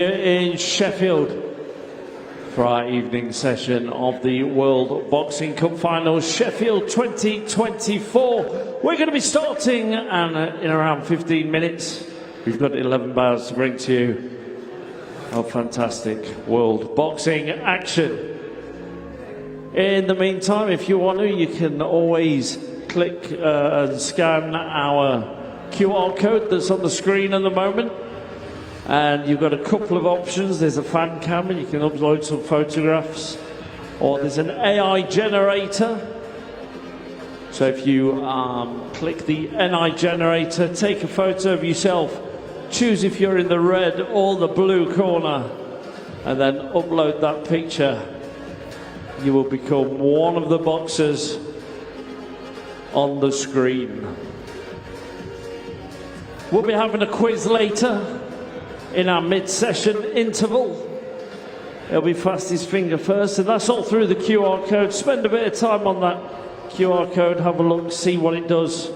In Sheffield for our evening session of the World Boxing Cup Finals, Sheffield 2024. We're going to be starting in around 15 minutes. We've got 11 bouts to bring to you of fantastic world boxing action. In the meantime, if you want to, you can always click and scan our QR code that's on the screen at the moment. And you've got a couple of options. There's a fan cam and you can upload some photographs, or there's an AI generator. So if you click the NI generator, take a photo of yourself, choose if you're in the red or the blue corner, and then upload that picture. You will become one of the boxers on the screen. We'll be having a quiz later in our mid-session interval. It'll be fastest finger first, and that's all through the QR code. Spend a bit of time on that QR code, have a look, see what it does,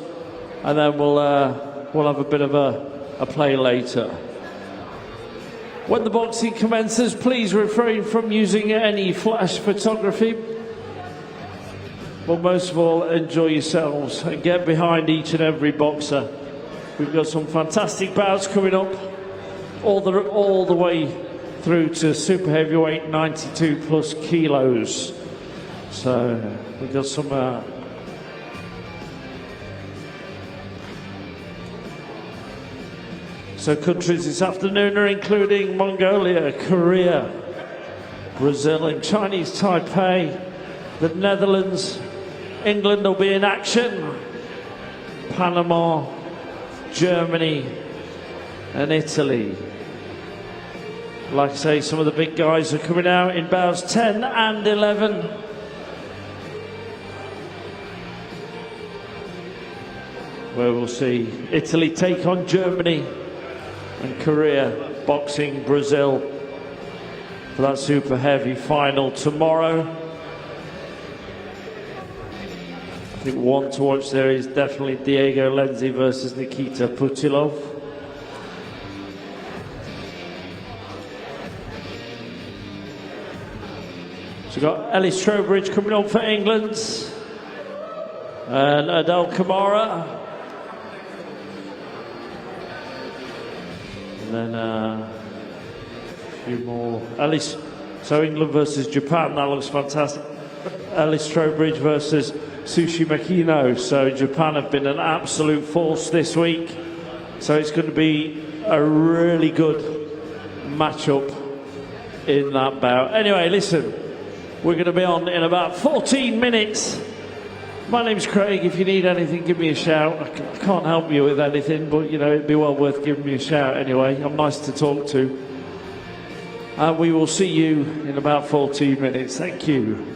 and then we'll have a bit of a play later. When the boxing commences, please refrain from using any flash photography. But most of all, enjoy yourselves and get behind each and every boxer. We've got some fantastic bouts coming up, all the way through to super heavyweight 92 plus kilos. So we've got some so countries this afternoon are including Mongolia, Korea, Brazil and Chinese Taipei, the Netherlands, England will be in action, Panama, Germany and Italy. Like I say, some of the big guys are coming out in bouts 10 and 11. Where we'll see Italy take on Germany and Korea boxing Brazil for that super heavy final tomorrow. I think one to watch there is definitely Diego Lenzi versus Nikita Putilov. So we've got Ellis Trowbridge coming on for England, and Odel KAMARA, and then a few more. Ellis, so England versus Japan, that looks fantastic. Ellis Trowbridge versus Soushi MAKINO. So Japan have been an absolute force this week, so it's going to be a really good matchup in that bout. Anyway, listen, we're going to be on in about 14 minutes. My name's Craig. If you need anything, give me a shout. I can't help you with anything, but you know, it'd be well worth giving me a shout anyway. I'm nice to talk to. And we will see you in about 14 minutes. Thank you.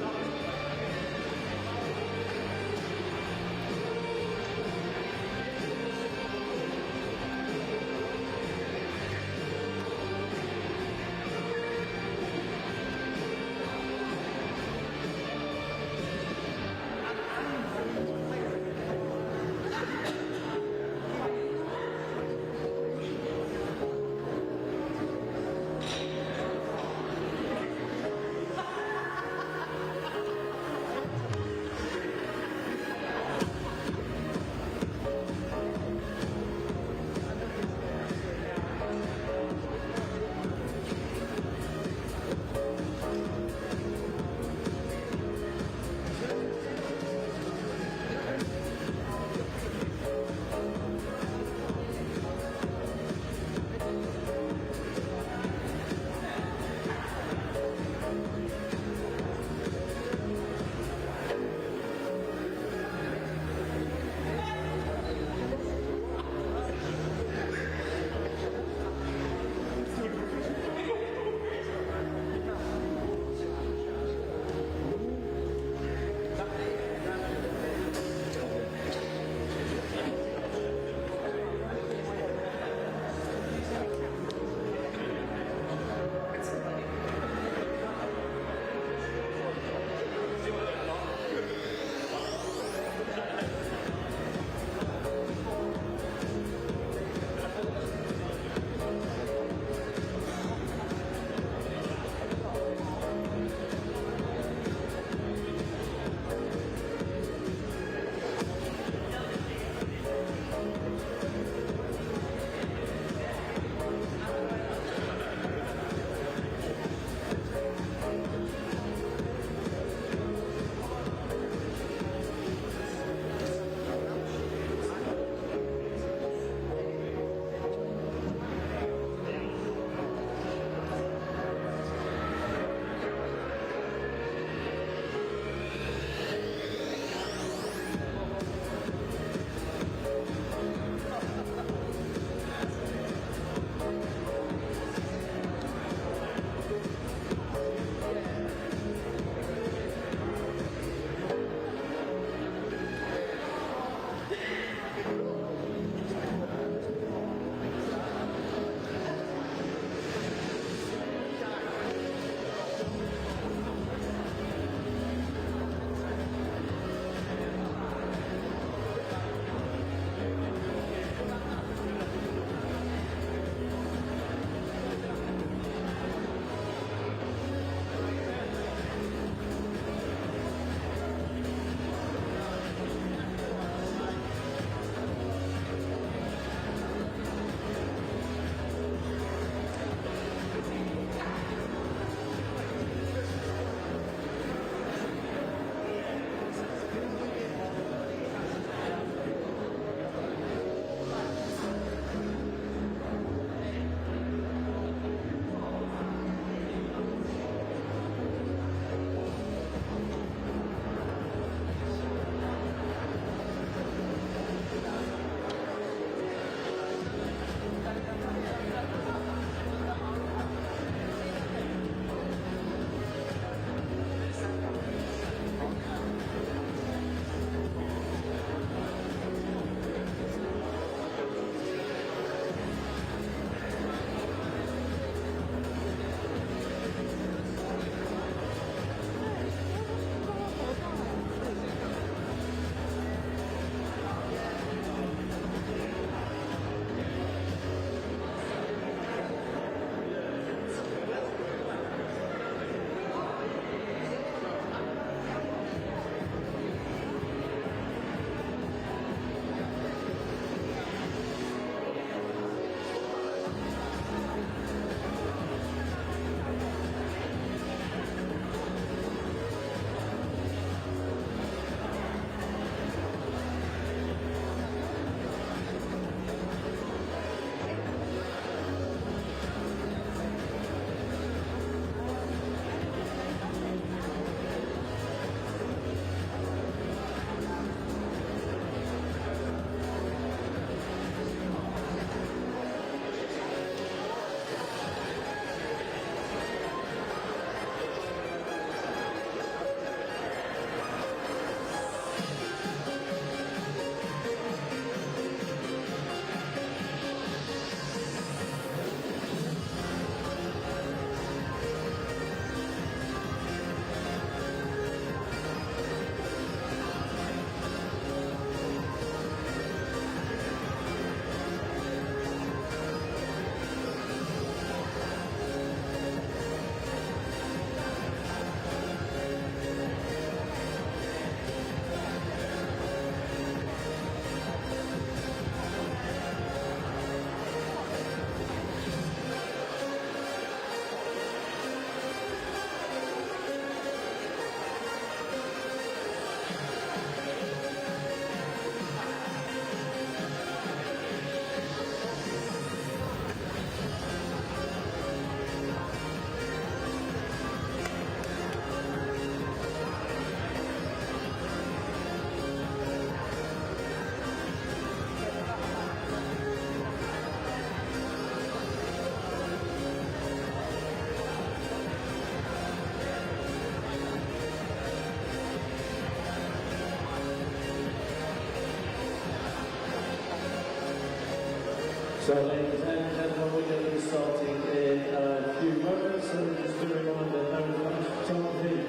So, ladies and gentlemen, we're going to be starting in a few moments. And just a reminder, no photography,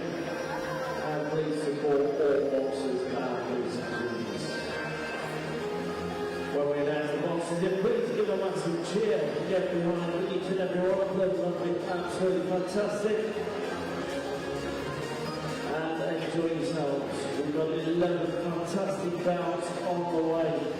and please support all boxers and police activities. When we announce the boxers, then please give a massive cheer and get behind each and every one of them. That'll be absolutely fantastic. And enjoy yourselves. We've got 11 fantastic bouts on the way.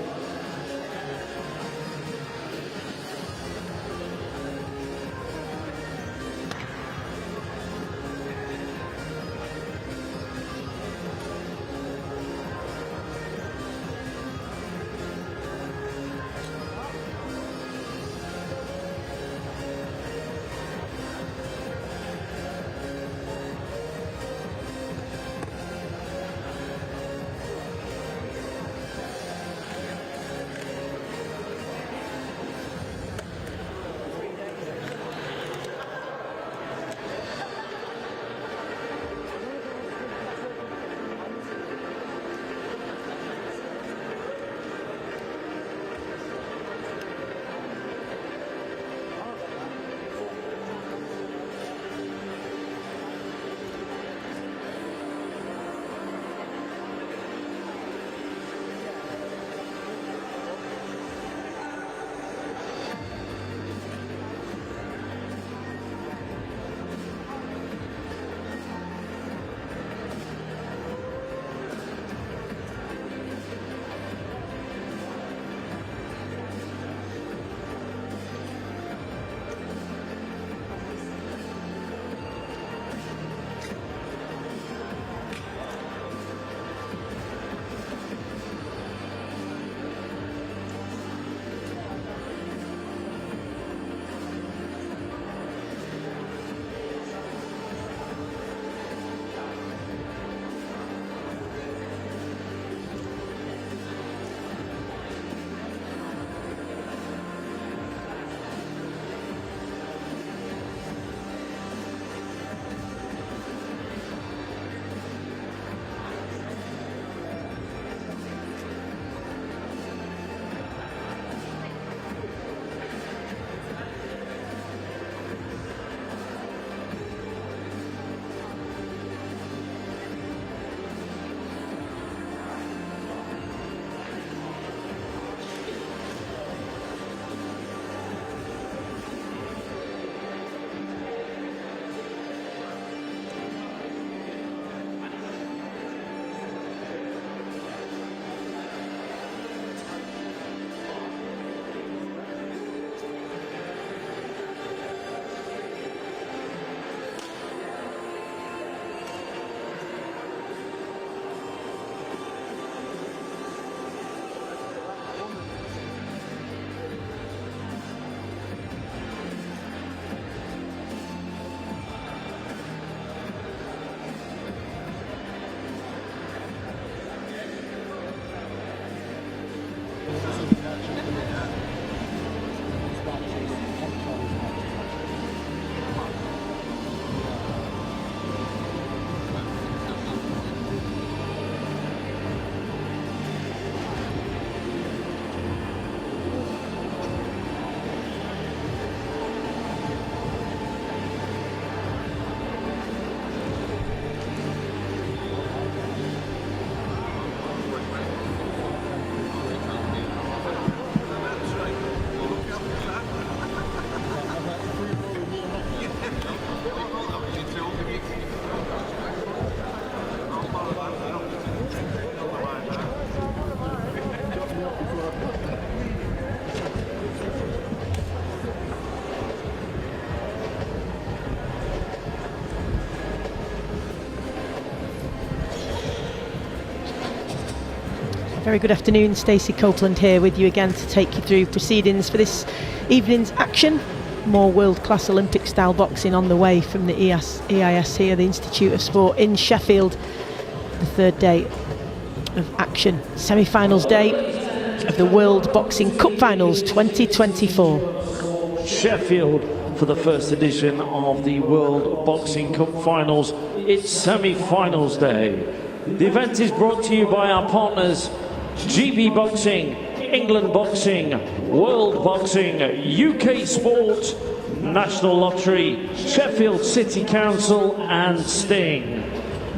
Very good afternoon, Stacey Copeland here with you again to take you through proceedings for this evening's action. More world-class Olympic-style boxing on the way from the EIS here, the Institute of Sport in Sheffield. The third day of action, semi-finals day of the World Boxing Cup Finals 2024. Sheffield for the first edition of the World Boxing Cup Finals. It's semi-finals day. The event is brought to you by our partners GB Boxing, England Boxing, World Boxing, UK Sport, National Lottery, Sheffield City Council and Sting.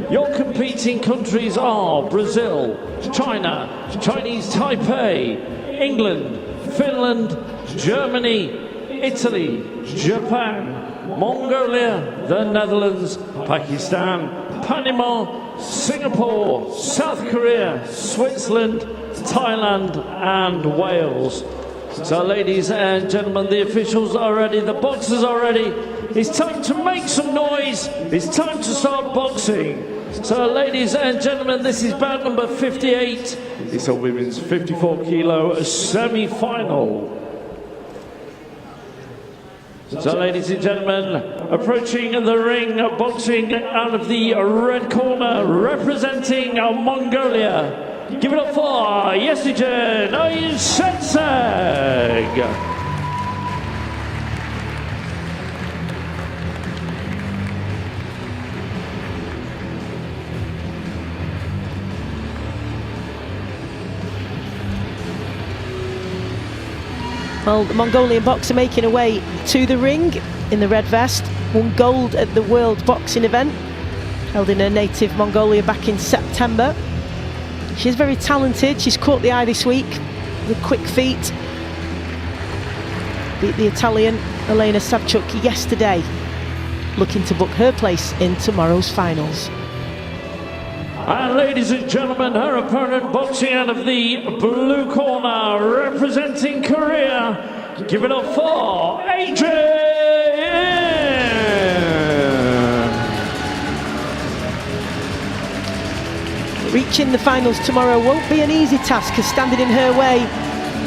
Your competing countries are Brazil, China, Chinese Taipei, England, Finland, Germany, Italy, Japan, Mongolia, the Netherlands, Pakistan, Panama, Singapore, South Korea, Switzerland, Thailand and Wales. So ladies and gentlemen, the officials are ready, the boxers are ready. It's time to make some noise. It's time to start boxing. So ladies and gentlemen, this is bout number 58. It's a women's 54 kilo semi-final. So ladies and gentlemen, approaching the ring, boxing out of the red corner, representing Mongolia. Give it up for Yesugen OYUNTSETSEG. Well, the Mongolian boxer making her way to the ring in the red vest. Won gold at the World Boxing event, held in her native Mongolia back in September. She's very talented. She's caught the eye this week with quick feet. Beat the Italian Elena Savchuk yesterday, looking to book her place in tomorrow's finals. And ladies and gentlemen, her opponent boxing out of the blue corner, representing Korea. Give it up for Adrian. Reaching the finals tomorrow won't be an easy task, as standing in her way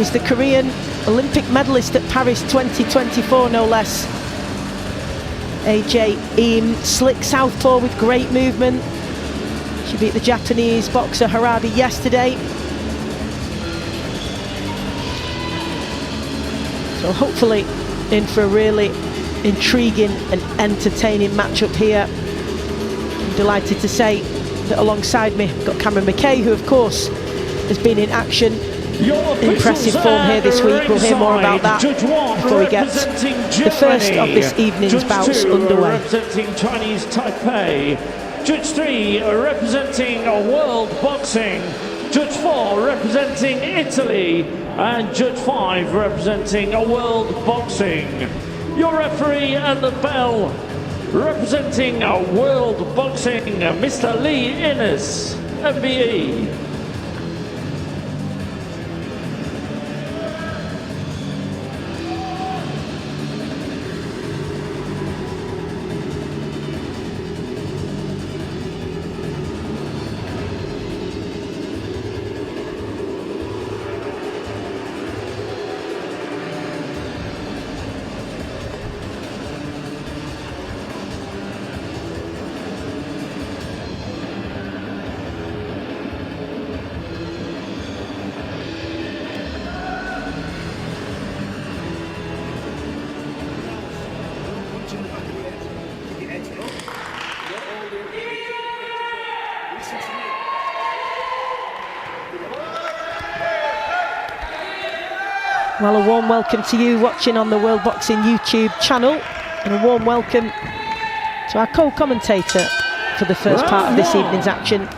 is the Korean Olympic medalist at Paris 2024, no less. AJ Im, slick southpaw with great movement. She beat the Japanese boxer Harada yesterday. So hopefully in for a really intriguing and entertaining matchup here. I'm delighted to say that alongside me I've got Cameron McKay, who of course has been in action. Impressive form here this week. We'll hear more about that before we get the first of this evening's bouts underway. Representing Chinese Taipei. Judge 3 representing World Boxing. Judge 4 representing Italy. And Judge 5 representing World Boxing. Your referee at the bell, representing World Boxing, Mr. Lee Innes, MBE. Well, a warm welcome to you watching on the World Boxing YouTube channel, and a warm welcome to our co-commentator for the first part of this evening's action,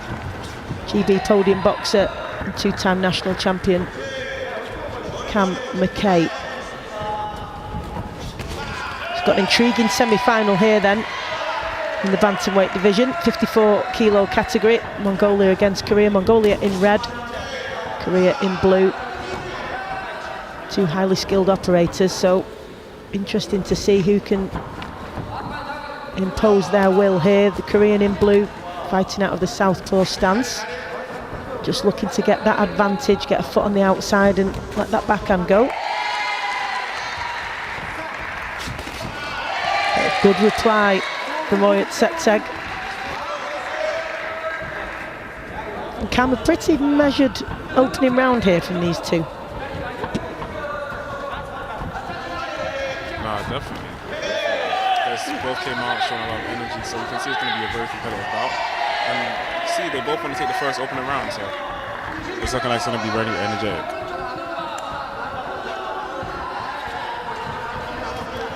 GB podium boxer and two-time national champion Cam McKay. It's got an intriguing semi-final here then in the bantamweight division, 54 kilo category. Mongolia against Korea. Mongolia in red, Korea in blue. Two highly skilled operators, so interesting to see who can impose their will here. The Korean in blue fighting out of the southpaw stance, just looking to get that advantage, get a foot on the outside and let that backhand go. A good reply from OYUNTSETSEG. And Cam, a pretty measured opening round here from these two. Definitely. Both came out showing a lot of energy, so you can see it's going to be a very competitive bout. And see, they both want to take the first opening round, so it's looking like it's going to be very energetic.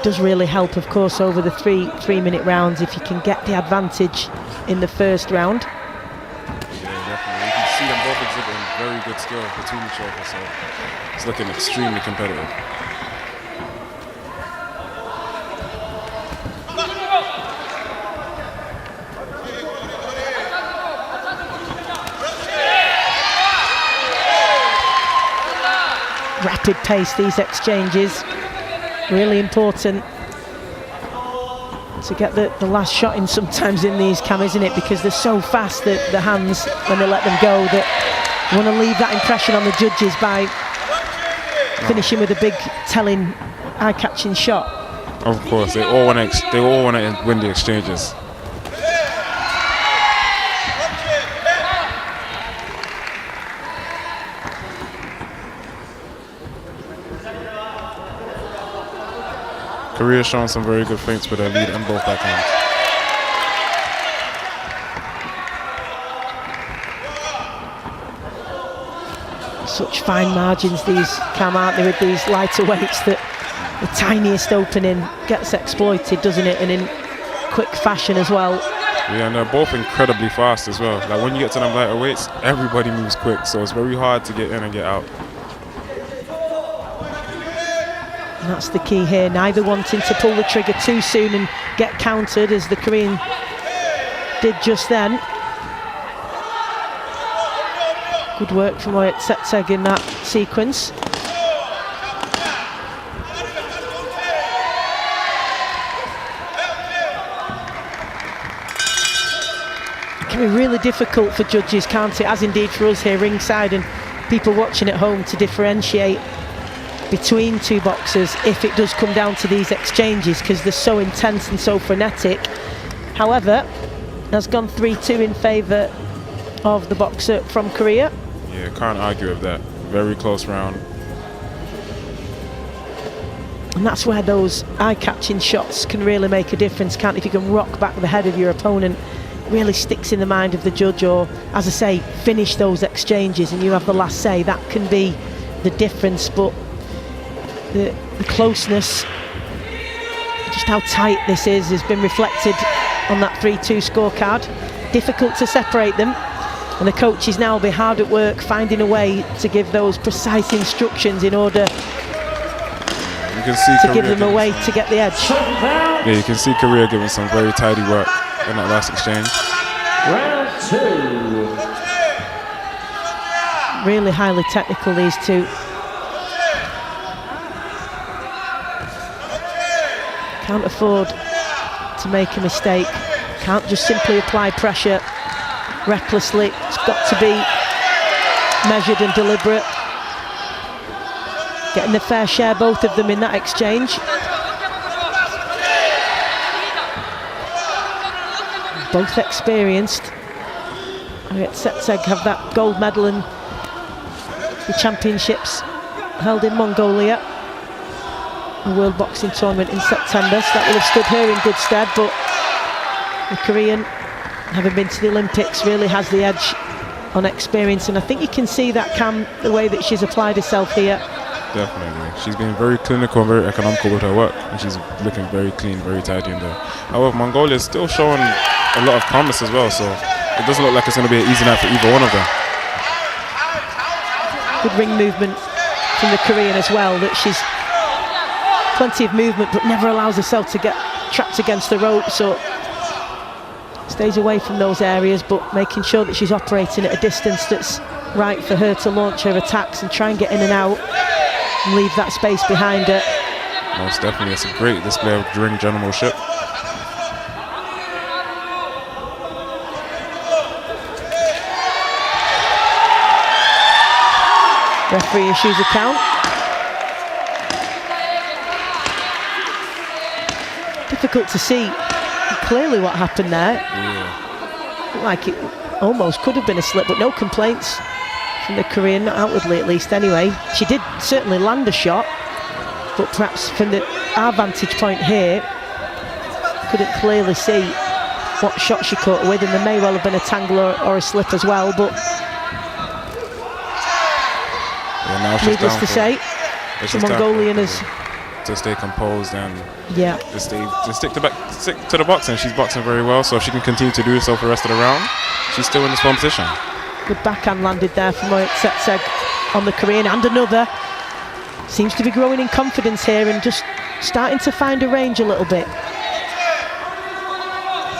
does really help, of course, over the three-minute rounds if you can get the advantage in the first round. Yeah, definitely. You can see them both exhibiting very good skill between each other, so it's looking extremely competitive. Rapid pace, these exchanges, really important to get the last shot in sometimes in these, Cam, isn't it? Because they're so fast, that the hands, when they let them go, that you want to leave that impression on the judges by finishing with a big, telling, eye-catching shot. Of course, they all want to win the exchanges. Korea showing some very good feints with their lead in both backhands. Such fine margins these, Cam, aren't they, with these lighter weights, that the tiniest opening gets exploited, doesn't it, and in quick fashion as well. Yeah, and they're both incredibly fast as well. Like when you get to them lighter weights, everybody moves quick, so it's very hard to get in and get out. And that's the key here, neither wanting to pull the trigger too soon and get countered, as the Korean did just then. Good work from OYUNTSETSEG in that sequence. It can be really difficult for judges, can't it, as indeed for us here ringside and people watching at home, to differentiate between two boxers if it does come down to these exchanges, because they're so intense and so frenetic. However, has gone 3-2 in favour of the boxer from Korea. Yeah, can't argue with that. Very close round. And that's where those eye-catching shots can really make a difference, can't it? If you can rock back the head of your opponent, it really sticks in the mind of the judge, or, as I say, finish those exchanges and you have the last say. That can be the difference. But the closeness, just how tight this is, has been reflected on that 3-2 scorecard. Difficult to separate them, and the coaches now will be hard at work finding a way to give those precise instructions in order You can see to give them a way to get the edge. Yeah, you can see Korea giving some very tidy work in that last exchange. Round 2. Really highly technical, these two. Can't afford to make a mistake. Can't just simply apply pressure recklessly. It's got to be measured and deliberate. Getting the fair share, both of them, in that exchange. Both experienced. OYUNTSETSEG have that gold medal in the championships held in Mongolia, the World Boxing Tournament in September, so that will have stood her in good stead. But the Korean, having been to the Olympics, really has the edge on experience, and I think you can see that, Cam, the way that she's applied herself here. Definitely. She's been very clinical and very economical with her work, and she's looking very clean, very tidy in there. However, Mongolia is still showing a lot of promise as well, so it doesn't look like it's going to be an easy night for either one of them. Good ring movement from the Korean as well, that she's plenty of movement but never allows herself to get trapped against the rope, so stays away from those areas, but making sure that she's operating at a distance that's right for her to launch her attacks and try and get in and out and leave that space behind her. Most definitely, it's a great display of ring generalship. Referee issues a count. Difficult to see clearly what happened there. Yeah. Looked like it almost could have been a slip, but no complaints from the Korean, not outwardly at least anyway. She did certainly land a shot, but perhaps from our vantage point here, couldn't clearly see what shot she caught with, and there may well have been a tangle or a slip as well, but Yeah, now she's needless down to say, the Mongolian has to stay composed and yeah, to stick to the boxing. She's boxing very well, so if she can continue to do so for the rest of the round, she's still in this competition. good backhand landed there from OYUNTSETSEG on the Korean, and another. Seems to be growing in confidence here and just starting to find a range a little bit.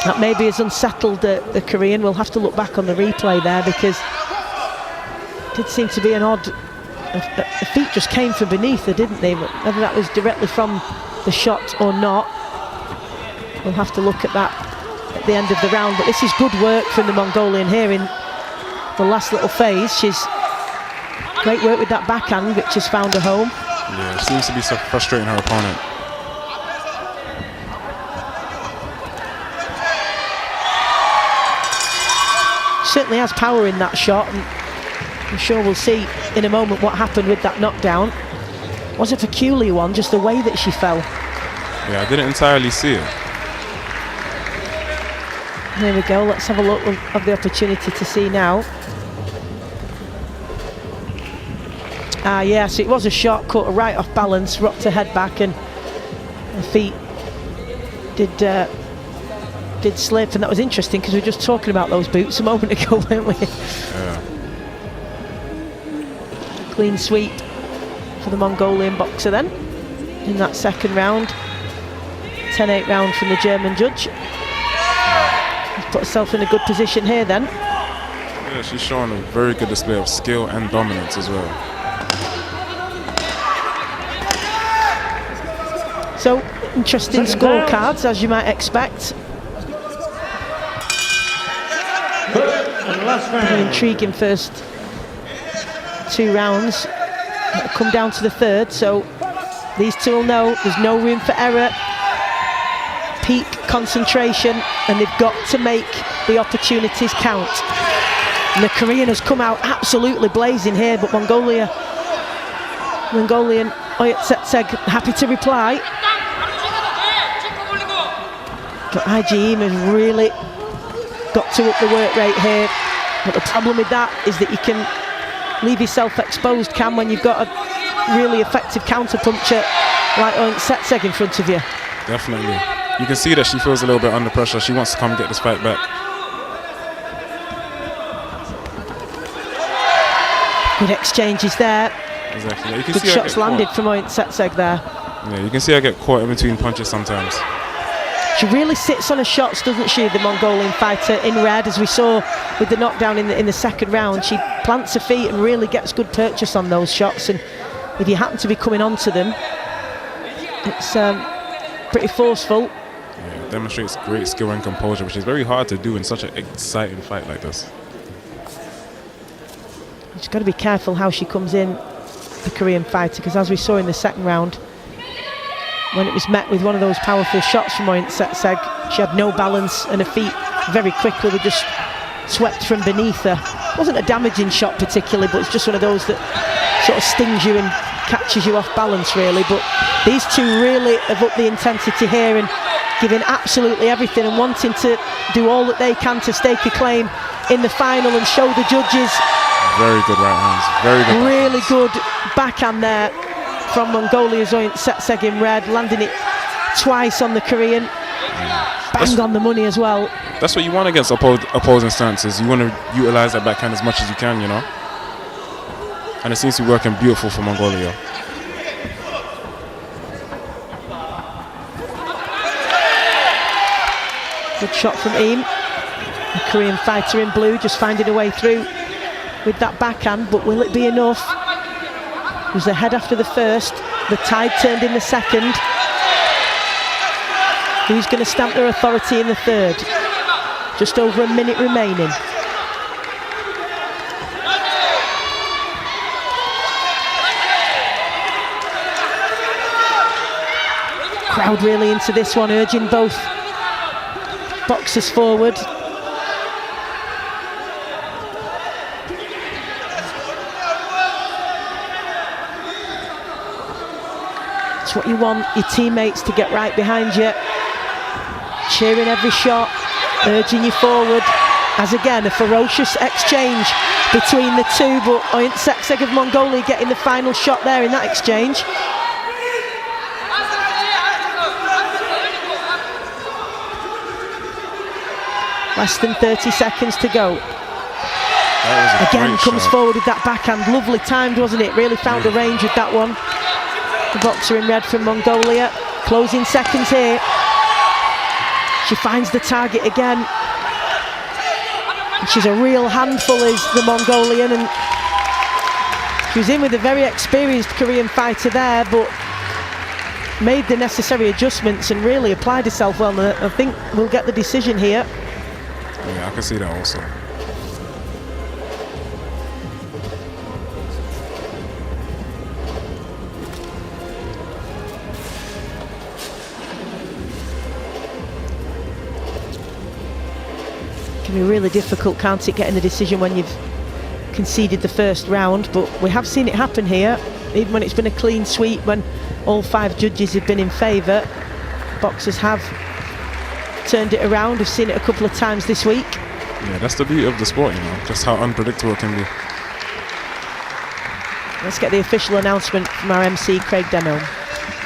That maybe has unsettled the Korean. We'll have to look back on the replay there, because it did seem to be an odd... The feet just came from beneath her, didn't they? But whether that was directly from the shot or not, we'll have to look at that at the end of the round. But this is good work from the Mongolian here in the last little phase. She's great work with that backhand, which has found a home. Yeah, she seems to be so frustrating her opponent. Certainly has power in that shot, and I'm sure we'll see in a moment what happened with that knockdown. Was a peculiar one, just the way that she fell. Yeah, I didn't entirely see it. There we go, let's have a look of the opportunity to see now. Yeah, so it was a shot, caught her right off balance, rocked her head back, and her feet did slip, and that was interesting because we were just talking about those boots a moment ago, weren't we? Yeah. Clean sweep for the Mongolian boxer then in that second round. 10-8 round from the German judge. She's put herself in a good position here then. Yeah, she's showing a very good display of skill and dominance as well. So, interesting scorecards, as you might expect. An intriguing first 2 rounds. It'll come down to the third, so these two will know there's no room for error. Peak concentration, and they've got to make the opportunities count. And the Korean has come out absolutely blazing here, but Mongolian OYUNTSETSEG happy to reply. But IM has really got to up the work rate here. But the problem with that is that you can leave yourself exposed, Cam, when you've got a really effective counter-puncher like OYUNTSETSEG in front of you. Definitely. You can see that she feels a little bit under pressure. She wants to come get this fight back. Good exchanges there. Exactly. Yeah, you can Good see shots landed from OYUNTSETSEG there. Yeah, you can see her get caught in between punches sometimes. She really sits on her shots, doesn't she, the Mongolian fighter in red, as we saw with the knockdown in the second round. She plants her feet and really gets good purchase on those shots, and if you happen to be coming onto them, it's pretty forceful. Yeah, it demonstrates great skill and composure, which is very hard to do in such an exciting fight like this. She's got to be careful how she comes in, the Korean fighter, because as we saw in the second round, when it was met with one of those powerful shots from OYUNTSETSEG, she had no balance, and her feet very quickly were just swept from beneath her. It wasn't a damaging shot particularly, but it's just one of those that sort of stings you and catches you off balance, really. But these two really have upped the intensity here and giving absolutely everything and wanting to do all that they can to stake a claim in the final and show the judges. Very good right hands. Very good. Really good backhand there from Mongolia's OYUNTSETSEG in red, landing it twice on the Korean. Bang on the money as well. That's what you want against opposing stances. You want to utilize that backhand as much as you can, you know. And it seems to be working beautiful for Mongolia. Good shot from IM. The Korean fighter in blue just finding a way through with that backhand, but will it be enough? It was ahead after the first. The tide turned in the second. Who's going to stamp their authority in the third? Just over a minute remaining. Crowd really into this one, urging both boxers forward. It's what you want your teammates to get right behind you, cheering every shot, urging you forward, as again a ferocious exchange between the two, but OYUNTSETSEG of Mongolia getting the final shot there in that exchange. Less than 30 seconds to go. Again, comes forward with that backhand. Lovely timed, wasn't it? Really found a range with that one. The boxer in red from Mongolia. Closing seconds here. She finds the target again. And she's a real handful, is the Mongolian. And she was in with a very experienced Korean fighter there, but made the necessary adjustments and really applied herself well. And I think we'll get the decision here. Yeah, I can see that also. It can be really difficult, can't it, getting the decision when you've conceded the first round, but we have seen it happen here, even when it's been a clean sweep, when all 5 judges have been in favour. Boxers have turned it around. We've seen it a couple of times this week. Yeah, that's the beauty of the sport, you know, just how unpredictable it can be. Let's get the official announcement from our MC, Craig Demo.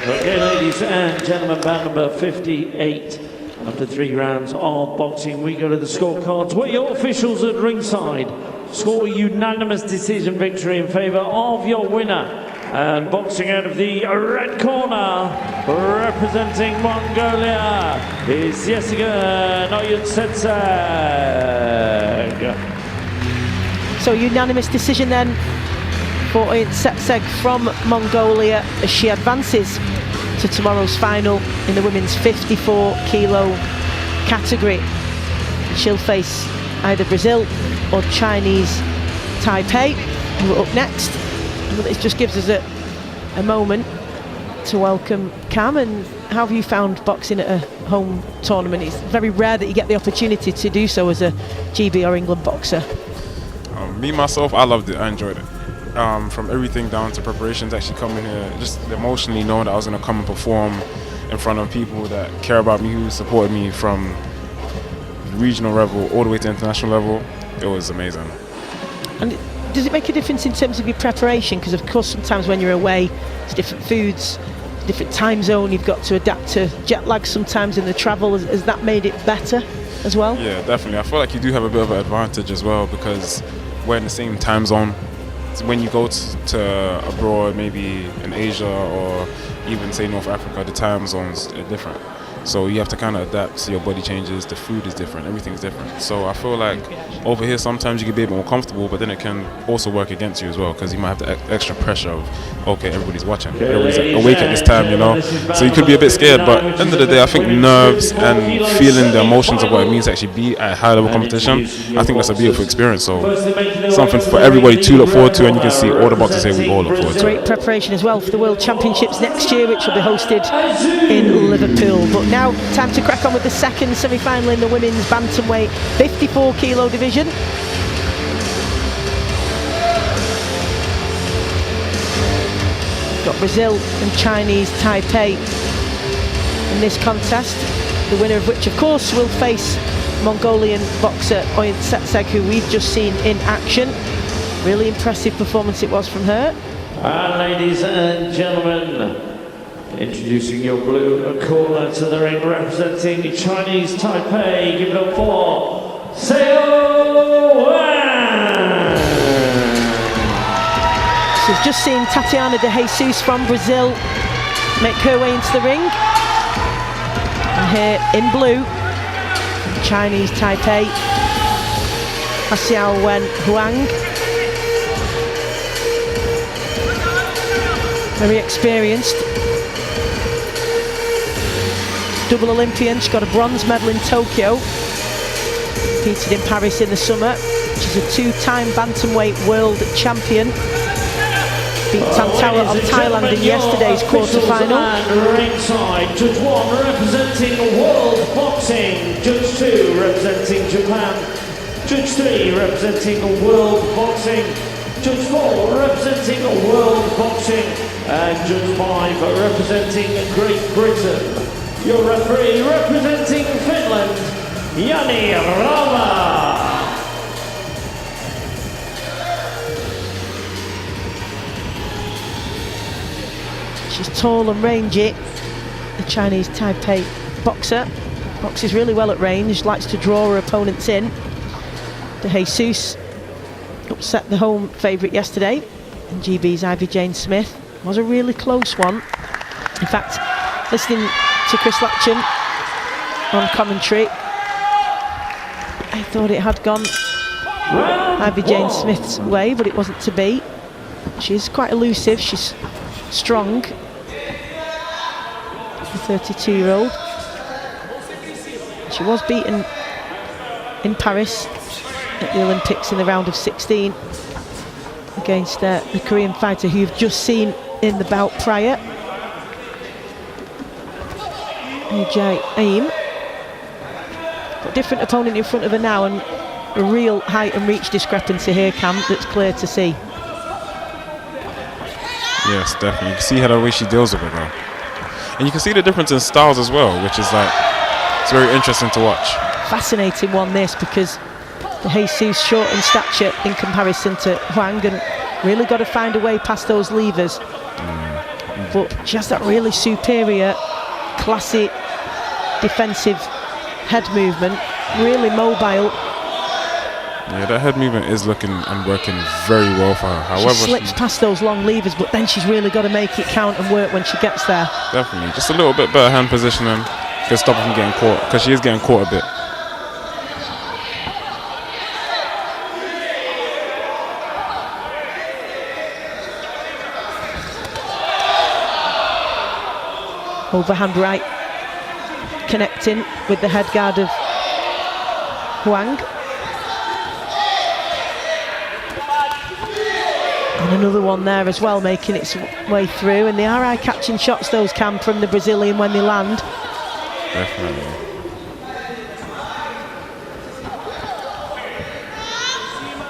Okay, ladies and gentlemen, bout number 58. After 3 rounds of boxing, we go to the scorecards. Where your officials at ringside score unanimous decision victory in favour of your winner. And boxing out of the red corner, representing Mongolia, is Yesugen OYUNTSETSEG. So unanimous decision then for OYUNTSETSEG from Mongolia as she advances to tomorrow's final in the women's 54 kilo category. She'll face either Brazil or Chinese Taipei, who are up next. But it just gives us a moment to welcome Cam. And how have you found boxing at a home tournament? It's very rare that you get the opportunity to do so as a GB or England boxer. Me, myself, I loved it. I enjoyed it. From everything down to preparations, actually coming here, just emotionally knowing that I was going to come and perform in front of people that care about me, who supported me from regional level all the way to international level. It was amazing. And does it make a difference in terms of your preparation? Because of course sometimes when you're away, it's different foods, different time zone, you've got to adapt to jet lag sometimes in the travel. Has that made it better as well? Yeah, definitely. I feel like you do have a bit of an advantage as well, because we're in the same time zone. When you go to abroad, maybe in Asia or even say North Africa, the time zones are different. So you have to kind of adapt to your body changes, the food is different, everything's different. So I feel like over here sometimes you can be a bit more comfortable, but then it can also work against you as well, because you might have the extra pressure of, okay, everybody's watching, everybody's awake at this time, you know. So you could be a bit scared, but at the end of the day, I think nerves and feeling the emotions of what it means to actually be at high level competition, I think that's a beautiful experience. So something for everybody to look forward to, and you can see all the boxers here, we all look forward to. Great preparation as well for the World Championships next year, which will be hosted in Liverpool. But now time to crack on with the second semi-final in the women's bantamweight 54 kilo division. Got Brazil and Chinese Taipei in this contest, the winner of which of course will face Mongolian boxer OYUNTSETSEG, who we've just seen in action. Really impressive performance it was from her. And ladies and gentlemen, introducing your blue corner to the ring, representing Chinese Taipei, give it up for Hsiao-Wen. So we've just seen Tatiana de Jesus from Brazil make her way into the ring. And here in blue, Chinese Taipei, Hsiao-Wen HUANG. Very experienced. Double Olympian, she got a bronze medal in Tokyo, competed in Paris in the summer. She's a 2-time bantamweight world champion. Beat Tantawa of Thailand in yesterday's quarter-final. Ringside, Judge 1 representing world boxing, Judge 2 representing Japan, Judge 3 representing world boxing, Judge 4 representing world boxing, and Judge 5 representing Great Britain. Your referee representing Finland, Jani Rama. She's tall and rangy, the Chinese Taipei boxer. boxes really well at range, likes to draw her opponents in. De Jesus upset the home favourite yesterday, and GB's Ivy Jane Smith. Was a really close one. In fact, listening to Chris Latcham on commentary, I thought it had gone Ivy Jane Smith's way, but it wasn't to be. She's quite elusive, she's strong, the 32-year-old. She was beaten in Paris at the Olympics in the round of 16 against the Korean fighter who you've just seen in the bout prior, IM. Got different opponent in front of her now, and a real height and reach discrepancy here, Cam, that's clear to see. Yes, definitely. You can see how the way she deals with it though. And you can see the difference in styles as well, which is like, it's very interesting to watch. Fascinating one this, because the Jesus short in stature in comparison to Huang, and really got to find a way past those levers. But she has that really superior, classy, defensive head movement, really mobile. Yeah, that head movement is looking and working very well for her. However, she slips past those long levers, but then she's really got to make it count and work when she gets there. Definitely, just a little bit better hand positioning can stop her from getting caught, because she is getting caught a bit. Overhand right, connecting with the head guard of Huang. And another one there as well, making its way through. And they are eye-catching shots, those, Cam, from the Brazilian when they land. Definitely.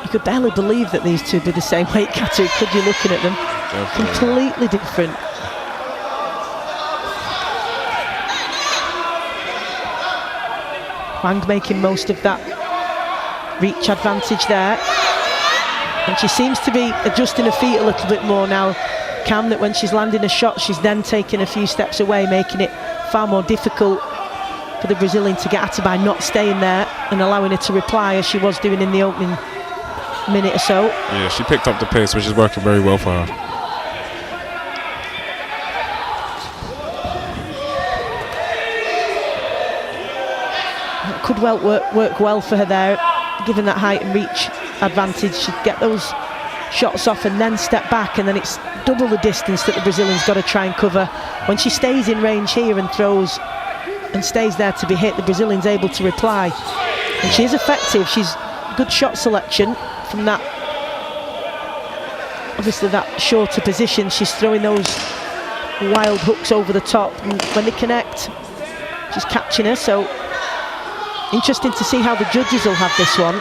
You could barely believe that these two be the same weight category, could you, looking at them? Definitely. Completely different. Huang making most of that reach advantage there. And she seems to be adjusting her feet a little bit more now, Cam, that when she's landing a shot, she's then taking a few steps away, making it far more difficult for the Brazilian to get at her by not staying there and allowing her to reply as she was doing in the opening minute or so. Yeah, she picked up the pace, which is working very well for her. It could well work well for her there, given that height and reach advantage. She'd get those shots off and then step back, and then it's double the distance that the Brazilian's got to try and cover. When she stays in range here and throws and stays there to be hit, the Brazilian's able to reply. And she is effective. She's good shot selection from that, obviously that shorter position. She's throwing those wild hooks over the top, and when they connect, she's catching her. So interesting to see how the judges will have this one.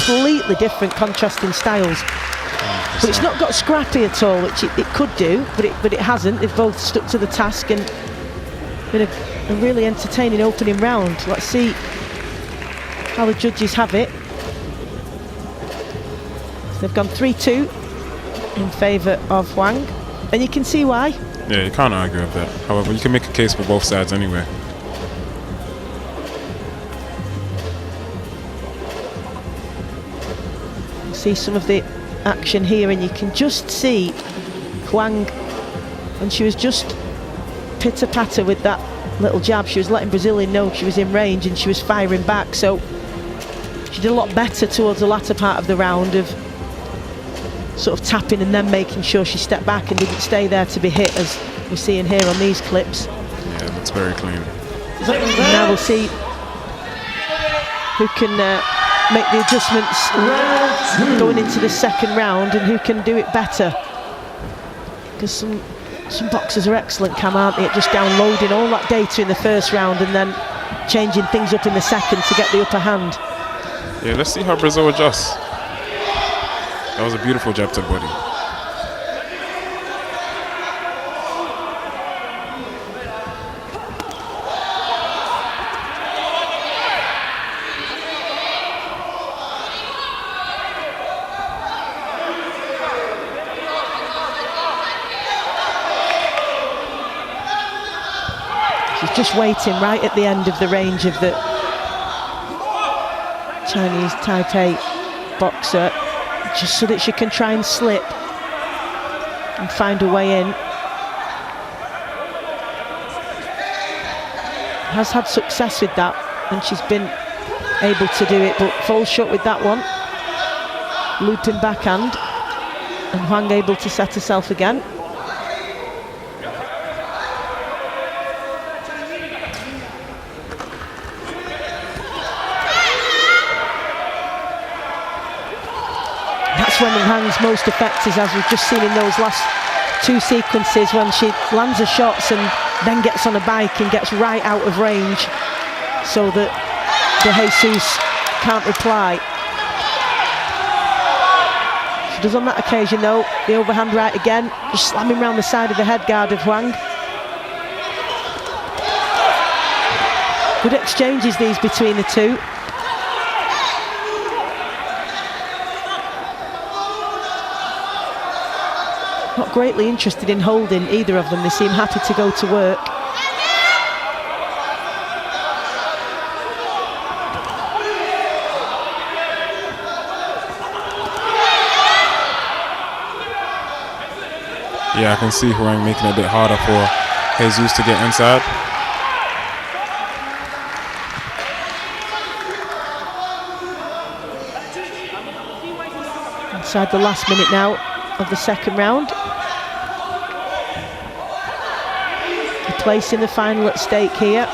Completely different, contrasting styles. But it's not got scrappy at all, which it could do, but it hasn't. They've both stuck to the task and been a really entertaining opening round. Let's see how the judges have it. So they've gone 3-2 in favour of Huang, and you can see why. Yeah, you can't argue with that. However, you can make a case for both sides anyway. See some of the action here, and you can just see Huang, when she was just pitter-patter with that little jab, she was letting Brazilian know she was in range and she was firing back. So she did a lot better towards the latter part of the round of sort of tapping and then making sure she stepped back and didn't stay there to be hit, as we're seeing here on these clips. Yeah, that's very clean. And now we'll see who can make the adjustments going into the second round and who can do it better, because some boxers are excellent, Cam, aren't they, at just downloading all that data in the first round and then changing things up in the second to get the upper hand. Yeah, let's see how Brazil adjusts. That was a beautiful jab to the body. just waiting right at the end of the range of the Chinese Taipei boxer, just so that she can try and slip and find a way in. Has had success with that, and she's been able to do it, but falls short with that one. Looping backhand, and Huang able to set herself again. That's when Huang's most effective, as we've just seen in those last two sequences, when she lands her shots and then gets on a bike and gets right out of range, so that De Jesus can't reply. She does on that occasion though, the overhand right again, just slamming around the side of the head guard of Huang. Good exchanges these between the two. Not greatly interested in holding either of them, they seem happy to go to work. Yeah, I can see Huang making it a bit harder for Jesus to get inside. Inside the last minute now of the second round. A place in the final at stake here.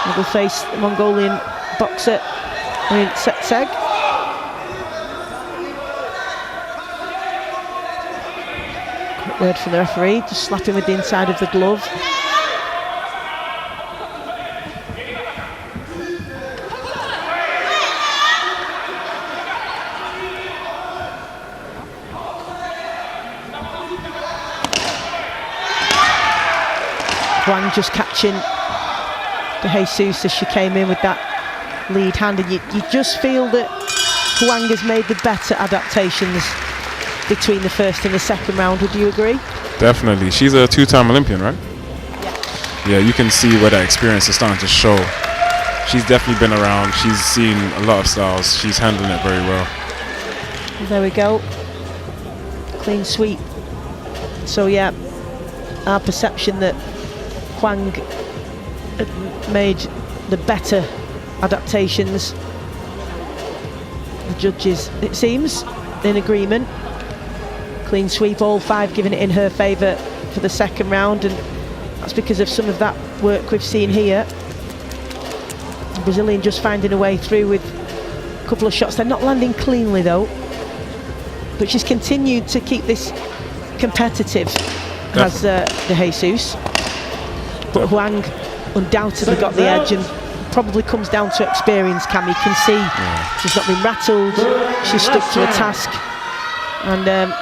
We will face the Mongolian boxer OYUNTSETSEG. Quick word from the referee, just slapping with the inside of the glove. Huang just catching De Jesus as she came in with that lead hand, and you just feel that Huang has made the better adaptations between the first and the second round. Would you agree? Definitely. She's a two-time Olympian, right? Yeah. Yeah, you can see where that experience is starting to show. She's definitely been around. She's seen a lot of styles. She's handling it very well. Well, there we go. Clean sweep. So yeah, our perception that Huang had made the better adaptations. The judges, it seems, in agreement. Clean sweep, all five giving it in her favour for the second round, and that's because of some of that work we've seen here. The Brazilian just finding a way through with a couple of shots. They're not landing cleanly though, but she's continued to keep this competitive, as De Jesus. But Huang undoubtedly got the edge, and probably comes down to experience, Cam. You can see she's not been rattled, she's stuck to a task, and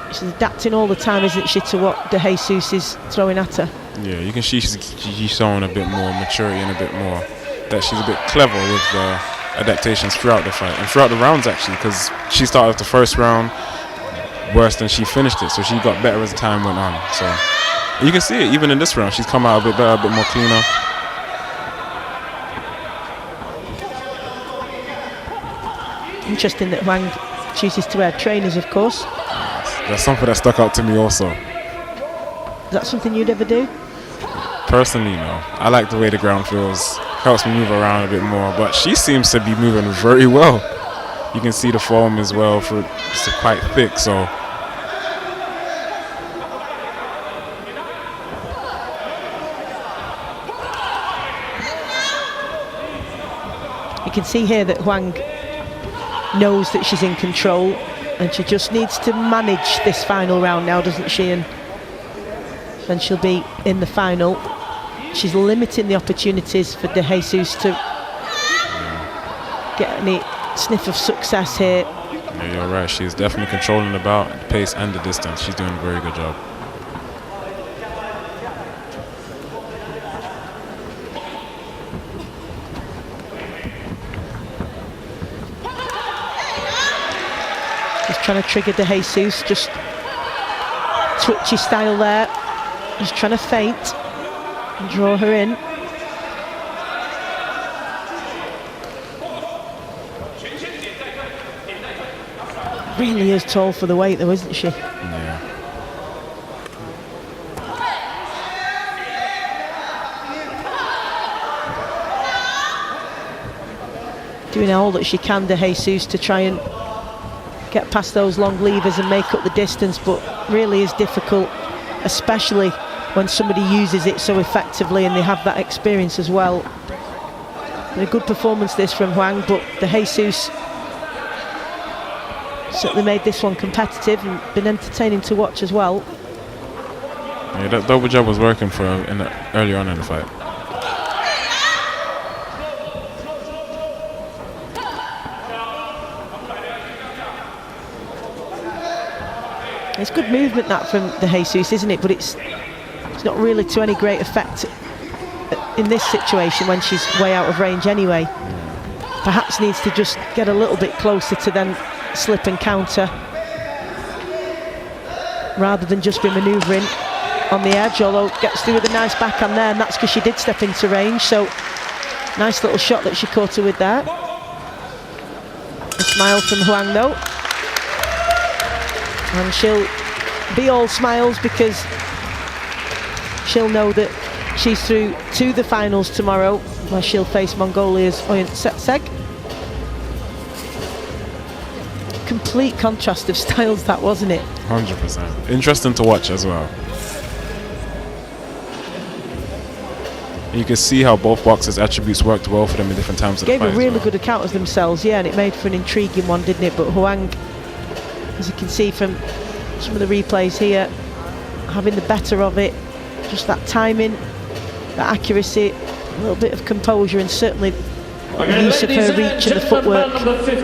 she's adapting all the time, isn't she, to what De Jesus is throwing at her. Yeah, you can see she's showing a bit more maturity and a bit more that she's a bit clever with the adaptations throughout the fight and throughout the rounds, actually, because she started off the first round worse than she finished it, so she got better as the time went on. So you can see it even in this round. She's come out a bit better, a bit more cleaner. Interesting that Huang chooses to wear trainers, of course. That's something that stuck out to me also. Is that something you'd ever do? Personally, no. I like the way the ground feels. Helps me move around a bit more, but she seems to be moving very well. You can see the foam as well, for it's quite thick, so. You can see here that Huang knows that she's in control, and she just needs to manage this final round now, doesn't she? And then she'll be in the final. She's limiting the opportunities for De Jesus to get any sniff of success here. Yeah, you're right. She's definitely controlling the bout, the pace and the distance. She's doing a very good job. Just trying to trigger De Jesus, just twitchy style there. Just trying to feint. and draw her in. Really is tall for the weight though, isn't she? Yeah. Doing all that she can to Jesus to try and get past those long levers and make up the distance, but really is difficult, especially when somebody uses it so effectively and they have that experience as well. And a good performance this from Huang, but the Jesus certainly made this one competitive and been entertaining to watch as well. Yeah, that double jab was working for her earlier on in the fight. It's good movement that from the Jesus, isn't it? But it's not really to any great effect in this situation when she's way out of range anyway. Perhaps needs to just get a little bit closer to then slip and counter rather than just be manoeuvring on the edge, although gets through with a nice backhand there, and that's because she did step into range. So nice little shot that she caught her with there. A smile from Huang though, and she'll be all smiles because she'll know that she's through to the finals tomorrow, where she'll face Mongolia's OYUNTSETSEG. Complete contrast of styles that, wasn't it? 100%. Interesting to watch as well. You can see how both boxers' attributes worked well for them in different times of the fight. Gave a really good account of themselves, yeah, and it made for an intriguing one, didn't it? But Huang, as you can see from some of the replays here, having the better of it. Just that timing, that accuracy, a little bit of composure, and certainly the use of her reach and the footwork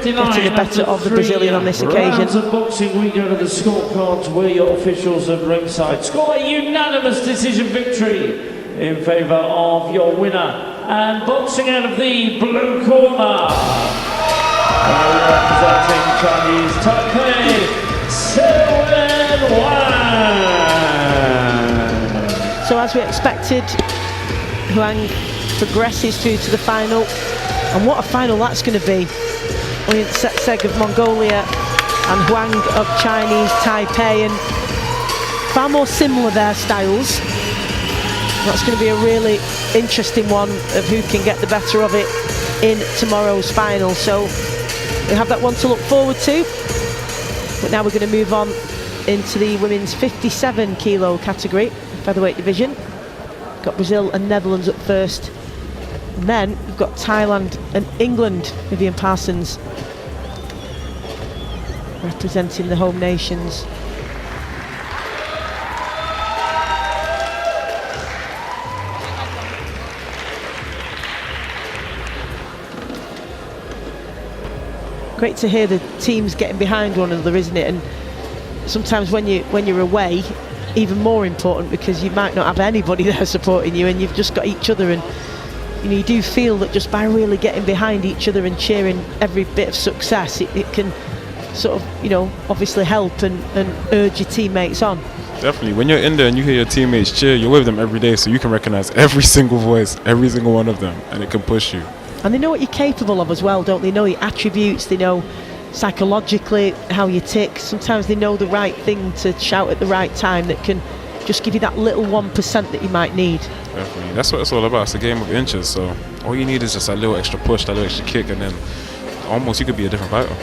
getting the better of the Brazilian on this occasion. Rounds of boxing, we go to the scorecards. We're your officials at ringside. Score a unanimous decision victory in favour of your winner. And boxing out of the blue corner, representing Chinese Taipei, Hsiao-Wen. So as we expected, Huang progresses through to the final, and what a final that's going to be. OYUNTSETSEG of Mongolia and Huang of Chinese Taipei, and far more similar their styles. That's going to be a really interesting one of who can get the better of it in tomorrow's final. So we have that one to look forward to. But now we're going to move on into the women's 57 kilo category, featherweight division. Got Brazil and Netherlands up first, and then we've got Thailand and England. Vivien Parsons representing the home nations. Great to hear the teams getting behind one another, isn't it? And sometimes when you're away, even more important, because you might not have anybody there supporting you, and you've just got each other. And you do feel that just by really getting behind each other and cheering every bit of success, it can sort of, obviously help and urge your teammates on. Definitely. When you're in there and you hear your teammates cheer, you're with them every day, so you can recognize every single voice, every single one of them, and it can push you. And they know what you're capable of as well, don't they? They know your attributes, they know psychologically how you tick. Sometimes they know the right thing to shout at the right time that can just give you that little 1% that you might need. Definitely. That's what it's all about. It's a game of inches, so all you need is just a little extra push, that little extra kick, and then almost you could be a different fighter.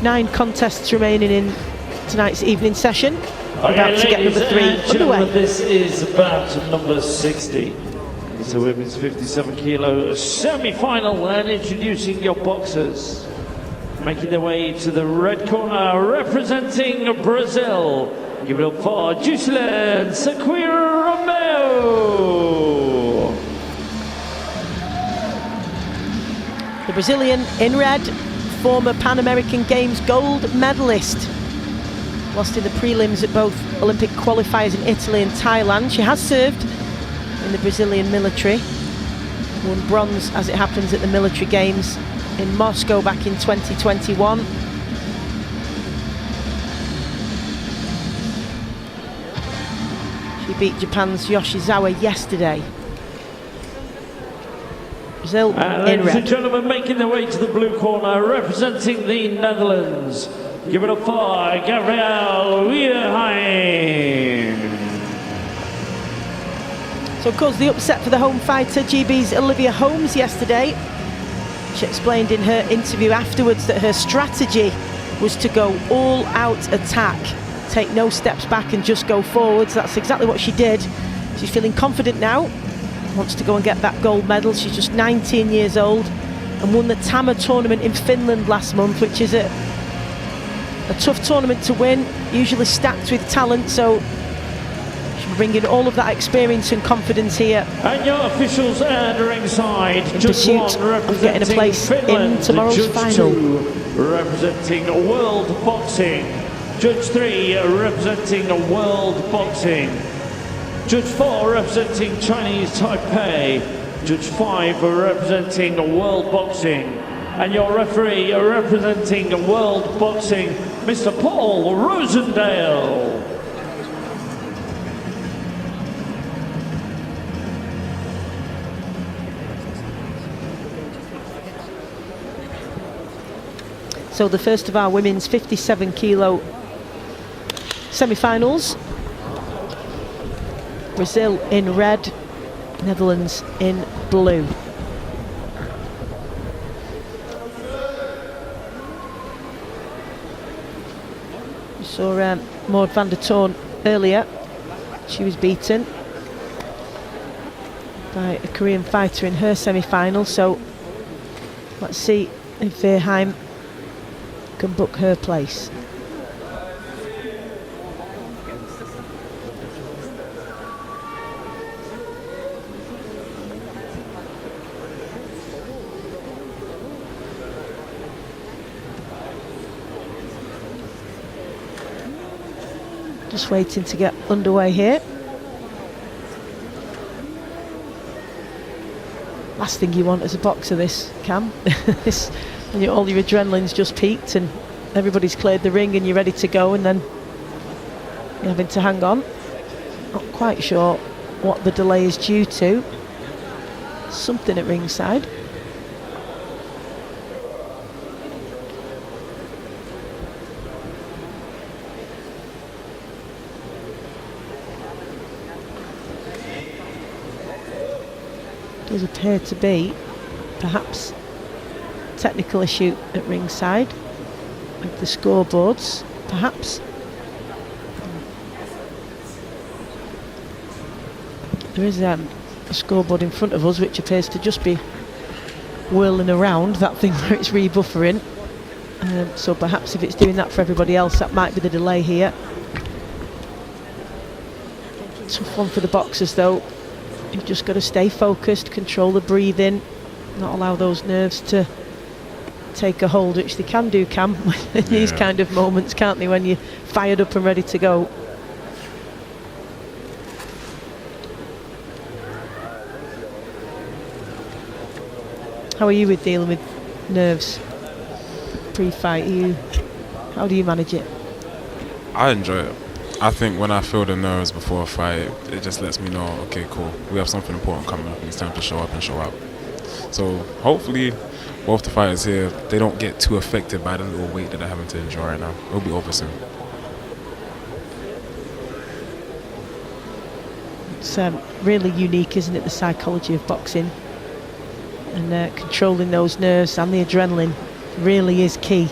Nine contests remaining in tonight's evening session. About to get number 3 underway. This is bout number 60. It's a women's 57 kilo semi-final, and introducing your boxers. Making their way to the red corner, representing Brazil. Give it up for Jucielen, CERQUEIRA, ROMEU. The Brazilian in red, former Pan American Games gold medalist. Lost in the prelims at both Olympic qualifiers in Italy and Thailand. She has served in the Brazilian military. Won bronze, as it happens, at the military games in Moscow back in 2021. She beat Japan's Yoshizawa yesterday. Brazil in ladies red. and gentlemen, making their way to the blue corner, representing the Netherlands. Give it up for Gabriëlle WEERHEIM. So of course the upset for the home fighter, GB's Olivia Holmes yesterday. She explained in her interview afterwards that her strategy was to go all out attack, take no steps back and just go forwards. That's exactly what she did. She's feeling confident now, wants to go and get that gold medal. She's just 19 years old and won the Tama tournament in Finland last month, which is a tough tournament to win, usually stacked with talent, so she'll bring in all of that experience and confidence here. And your officials at ringside, in Judge pursuit 1 of getting a place Finland, in tomorrow's Judge final. 2 representing World Boxing, Judge 3 representing World Boxing, Judge 4 representing Chinese Taipei, Judge 5 representing World Boxing, and your referee representing World Boxing, Mr. Paul Rosendale. So the first of our women's 57 kilo semi-finals. Brazil in red, Netherlands in blue. We saw Maud van der Toorn earlier. She was beaten by a Korean fighter in her semi-final, so let's see if WEERHEIM can book her place. Just waiting to get underway here. Last thing you want as a boxer, this, Cam. This, when all your adrenaline's just peaked and everybody's cleared the ring and you're ready to go, and then you're having to hang on. Not quite sure what the delay is due to. Something at ringside. Does appear to be perhaps technical issue at ringside with the scoreboards, perhaps. There is a scoreboard in front of us which appears to just be whirling around, that thing where it's rebuffering. So perhaps if it's doing that for everybody else, that might be the delay here. Tough one for the boxers though. You've just got to stay focused, control the breathing, not allow those nerves to take a hold, which they can do, Cam, in these kind of moments, can't they, when you're fired up and ready to go. How are you with dealing with nerves pre-fight? How do you manage it? I enjoy it. I think when I feel the nerves before a fight, it just lets me know, okay, cool, we have something important coming up and it's time to show up and show out. So hopefully both the fighters here, they don't get too affected by the little weight that they're having to endure right now. It'll be over soon. It's really unique, isn't it, the psychology of boxing, and controlling those nerves and the adrenaline really is key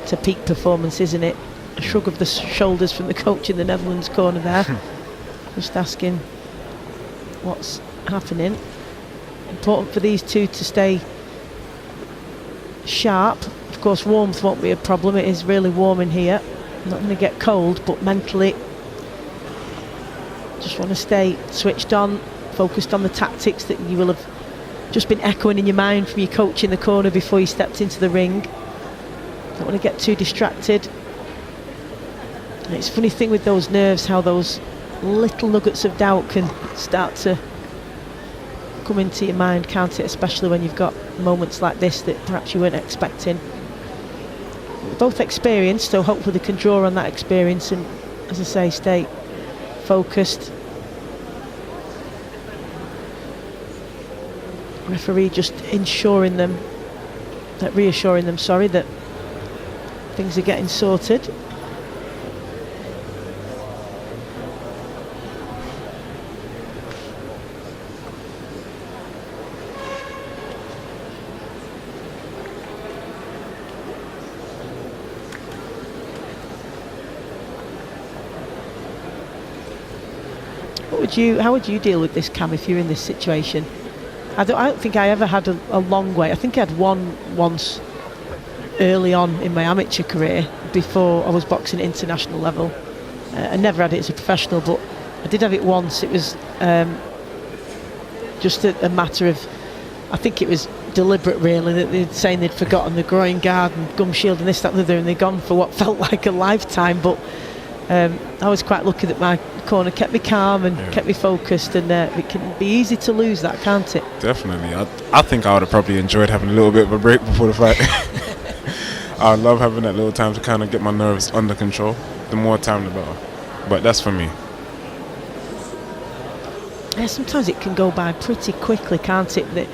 to peak performance, isn't it? A shrug of the shoulders from the coach in the Netherlands corner there, just asking what's happening. Important for these two to stay sharp. Of course, warmth won't be a problem. It is really warm in here. Not going to get cold, but mentally just want to stay switched on, focused on the tactics that you will have just been echoing in your mind from your coach in the corner before you stepped into the ring. Don't want to get too distracted. And it's a funny thing with those nerves, how those little nuggets of doubt can start to come into your mind, can't it? Especially when you've got moments like this that perhaps you weren't expecting. They're both experienced, so hopefully they can draw on that experience and, as I say, stay focused. Referee just reassuring them, sorry, that things are getting sorted. How would you deal with this, Cam, if you're in this situation? I don't think I ever had a long wait. I think I had one once early on in my amateur career before I was boxing at international level. I never had it as a professional, but I did have it once. It was just a matter of, I think it was deliberate really, that they're saying they'd forgotten the groin guard and gum shield and this, that and the other, and they'd gone for what felt like a lifetime. But I was quite lucky that my corner kept me calm and kept me focused, and it can be easy to lose that, can't it? Definitely. I think I would have probably enjoyed having a little bit of a break before the fight. I love having that little time to kind of get my nerves under control. The more time, the better. But that's for me. Yeah, sometimes it can go by pretty quickly, can't it? That,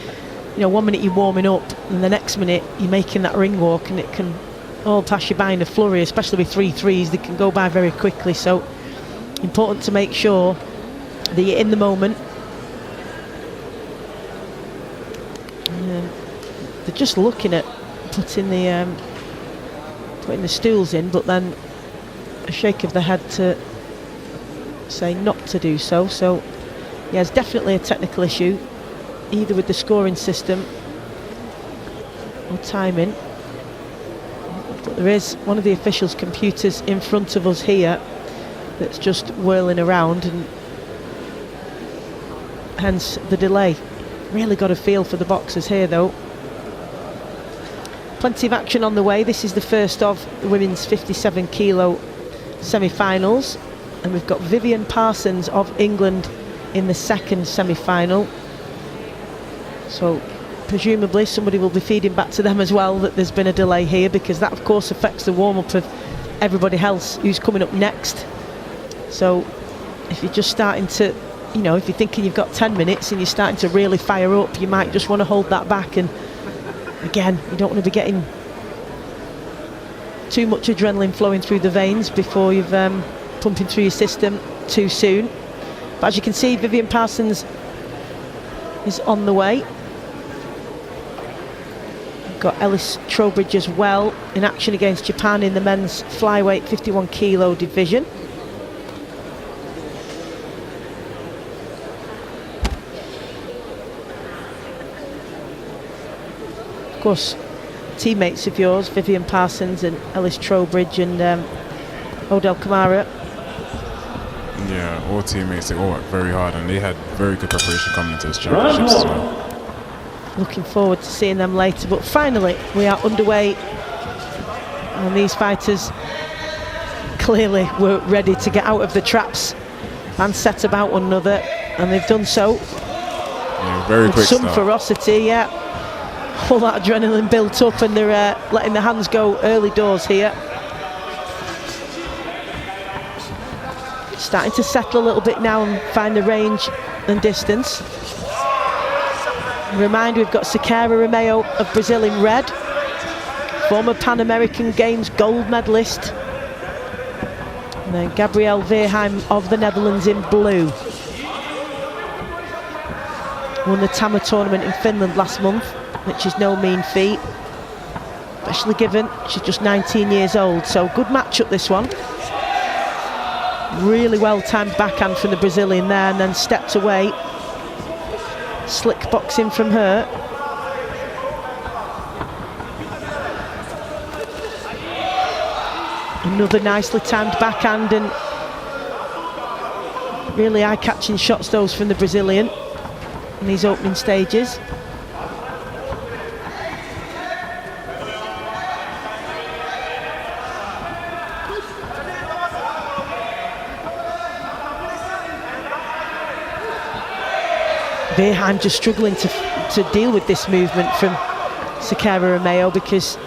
you know, 1 minute you're warming up, and the next minute you're making that ring walk, and it can all pass you by in a flurry, especially with 3-3s. They can go by very quickly. So important to make sure that you're in the moment. They're just looking at putting the stools in, but then a shake of the head to say not to do so. So yeah, it's definitely a technical issue, either with the scoring system or timing. But there is one of the officials' computers in front of us here that's just whirling around, and hence the delay. Really got a feel for the boxers here though. Plenty of action on the way. This is the first of the women's 57 kilo semi-finals, and we've got Vivien Parsons of England in the second semi-final. So presumably somebody will be feeding back to them as well that there's been a delay here, because that of course affects the warm-up of everybody else who's coming up next. So if you're just starting to, you know, if you're thinking you've got 10 minutes and you're starting to really fire up, you might just want to hold that back. And again, you don't want to be getting too much adrenaline flowing through the veins before you've pumping through your system too soon. But as you can see, Vivien Parsons is on the way. We've got Ellis Trowbridge as well in action against Japan in the men's flyweight 51 kilo division. Of course, teammates of yours, Vivien Parsons and Ellis Trowbridge and Odel KAMARA. Yeah, all teammates, they all worked very hard, and they had very good preparation coming into this championships as well. Looking forward to seeing them later, but finally we are underway, and these fighters clearly were ready to get out of the traps and set about one another, and they've done so. Yeah, very with quick some start. ferocity, yeah. All that adrenaline built up, and they're letting the hands go early doors here. Starting to settle a little bit now and find the range and distance. Reminder, we've got ROMEU of Brazil in red, former Pan American Games gold medalist, and then Gabriëlle WEERHEIM of the Netherlands in blue. Won the Tama tournament in Finland last month, which is no mean feat, especially given she's just 19 years old. So good matchup this one. Really well timed backhand from the Brazilian there, and then stepped away. Slick boxing from her. Another nicely timed backhand, and really eye-catching shots those from the Brazilian in these opening stages. WEERHEIM just struggling to deal with this movement from CERQUEIRA Romeu, because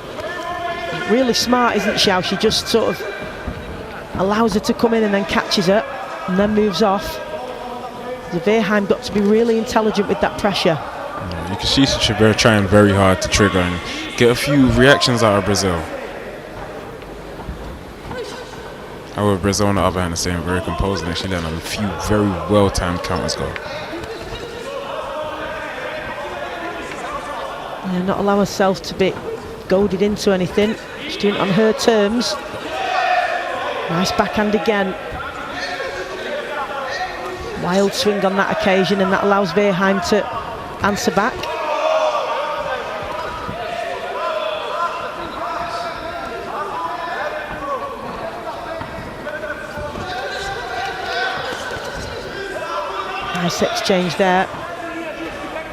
really smart, isn't she? How she just sort of allows her to come in and then catches her and then moves off. The WEERHEIM got to be really intelligent with that pressure. Yeah, you can see she's trying very hard to trigger and get a few reactions out of Brazil. However, Brazil on the other hand is staying very composed and actually letting a few very well-timed counters go. Yeah, not allow herself to be goaded into anything. She's doing it on her terms. Nice backhand again. Wild swing on that occasion, and that allows WEERHEIM to answer back. Nice exchange there.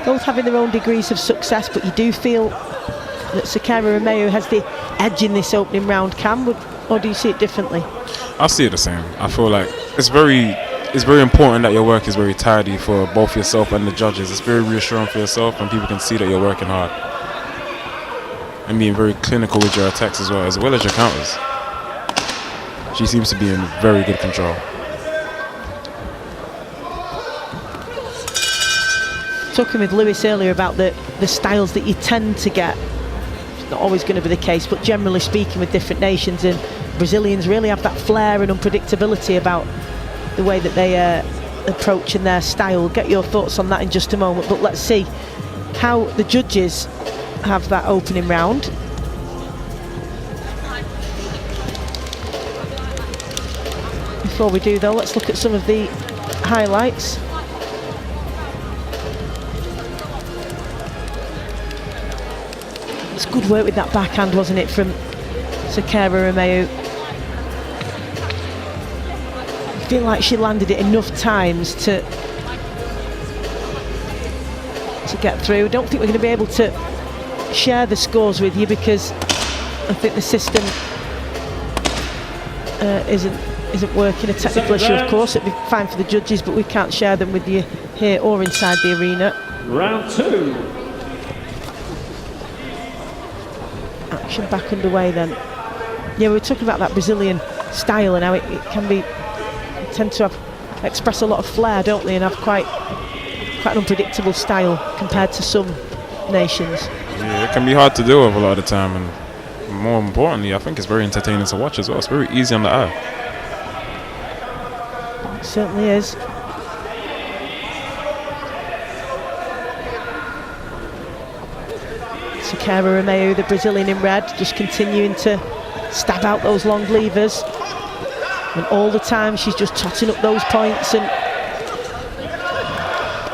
Both having their own degrees of success, but you do feel that CERQUEIRA Romeu has the edge in this opening round, Cam, or do you see it differently? I see it the same. I feel like it's very important that your work is very tidy for both yourself and the judges. It's very reassuring for yourself, and people can see that you're working hard and being very clinical with your attacks as well as your counters. She seems to be in very good control. Talking with Lewis earlier about the styles that you tend to get. It's not always going to be the case, but generally speaking with different nations, and Brazilians really have that flair and unpredictability about the way that they approach in their style. We'll get your thoughts on that in just a moment, but let's see how the judges have that opening round. Before we do though, let's look at some of the highlights. It's good work with that backhand, wasn't it, from CERQUEIRA Romeu. I feel like she landed it enough times to get through. I don't think we're going to be able to share the scores with you because I think the system isn't working. A technical issue, of course. It'd be fine for the judges, but we can't share them with you here or inside the arena. Round two. Action back underway then. Yeah, we were talking about that Brazilian style and how it can be, tend to express a lot of flair, don't they, and have quite an unpredictable style compared to some nations. Yeah, it can be hard to deal with a lot of the time, and more importantly, I think it's very entertaining to watch as well. It's very easy on the eye. It certainly is. CERQUEIRA Romeu, the Brazilian in red, just continuing to stab out those long levers, and all the time she's just totting up those points and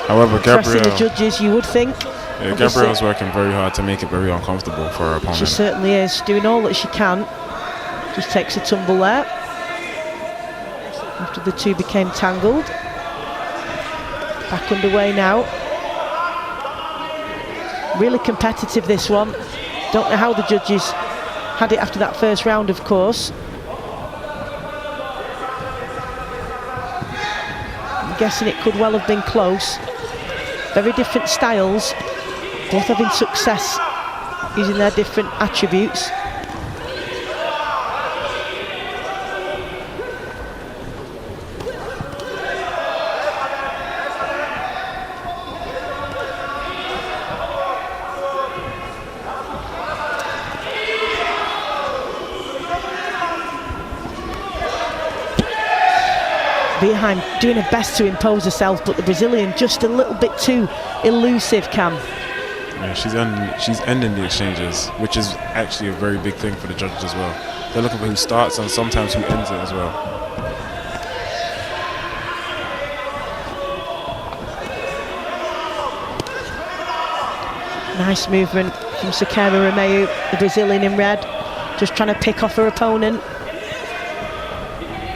however, pressing the judges, you would think. Yeah, Gabrielle's working very hard to make it very uncomfortable for her opponent. She certainly is, doing all that she can. Just takes a tumble there after the two became tangled. Back underway now. Really competitive, this one. Don't know how the judges had it after that first round, of course. I'm guessing it could well have been close. Very different styles, both having success using their different attributes. WEERHEIM doing her best to impose herself, but the Brazilian just a little bit too elusive, Cam. Yeah, she's ending the exchanges, which is actually a very big thing for the judges as well. They're looking for who starts and sometimes who ends it as well. Nice movement from CERQUEIRA Romeu, the Brazilian in red, just trying to pick off her opponent.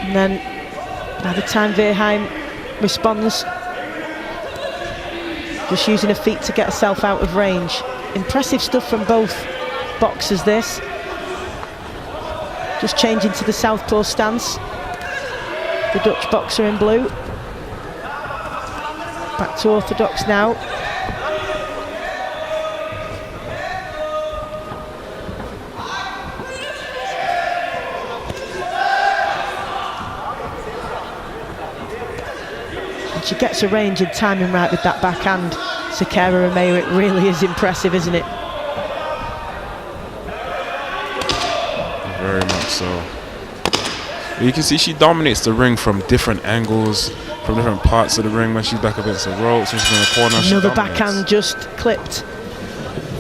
And then by the time WEERHEIM responds, just using her feet to get herself out of range. Impressive stuff from both boxers, this. Just changing to the southpaw stance. The Dutch boxer in blue. Back to orthodox now. And she gets a range and timing right with that backhand. CERQUEIRA ROMEU, it really is impressive, isn't it? Very much so. You can see she dominates the ring from different angles, from different parts of the ring. When she's back against the ropes, when she's in the corner, another backhand just clipped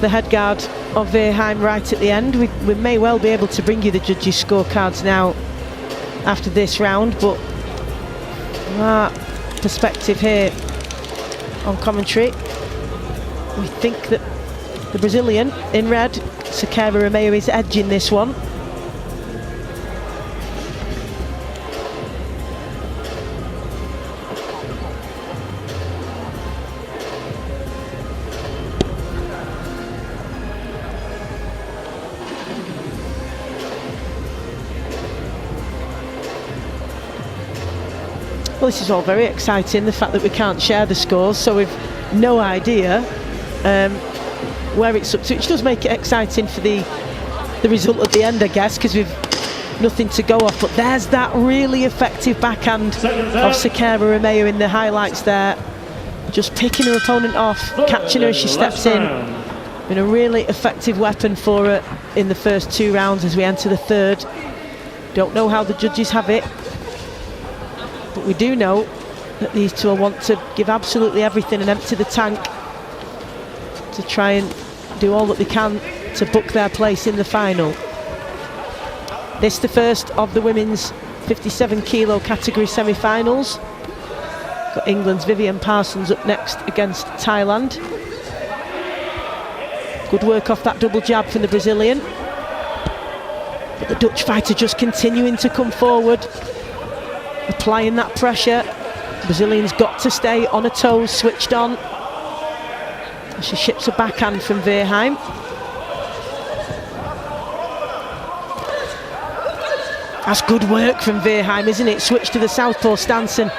the head guard of WEERHEIM right at the end. We may well be able to bring you the judges' scorecards now after this round, but our perspective here on commentary, we think that the Brazilian in red, CERQUEIRA ROMEU, is edging this one. Well, this is all very exciting, the fact that we can't share the scores, so we've no idea where it's up to, which does make it exciting for the result at the end, I guess, because we've nothing to go off. But there's that really effective backhand of CERQUEIRA ROMEU in the highlights there, just picking her opponent off, catching her as she steps in. Been a really effective weapon for her in the first 2 rounds as we enter the third. Don't know how the judges have it, but we do know that these two will want to give absolutely everything and empty the tank to try and do all that they can to book their place in the final. This the first of the women's 57 kilo category semi-finals. Got England's Vivien Parsons up next against Thailand. Good work off that double jab from the Brazilian. But the Dutch fighter just continuing to come forward, applying that pressure. The Brazilian's got to stay on her toes, switched on. She ships a backhand from WEERHEIM. That's good work from WEERHEIM, isn't it? Switched to the southpaw stance and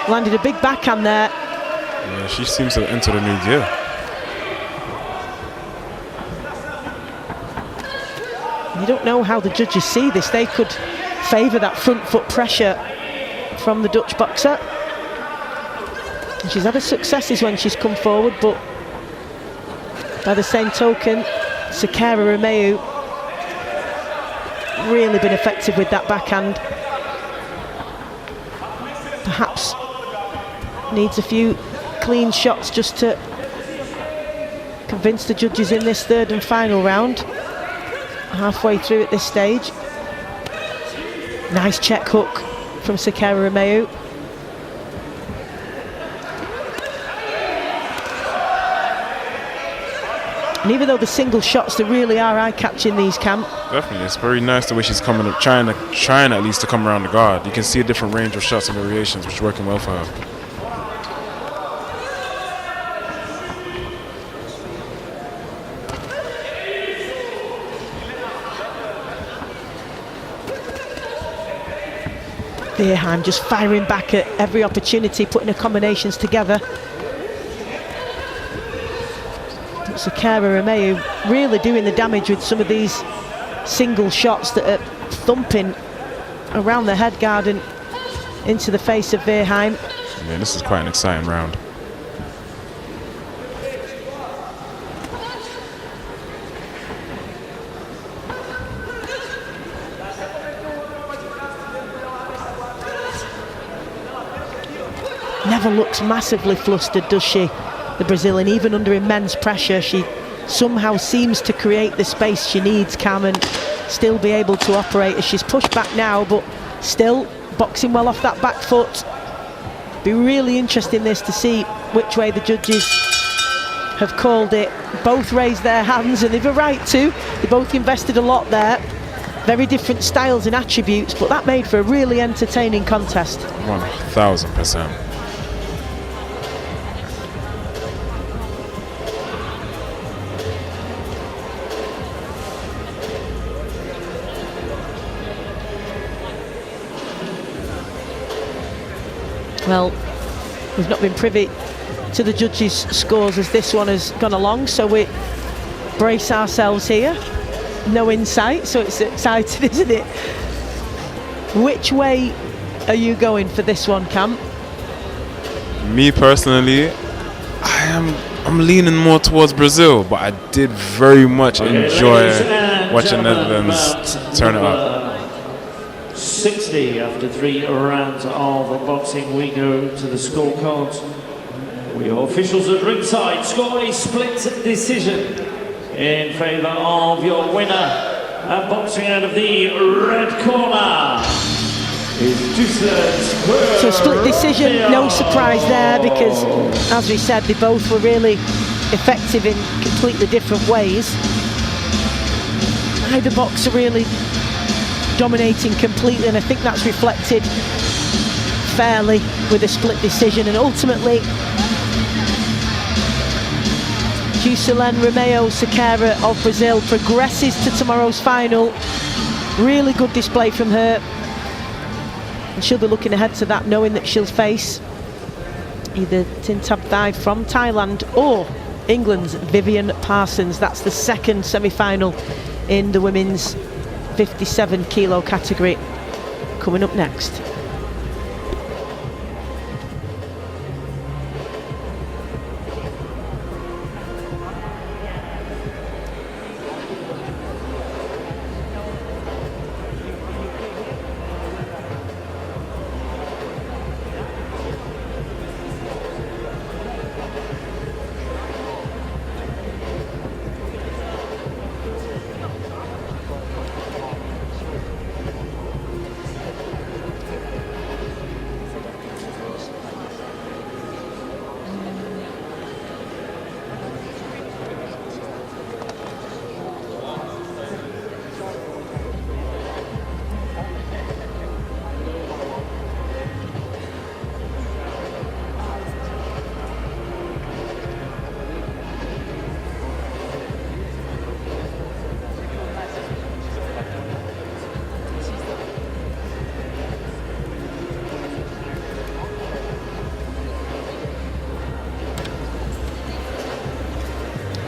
landed a big backhand there. Yeah, she seems to enter the new gear. You don't know how the judges see this. They could favour that front foot pressure from the Dutch boxer. And she's had her successes when she's come forward, but by the same token, CERQUEIRA ROMEU really been effective with that backhand. Perhaps needs a few clean shots just to convince the judges in this third and final round. Halfway through at this stage. Nice check hook from CERQUEIRA ROMEU. And even though the single shots, they really are eye-catching, these, Cam. Definitely, it's very nice the way she's coming up, trying at least to come around the guard. You can see a different range of shots and variations, which is working well for her. WEERHEIM just firing back at every opportunity, putting her combinations together. CERQUEIRA ROMEU really doing the damage with some of these single shots that are thumping around the head guard and into the face of WEERHEIM. Yeah, this is quite an exciting round. Never looks massively flustered, does she, the Brazilian? Even under immense pressure, she somehow seems to create the space she needs, Cam, and still be able to operate as she's pushed back now, but still boxing well off that back foot. Be really interesting this to see which way the judges have called it. Both raised their hands, and they've a right to. They both invested a lot there. Very different styles and attributes, but that made for a really entertaining contest. 1000%. Well, we've not been privy to the judges' scores as this one has gone along, so we brace ourselves here. No insight, so it's exciting, isn't it? Which way are you going for this one, Cam? Me personally, I'm leaning more towards Brazil, but I did very much enjoy watching Netherlands turn it up. 60 after 3 rounds of boxing. We go to the scorecards. We are officials at ringside. Score a split decision in favour of your winner. And boxing out of the red corner is Jucielen. So split decision, no surprise there, because as we said, they both were really effective in completely different ways. Neither boxer really dominating completely, and I think that's reflected fairly with a split decision. And ultimately, Jucielen ROMEU CERQUEIRA of Brazil progresses to tomorrow's final. Really good display from her, and she'll be looking ahead to that, knowing that she'll face either TINTABTHAI from Thailand or England's Vivien Parsons. That's the second semi-final in the women's 57 kilo category coming up next.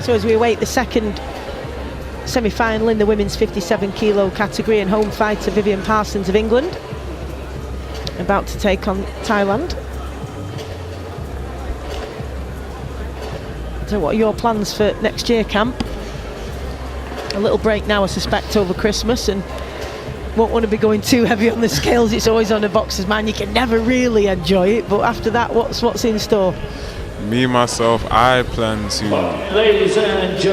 So as we await the second semi-final in the women's 57 kilo category, and home fighter Vivien Parsons of England about to take on Thailand. So what are your plans for next year, Cam? A little break now, I suspect, over Christmas, and won't want to be going too heavy on the scales. It's always on a boxer's mind. You can never really enjoy it, but after that, what's in store? Me, myself, I plan to...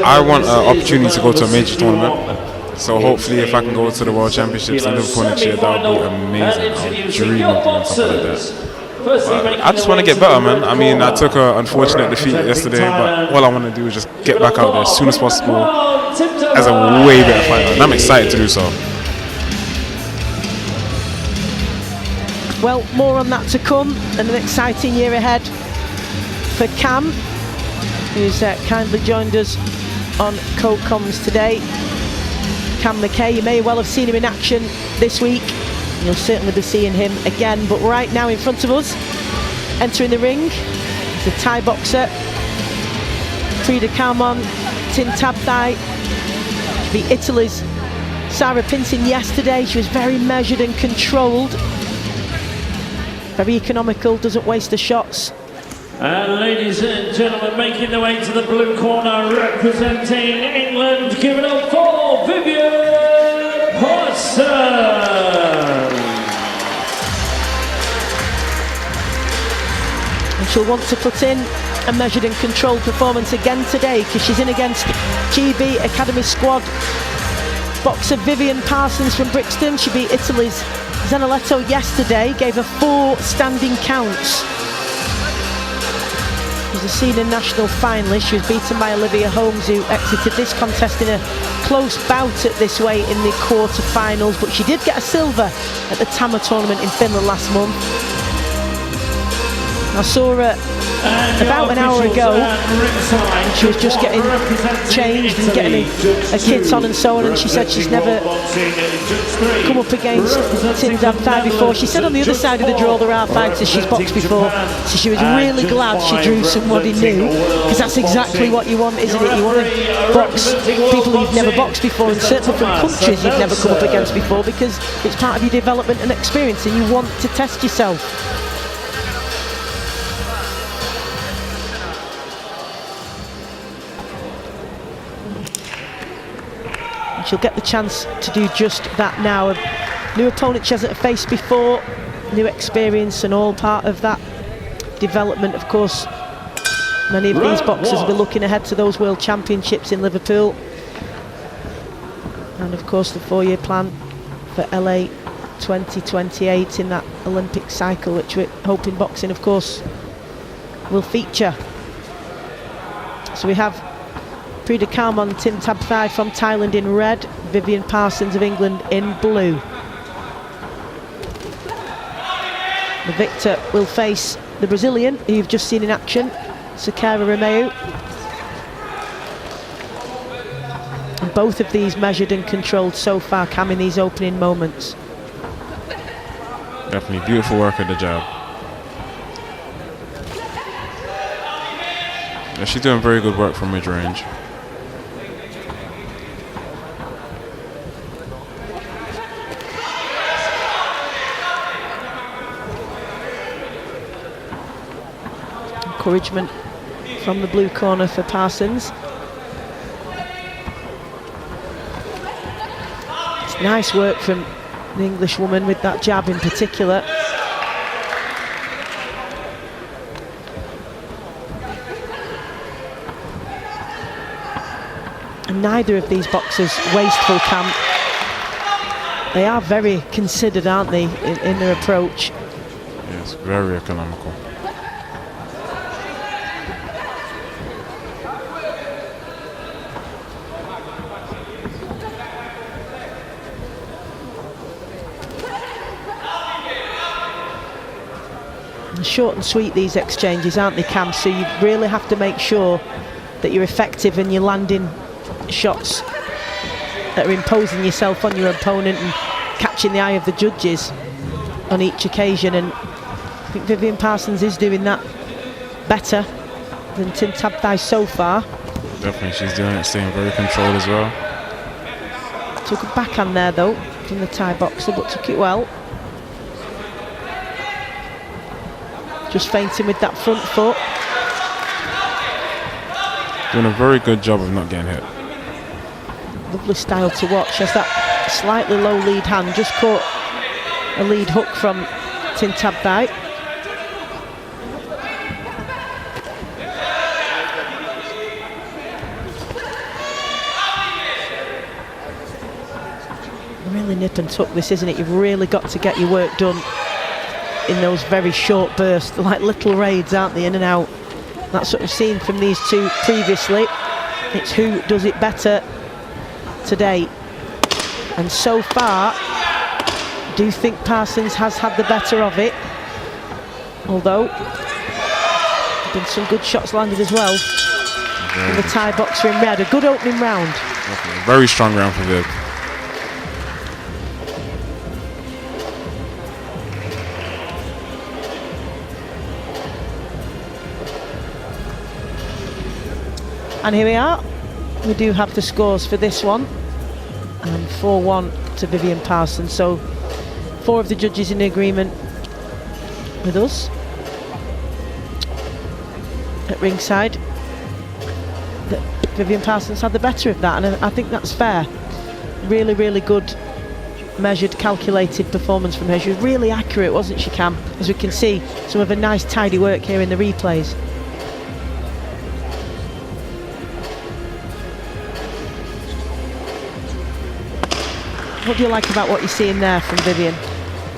I want an opportunity to go to a major tournament. So hopefully if I can go to the World Championships in Liverpool next year, that would be amazing. I'm dreaming of doing something like that. But I just want to get better, man. I mean, I took an unfortunate defeat yesterday, but all I want to do is just get back out there as soon as possible as a way better fighter. And I'm excited to do so. Well, more on that to come, and an exciting year ahead for Cam, who's kindly joined us on co-coms today. Cam McKay, you may well have seen him in action this week. You'll certainly be seeing him again, but right now in front of us, entering the ring, is a Thai boxer, Preedakamon, TINTABTHAI. She beat Italy's Sarah Pinson yesterday. She was very measured and controlled, very economical, doesn't waste the shots. And ladies and gentlemen, making their way to the blue corner, representing England, give it up for Vivien Parsons. And she'll want to put in a measured and controlled performance again today, because she's in against GB Academy squad boxer Vivien Parsons from Brixton. She beat Italy's Zanoletto yesterday, gave her 4 standing counts. She's a senior national finalist. She was beaten by Olivia Holmes, who exited this contest in a close bout at this weight in the quarter-finals, but she did get a silver at the Tama tournament in Finland last month. I saw her about an hour ago. She was just getting changed and getting her kits on and so on, and she said she's never come up against TINTABTHAI before. She said on the other side of the draw there are fighters she's boxed before, so she was really glad she drew somebody new, because that's exactly what you want, isn't it? You want to box people who you've never boxed before, and certainly from countries you've never come up against before, because it's part of your development and experience, and you want to test yourself. She'll get the chance to do just that now. A new opponent she hasn't faced before, new experience, and all part of that development. Of course, many of these boxers will be looking ahead to those World Championships in Liverpool, and of course the 4-year plan for LA 2028 in that Olympic cycle, which we're hoping boxing, of course, will feature. So we have Preedakamon, TINTABTHAI from Thailand in red, Vivien Parsons of England in blue. The victor will face the Brazilian, who you've just seen in action, CERQUEIRA ROMEU. And both of these measured and controlled so far, Cam, in these opening moments. Definitely beautiful work at the jab. Yeah, she's doing very good work from mid-range. Encouragement from the blue corner for Parsons. It's nice work from the English woman with that jab in particular. And neither of these boxers wasteful, Cam. They are very considered, aren't they, in their approach? Yes, very economical. Short and sweet, these exchanges, aren't they, Cam? So you really have to make sure that you're effective and you're landing shots that are imposing yourself on your opponent and catching the eye of the judges on each occasion. And I think Vivien Parsons is doing that better than TINTABTHAI so far. Definitely, she's doing it, staying very controlled as well. Took a backhand there though from the Thai boxer, but took it well. Just feinting with that front foot. Doing a very good job of not getting hit. Lovely style to watch. Has that slightly low lead hand. Just caught a lead hook from TINTABTHAI. Really nip and tuck this, isn't it? You've really got to get your work done in those very short bursts, like little raids, aren't they, in and out. That's what we've seen from these two previously. It's who does it better today. And so far, I do think Parsons has had the better of it. Although, there's been some good shots landed as well. From the Thai boxer in red. A good opening round. Definitely. Very strong round for Viv. And here we are. We do have the scores for this one. And 4-1 to Vivien Parsons. So 4 of the judges in agreement with us at ringside that Vivien Parsons had the better of that, and I think that's fair. Really, really good, measured, calculated performance from her. She was really accurate, wasn't she, Cam? As we can see, some of her nice, tidy work here in the replays. What do you like about what you're seeing there from Vivien?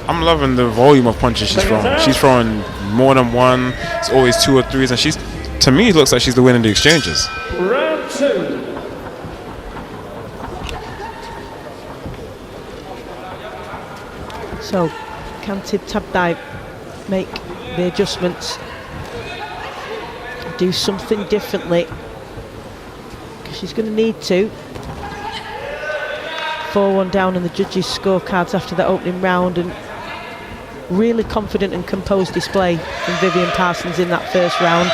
I'm loving the volume of punches she's throwing. She's throwing more than one. It's always 2 or 3s, and she's, to me, it looks like she's the winner in the exchanges. Round 2. So, can TINTABTHAI make the adjustments do something differently, because she's going to need to. 4-1 down on the judges' scorecards after that opening round, and really confident and composed display from Vivien Parsons in that first round.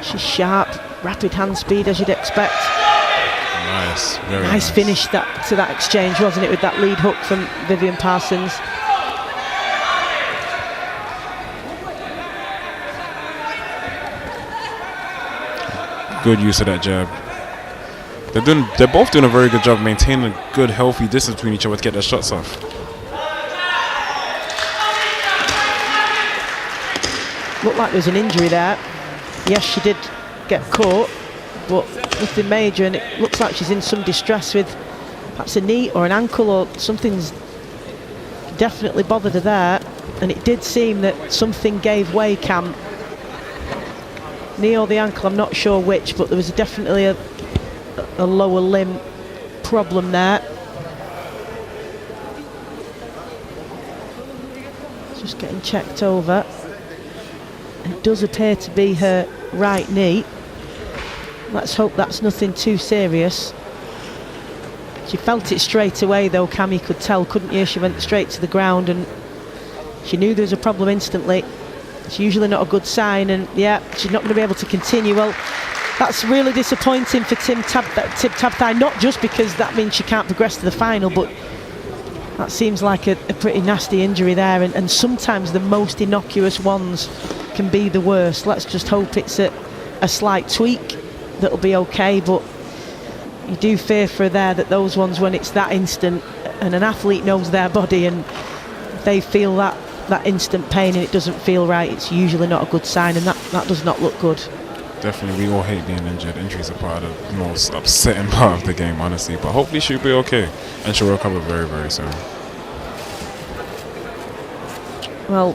She's sharp, rapid hand speed as you'd expect. Nice, very nice finish to that exchange, wasn't it, with that lead hook from Vivien Parsons. Good use of that jab. They're both doing a very good job maintaining a good, healthy distance between each other to get their shots off. Looked like there was an injury there. Yes, she did get caught, but nothing major, and it looks like she's in some distress with perhaps a knee or an ankle, or something's definitely bothered her there. And it did seem that something gave way, Cam. Knee or the ankle, I'm not sure which, but there was definitely a lower limb problem there. Just getting checked over. It does appear to be her right knee. Let's hope that's nothing too serious. She felt it straight away though, Cam, you could tell, couldn't you? She went straight to the ground and she knew there was a problem instantly. It's usually not a good sign, and yeah, she's not going to be able to continue. Well, that's really disappointing for TINTABTHAI, not just because that means she can't progress to the final, but that seems like a pretty nasty injury there, and sometimes the most innocuous ones can be the worst. Let's just hope it's a slight tweak that'll be okay, but you do fear for her there that those ones, when it's that instant, and an athlete knows their body, and they feel that instant pain and it doesn't feel right, it's usually not a good sign, and that does not look good. Definitely, we all hate being injured. Injuries are part of the most upsetting part of the game, honestly, but hopefully she'll be okay and she'll recover very, very soon. Well,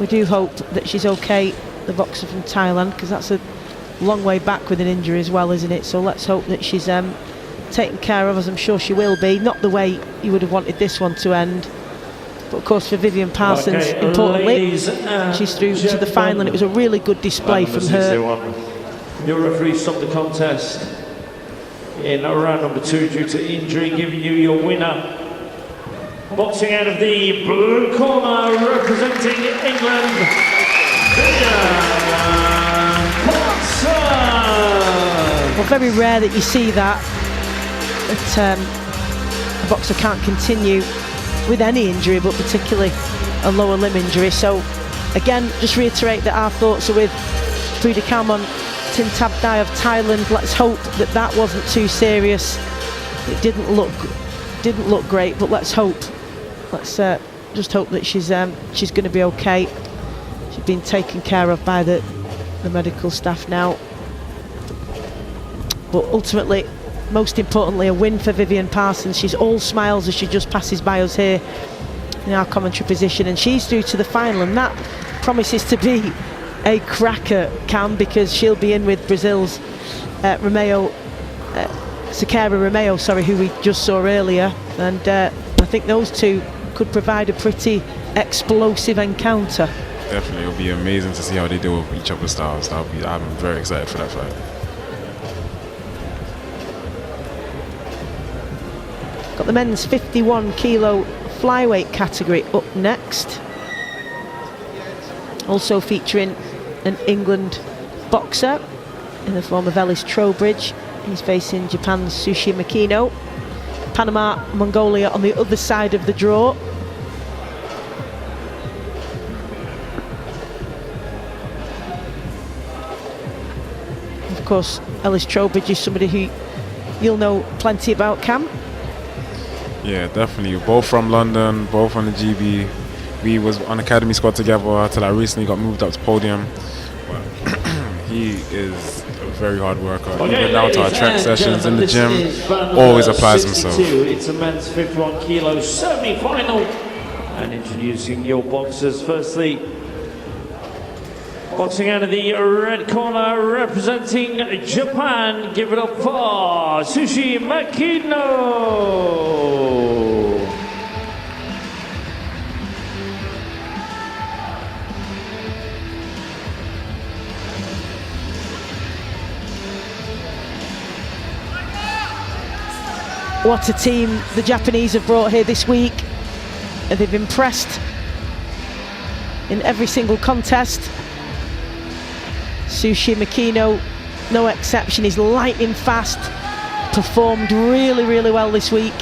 we do hope that she's okay, the boxer from Thailand, because that's a long way back with an injury as well, isn't it? So let's hope that she's taken care of, as I'm sure she will be. Not the way you would have wanted this one to end, but of course for Vivien Parsons, importantly, she's through to the final, and it was a really good display from her. Your referee stopped the contest in round number 2 due to injury, giving you your winner. Boxing out of the blue corner, representing England, Well, very rare that you see that a boxer can't continue with any injury, but particularly a lower limb injury. So again, just reiterate that our thoughts are with Preedakamon, TINTABTHAI of Thailand. Let's hope that that wasn't too serious. It didn't look great, but let's hope. Let's just hope that she's going to be okay. She's been taken care of by the medical staff now. But ultimately, most importantly, a win for Vivien Parsons. She's all smiles as she just passes by us here in our commentary position, and she's through to the final, and that promises to be a cracker, Cam, because she'll be in with Brazil's CERQUEIRA, who we just saw earlier, and I think those two could provide a pretty explosive encounter. Definitely, it'll be amazing to see how they deal with each other's styles. I'm very excited for that fight. Got the men's 51 kilo flyweight category up next. Also featuring an England boxer in the form of Ellis TROWBRIDGE. He's facing Japan's Soushi MAKINO. Panama, Mongolia on the other side of the draw. Of course, Ellis TROWBRIDGE is somebody who you'll know plenty about, Cam. Yeah, definitely. Both from London, both on the GB. We was on academy squad together until I recently got moved up to podium. But he is a very hard worker. Even down to our track sessions in the gym, always applies himself. It's a men's 51 kilo semi-final. And introducing your boxers, firstly, boxing out of the red corner, representing Japan, give it up for Soushi MAKINO. what a team the Japanese have brought here this week. And they've impressed in every single contest. Soushi Makino, no exception, is lightning fast. Performed really, really well this week.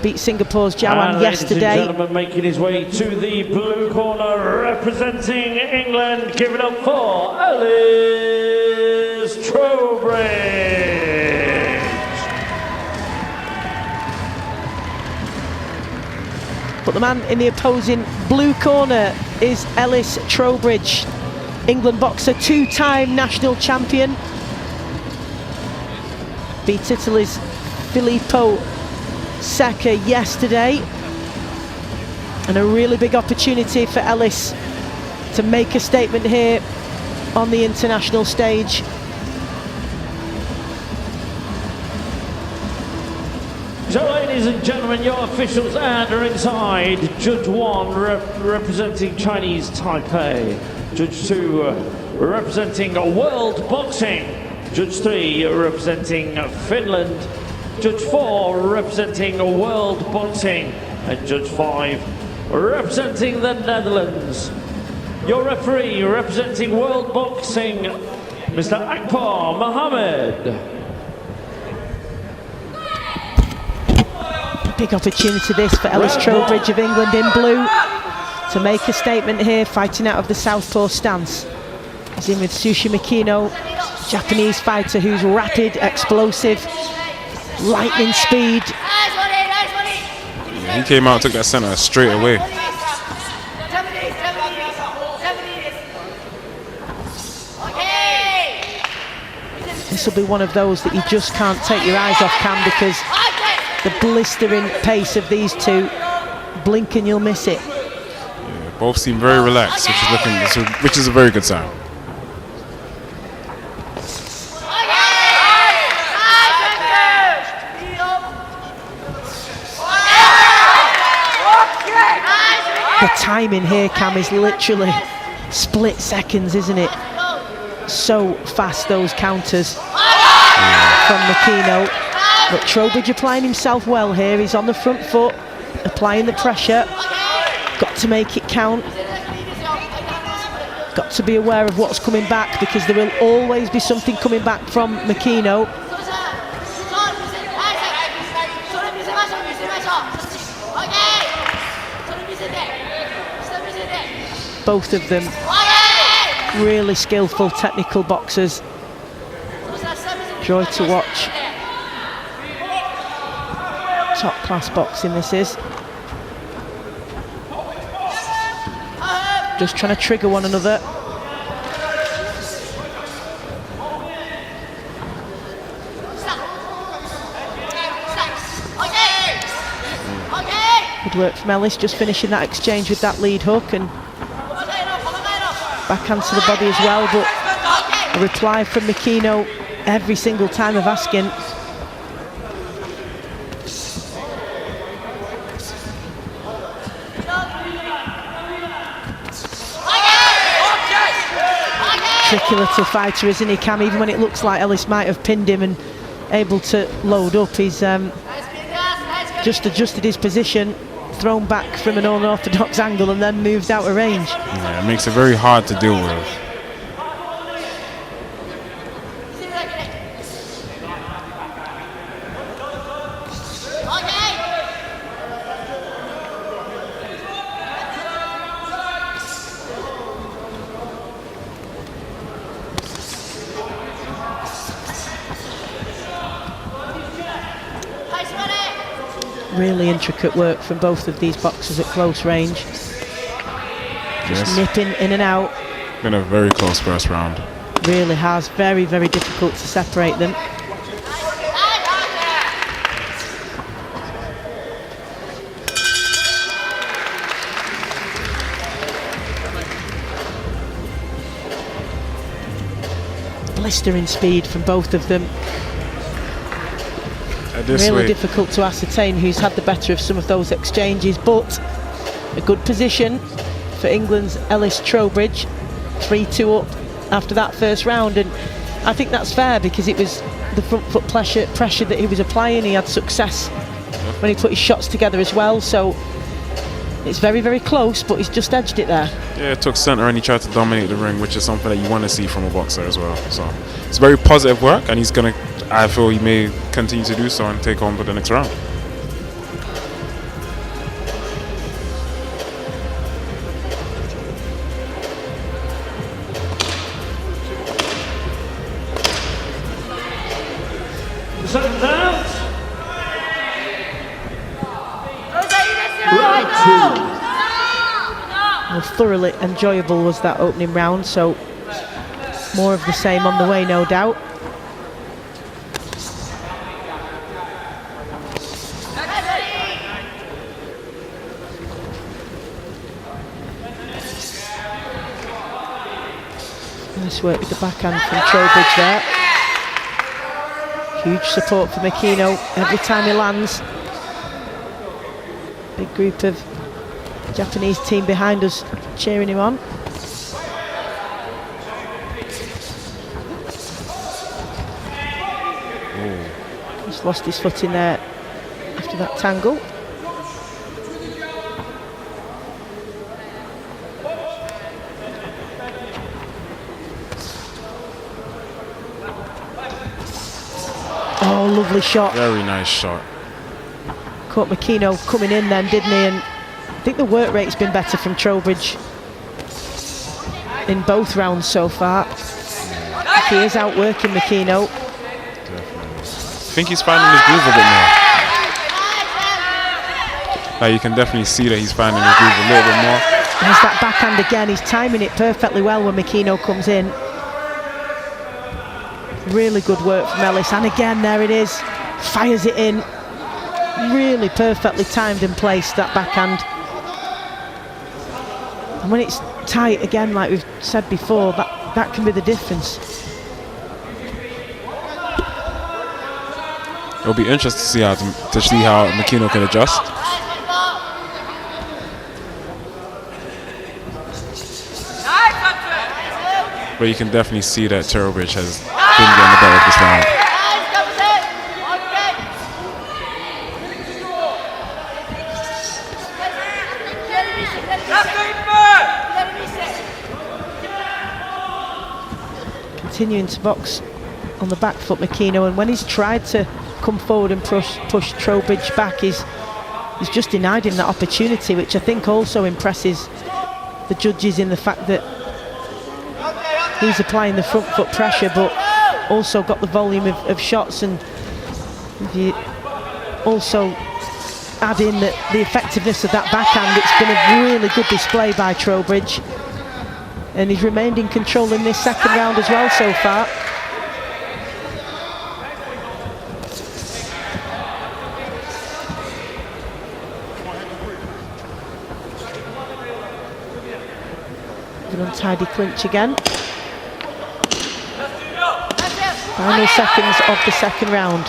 Beat Singapore's Hsiao-Wen yesterday. Ladies and gentlemen, making his way to the blue corner, representing England, give it up for Ellis TROWBRIDGE. But the man in the opposing blue corner is Ellis TROWBRIDGE, England boxer, two-time national champion. Beat Italy's Filippo Secca yesterday. And a really big opportunity for Ellis to make a statement here on the international stage. So, ladies and gentlemen, your officials and ringside. Judge 1 representing Chinese Taipei. Judge 2 representing World Boxing. Judge 3 representing Finland. Judge 4 representing World Boxing. And Judge 5 representing the Netherlands. Your referee representing World Boxing, Mr. Akbar Mohammed. Big opportunity this for Ellis TROWBRIDGE of England in blue to make a statement here, fighting out of the southpaw stance. He's in with Soushi Makino, Japanese fighter who's rapid, explosive, lightning speed. Yeah, he came out and took that center straight away. This will be one of those that you just can't take your eyes off, Cam, because the blistering pace of these two, blink and you'll miss it. Yeah, both seem very relaxed, which is a very good sign. The timing here, Cam, is literally split seconds, isn't it? So fast, those counters from Makino. But TROWBRIDGE applying himself well here. He's on the front foot, applying the pressure. Got to make it count. Got to be aware of what's coming back, because there will always be something coming back from Makino. Both of them really skillful, technical boxers. Joy to watch. Top class boxing this is. Just trying to trigger one another. Good work from Ellis, just finishing that exchange with that lead hook, and backhand to the body as well, but a reply from Makino every single time of asking. Tricky little fighter, isn't he, Cam? Even when it looks like Ellis might have pinned him and able to load up, he's just adjusted his position, thrown back from an unorthodox angle, and then moved out of range. Yeah, it makes it very hard to deal with. Really intricate work from both of these boxers at close range. Just nipping in and out. Been a very close first round. Really has. Very, very difficult to separate them. Blistering speed from both of them. Really difficult to ascertain who's had the better of some of those exchanges, but a good position for England's Ellis TROWBRIDGE. 3-2 up after that first round, and I think that's fair because it was the front foot pressure that he was applying. He had success when he put his shots together as well. So it's very, very close, but he's just edged it there. Yeah, it took center and he tried to dominate the ring, which is something that you want to see from a boxer as well. So it's very positive work, and he's gonna, I feel he may continue to do so and take on for the next round. Second out. Round 2. Well, thoroughly enjoyable was that opening round, so more of the same on the way, no doubt. Nice work with the backhand from Trowbridge there. Huge support for MAKINO every time he lands. Big group of Japanese team behind us cheering him on. Just lost his foot in there after that tangle. Oh, lovely shot. Very nice shot. Caught MAKINO coming in then, didn't he? And I think the work rate's been better from Trowbridge in both rounds so far. He is outworking MAKINO. Definitely. I think he's finding his groove a bit more. Like, you can definitely see that he's finding his groove a little bit more. There's that backhand again. He's timing it perfectly well when MAKINO comes in. Really good work from Ellis, and again there it is, fires it in, really perfectly timed and placed, that backhand. And when it's tight again, like we've said before, that can be the difference. It'll be interesting to see how MAKINO can adjust. But you can definitely see that Trowbridge has been getting the better of this round. Continuing to box on the back foot, MAKINO, and when he's tried to come forward and push Trowbridge back, he's just denied him that opportunity, which I think also impresses the judges in the fact that he's applying the front foot pressure, but also got the volume of shots. And if you also add in the effectiveness of that backhand, it's been a really good display by Trowbridge. And he's remained in control in this second round as well so far. An untidy clinch again. Final seconds of the second round.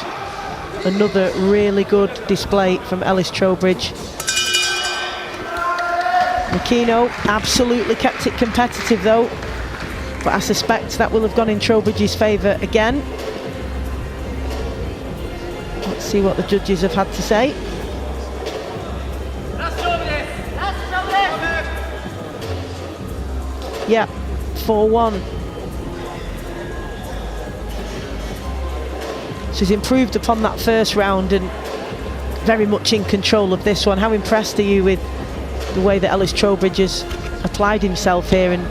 Another really good display from Ellis Trowbridge. MAKINO absolutely kept it competitive though, but I suspect that will have gone in Trowbridge's favour again. Let's see what the judges have had to say. Yeah, 4-1. So he's improved upon that first round and very much in control of this one. How impressed are you with the way that Ellis Trowbridge has applied himself here? And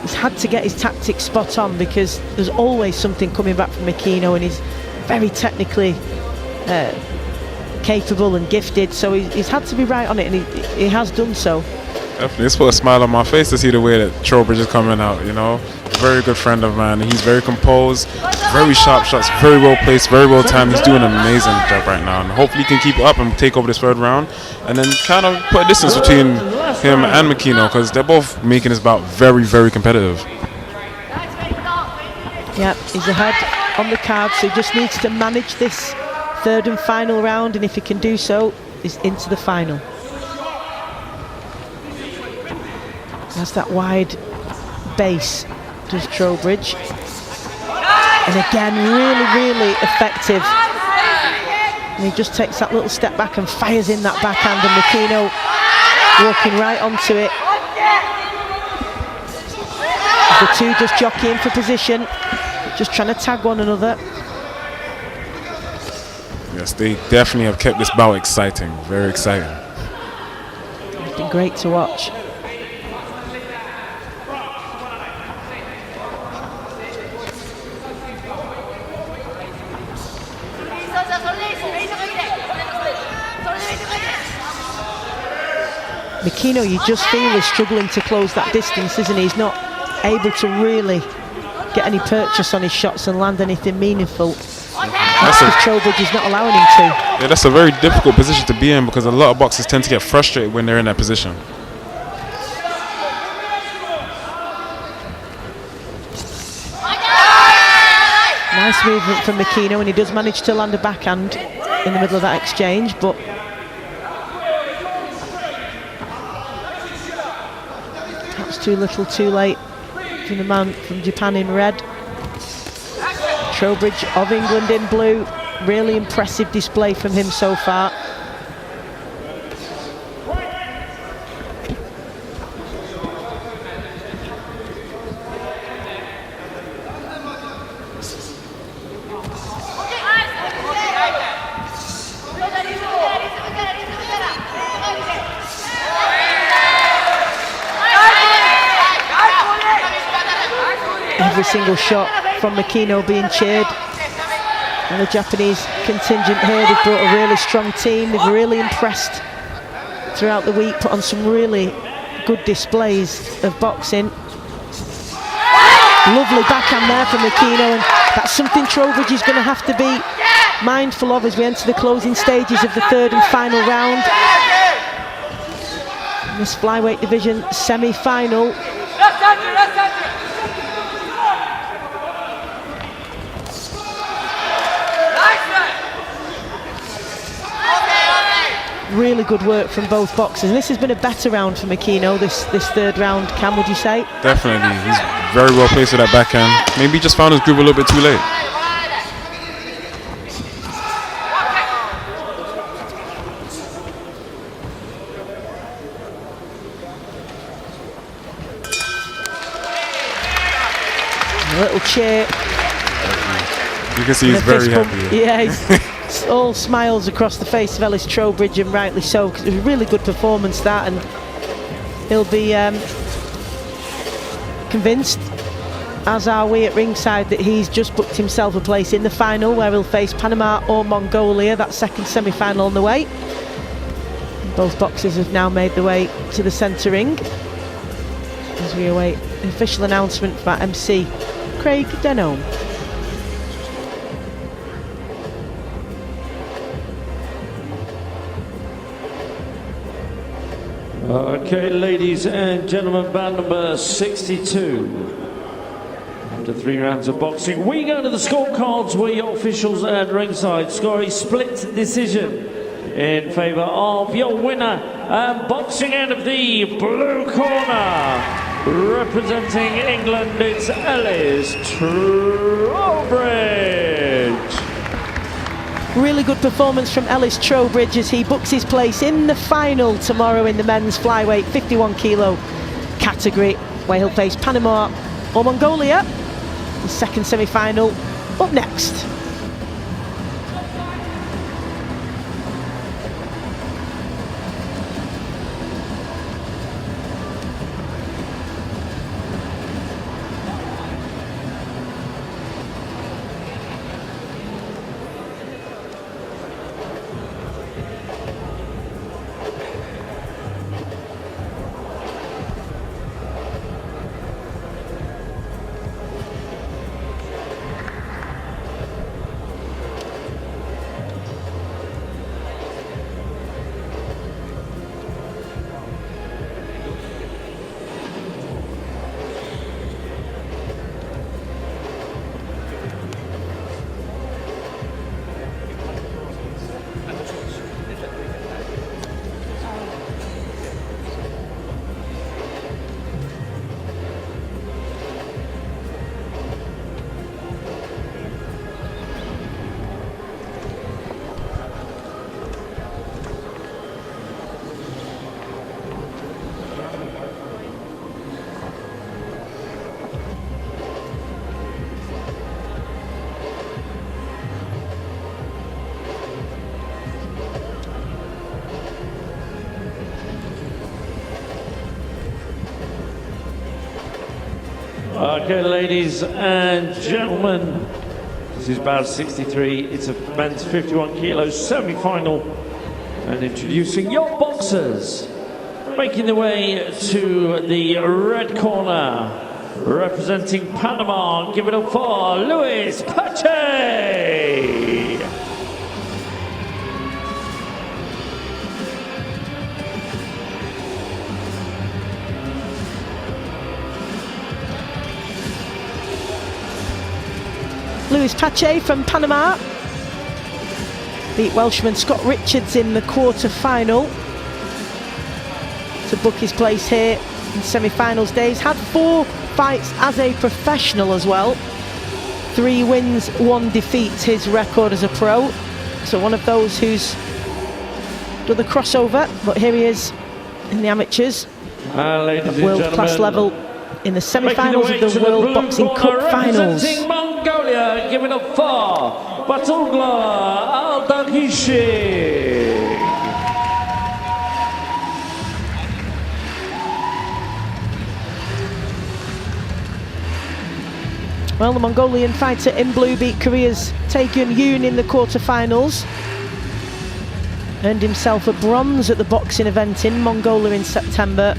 he's had to get his tactics spot on because there's always something coming back from MAKINO, and he's very technically capable and gifted, so he's had to be right on it, and he has done so. Definitely, it's put a smile on my face to see the way that Trowbridge is coming out, you know. Very good friend of mine. He's very composed, very sharp shots, very well placed, very well timed. He's doing an amazing job right now, and hopefully he can keep it up and take over this third round and then kind of put a distance between him and MAKINO, because they're both making this bout very, very competitive. Yeah, he's ahead on the card, so he just needs to manage this third and final round, and if he can do so, he's into the final. Has that wide base, does Trowbridge. And again, really, really effective. And he just takes that little step back and fires in that backhand, and MAKINO walking right onto it. The two just jockeying for position, just trying to tag one another. Yes, they definitely have kept this bout exciting, very exciting. It's been great to watch. MAKINO, you just feel is struggling to close that distance, isn't he? He's not able to really get any purchase on his shots and land anything meaningful. That's because TROWBRIDGE is not allowing him to. Yeah, that's a very difficult position to be in because a lot of boxers tend to get frustrated when they're in that position. Nice movement from MAKINO, and he does manage to land a backhand in the middle of that exchange, but that's too little too late from the man from Japan in red. TROWBRIDGE of England in blue. Really impressive display from him so far. Every single shot from MAKINO being cheered. And the Japanese contingent here, they've brought a really strong team. They've really impressed throughout the week, put on some really good displays of boxing. Lovely backhand there from MAKINO, and that's something TROWBRIDGE is going to have to be mindful of as we enter the closing stages of the third and final round. In this flyweight division semi-final. Really good work from both boxers, and this has been a better round for MAKINO, this third round. Cam, would you say? Definitely, he's very well placed with that backhand. Maybe he just found his groove a little bit too late. A little cheer. You can see he's very happy. Yeah, he's all smiles across the face of Ellis TROWBRIDGE, and rightly so, because it was a really good performance that, and he'll be convinced, as are we at ringside, that he's just booked himself a place in the final where he'll face Panama or Mongolia, that second semi-final on the way. Both boxers have now made their way to the centre ring as we await the official announcement for MC Craig Denholm. Okay, ladies and gentlemen, bout number 62. After 3 rounds of boxing, we go to the scorecards where your officials at ringside score a split decision in favour of your winner. And boxing out of the blue corner, representing England, it's Ellis TROWBRIDGE. Really good performance from Ellis TROWBRIDGE as he books his place in the final tomorrow in the men's flyweight 51 kilo category, where he'll face Panama or Mongolia. The second semi-final up next. Okay, ladies and gentlemen, this is bout 63. It's a men's 51 kilos semi-final. And introducing your boxers, making their way to the red corner, representing Panama. Give it up for Luis PACHAY. Luis PACHAY from Panama beat Welshman Scott Richards in the quarter-final to book his place here in semi-finals days. Had 4 fights as a professional as well. 3 wins, 1 defeat, his record as a pro. So one of those who's done the crossover, but here he is in the amateurs at world-class level in the semi-finals of the World Boxing Cup Finals. Mongolia, give it up for Battulga, ALDARKHISHIG. Well, the Mongolian fighter in blue beat Korea's Taegun Yoon in the quarter-finals. Earned himself a bronze at the boxing event in Mongolia in September.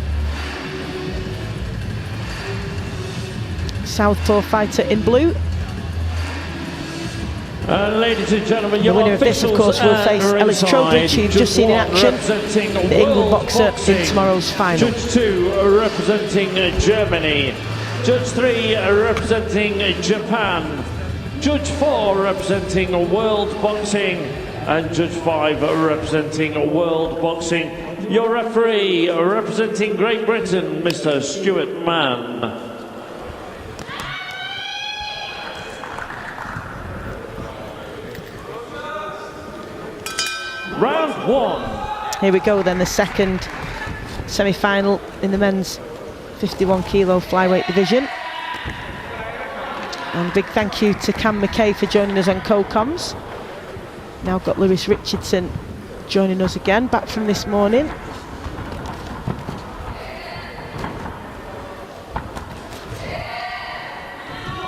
Southpaw fighter in blue. Ladies and gentlemen, the winner of this, of course, will face Ellis, who you've just seen in action, the England boxer, in tomorrow's final. Judge 2 representing Germany. Judge 3 representing Japan. Judge 4 representing World Boxing. And Judge 5 representing World Boxing. Your referee representing Great Britain, Mr. Stuart Mann. Round 1. Here we go then, the second semi-final in the men's 51 kilo flyweight division. And big thank you to Cam McKay for joining us on co-coms. Now got Lewis Richardson joining us again, back from this morning.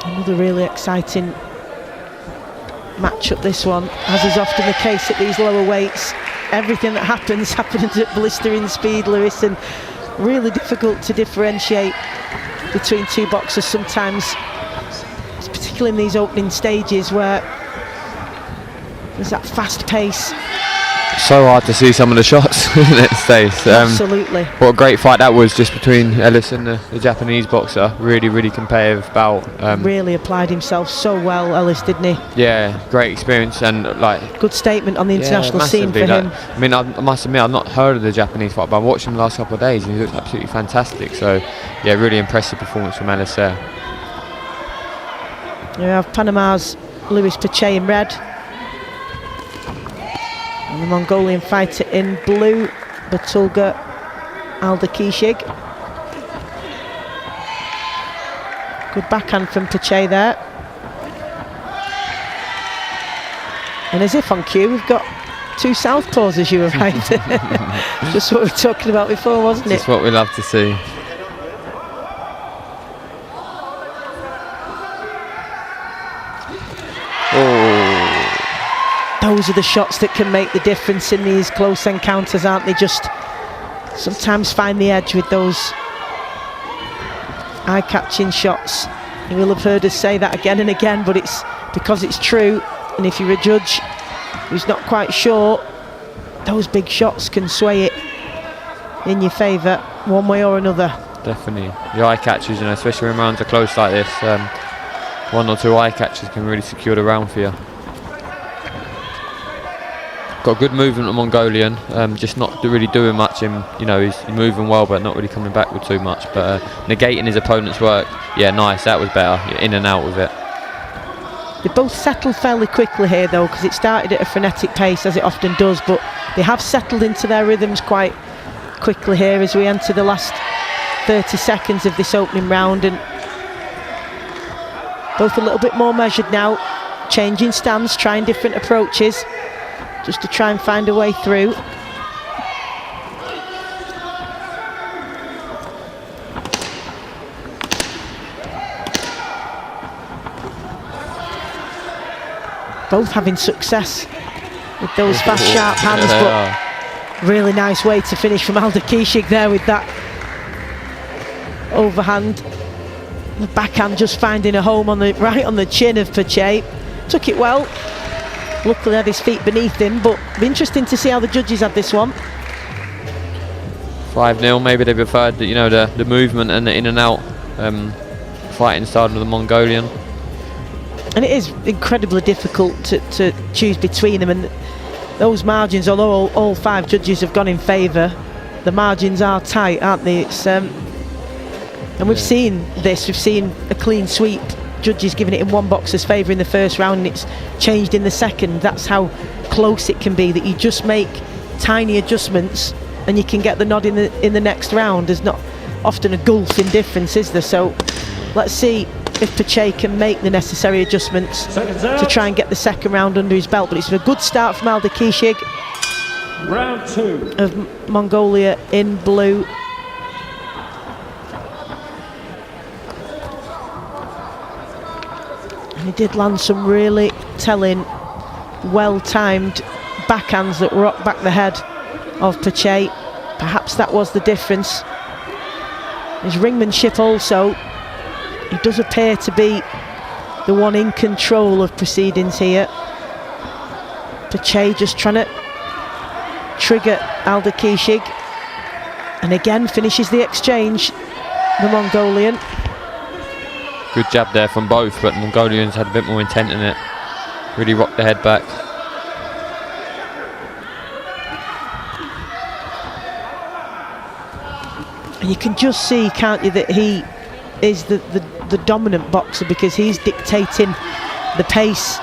Another really exciting matchup, this one, as is often the case at these lower weights. Everything that happens at blistering speed, Lewis, and really difficult to differentiate between 2 boxers sometimes, particularly in these opening stages where there's that fast pace. So hard to see some of the shots in that stage. Absolutely. What a great fight that was, just between Ellis and the Japanese boxer. Really, really competitive bout. Really applied himself so well, Ellis, didn't he? Yeah, great experience, and like good statement on the international scene for him. I mean, I must admit, I've not heard of the Japanese fight, but I watched him the last couple of days and he looked absolutely fantastic. So yeah, really impressive performance from Ellis there. You have Panama's Luis PACHAY in red. And the Mongolian fighter in blue, Battulga ALDARKHISHIG. Good backhand from PACHAY there. And as if on cue, we've got 2 southpaws as you arrived. Just what we were talking about before, wasn't it? That's what we love to see. Those are the shots that can make the difference in these close encounters, aren't they? Just sometimes find the edge with those eye-catching shots. You will have heard us say that again and again, but it's because it's true. And if you're a judge who's not quite sure, those big shots can sway it in your favour one way or another. Definitely. The eye catchers, you know, especially when rounds are close like this, 1 or 2 eye catchers can really secure the round for you. Got good movement on Mongolian, just not really doing much. You know, he's moving well, but not really coming back with too much. But negating his opponent's work, yeah, nice. That was better. You're in and out with it. They both settled fairly quickly here, though, because it started at a frenetic pace, as it often does. But they have settled into their rhythms quite quickly here as we enter the last 30 seconds of this opening round, and both a little bit more measured now, changing stance, trying different approaches, just to try and find a way through. both having success with those fast, sharp hands, but really nice way to finish from ALDARKHISHIG there with that overhand. The backhand just finding a home on the right on the chin of PACHAY. Took it well. Luckily had his feet beneath him, but it'll be interesting to see how the judges have this one. 5-0, maybe they preferred the, you know, the movement and the in and out fighting style of the Mongolian. And it is incredibly difficult to choose between them, and those margins, although all 5 judges have gone in favour, the margins are tight, aren't they? It's and we've seen this, we've seen a clean sweep, judges giving it in one boxer's favour in the first round, and it's changed in the second. That's how close it can be, that you just make tiny adjustments and you can get the nod in the next round. There's not often a gulf in difference, is there? So let's see if PACHAY can make the necessary adjustments to try and get the second round under his belt. But it's a good start from ALDARKHISHIG. Round 2 of Mongolia in blue. And he did land some really telling, well-timed backhands that rocked back the head of PACHAY. Perhaps that was the difference. His ringmanship also. He does appear to be the one in control of proceedings here. PACHAY just trying to trigger ALDARKHISHIG, and again finishes the exchange, the Mongolian. Good jab there from both, but the Mongolians had a bit more intent in it. Really rocked the head back. And you can just see, can't you, that he is the dominant boxer, because he's dictating the pace,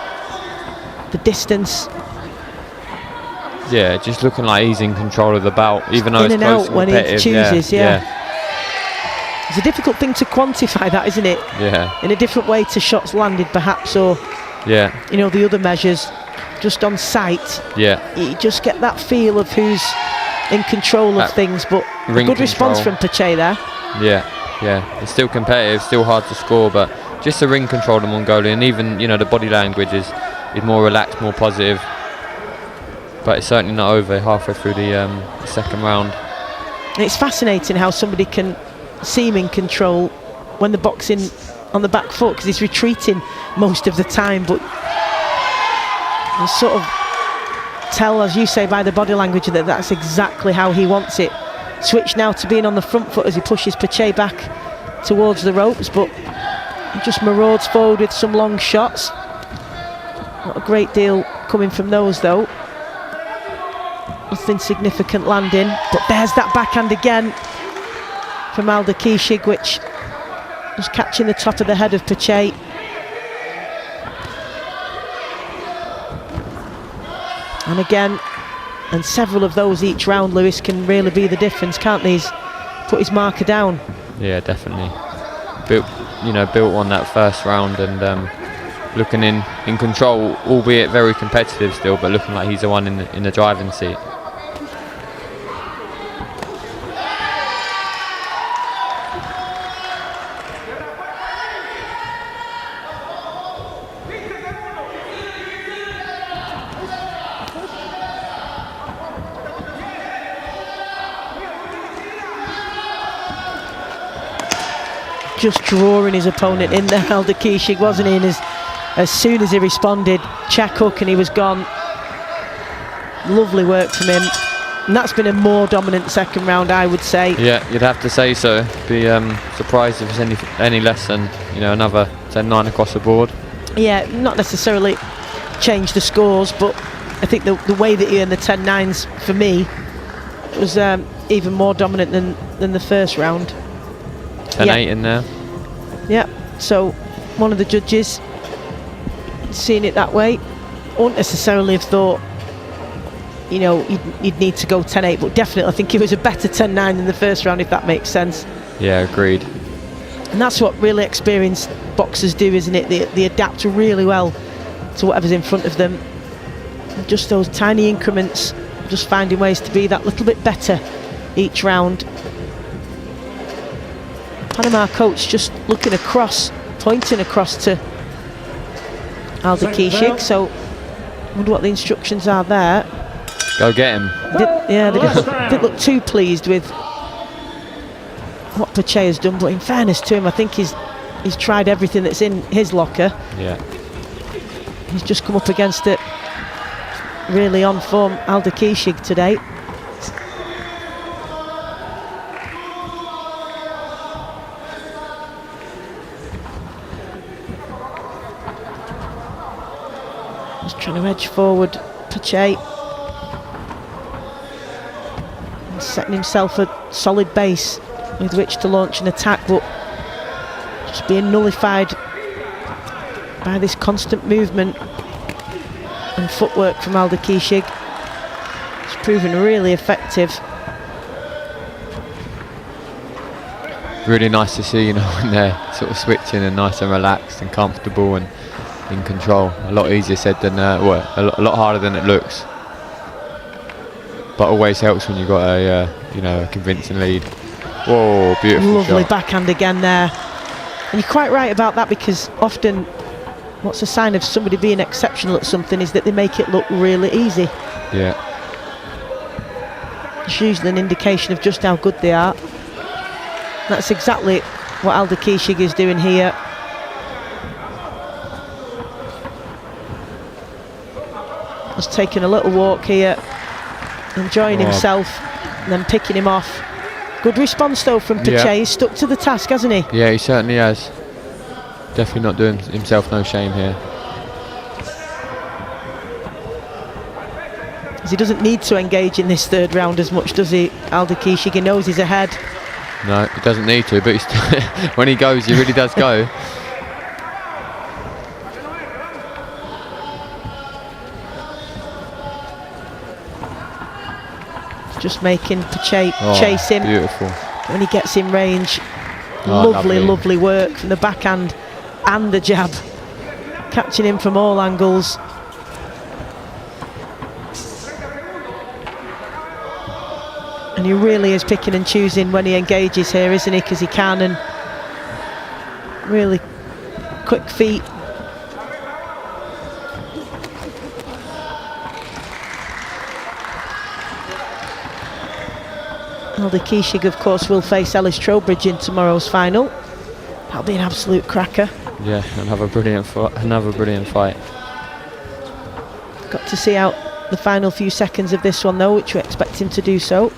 the distance. Yeah, just looking like he's in control of the bout, even though in it's and close out when he chooses. yeah. It's a difficult thing to quantify that, isn't it? Yeah. In a different way to shots landed, perhaps, or yeah, you know, the other measures. Just on sight, yeah, you just get that feel of who's in control of things. But a good response from PACHAY there. Yeah, it's still competitive, still hard to score, but just the ring control of the Mongolian, even, you know, the body language is more relaxed, more positive. But it's certainly not over halfway through the second round. And it's fascinating how somebody can seem in control when they're boxing on the back foot, because he's retreating most of the time, but you sort of tell, as you say, by the body language, that that's exactly how he wants it. Switch now to being on the front foot as he pushes PACHAY back towards the ropes, but he just marauds forward with some long shots. Not a great deal coming from those though. Nothing significant landing, but there's that backhand again from ALDARKHISHIG, which was catching the top of the head of PACHAY. And again, and several of those each round, Lewis, can really be the difference, can't they? He's put his marker down. Yeah, definitely. Built on that first round, and looking in control, albeit very competitive still, but looking like he's the one in the driving seat. Just drawing his opponent in there, ALDARKHISHIG, wasn't he? And as soon as he responded, check hook, and he was gone. Lovely work from him. And that's been a more dominant second round, I would say. Yeah, you'd have to say so. Be surprised if it's any less than, you know, another 10-9 across the board. Yeah, not necessarily change the scores, but I think the way that he earned the 10-9s, for me, was even more dominant than the first round. 10-8 in there. Yeah, so one of the judges seeing it that way. Wouldn't necessarily have thought, you know, you'd need to go 10-8, but definitely I think it was a better 10-9 in the first round, if that makes sense. Yeah, agreed. And that's what really experienced boxers do, isn't it? They adapt really well to whatever's in front of them. Just those tiny increments, just finding ways to be that little bit better each round. Panama coach just looking across, pointing across to ALDARKHISHIG. So Wonder what the instructions are there. Go get him. They didn't look too pleased with what PACHAY has done, but in fairness to him, I think he's tried everything that's in his locker. Yeah. He's just come up against it really on form ALDARKHISHIG today. Just trying to edge forward PACHAY. And setting himself a solid base with which to launch an attack, but just being nullified by this constant movement and footwork from ALDARKHISHIG. It's proven really effective. Really nice to see, you know, when they're sort of switching and nice and relaxed and comfortable and in control. A lot easier said than, well, a lot harder than it looks. But always helps when you've got a, you know, a convincing lead. Whoa, beautiful Lovely shot. backhand again there. And you're quite right about that, because often what's a sign of somebody being exceptional at something is that they make it look really easy. Yeah. It's usually an indication of just how good they are. That's exactly what ALDARKHISHIG is doing here. Just taking a little walk here, enjoying himself, and then picking him off. Good response though from PACHAY. Yeah. He's stuck to the task, hasn't he? Yeah, he certainly has. Definitely not doing himself no shame here. Because he doesn't need to engage in this third round as much, does he? ALDARKHISHIG, he knows he's ahead. No, he doesn't need to, but he's when he goes, he really does go. Just making PACHAY chase him. Beautiful. When he gets in range. Oh, lovely work from the backhand and the jab. Catching him from all angles. And he really is picking and choosing when he engages here, isn't he? Because he can, and really quick feet. ALDARKHISHIG, of course, will face Ellis TROWBRIDGE in tomorrow's final. That'll be an absolute cracker. Yeah, another brilliant fight. Got to see out the final few seconds of this one though, which we expect him to do so.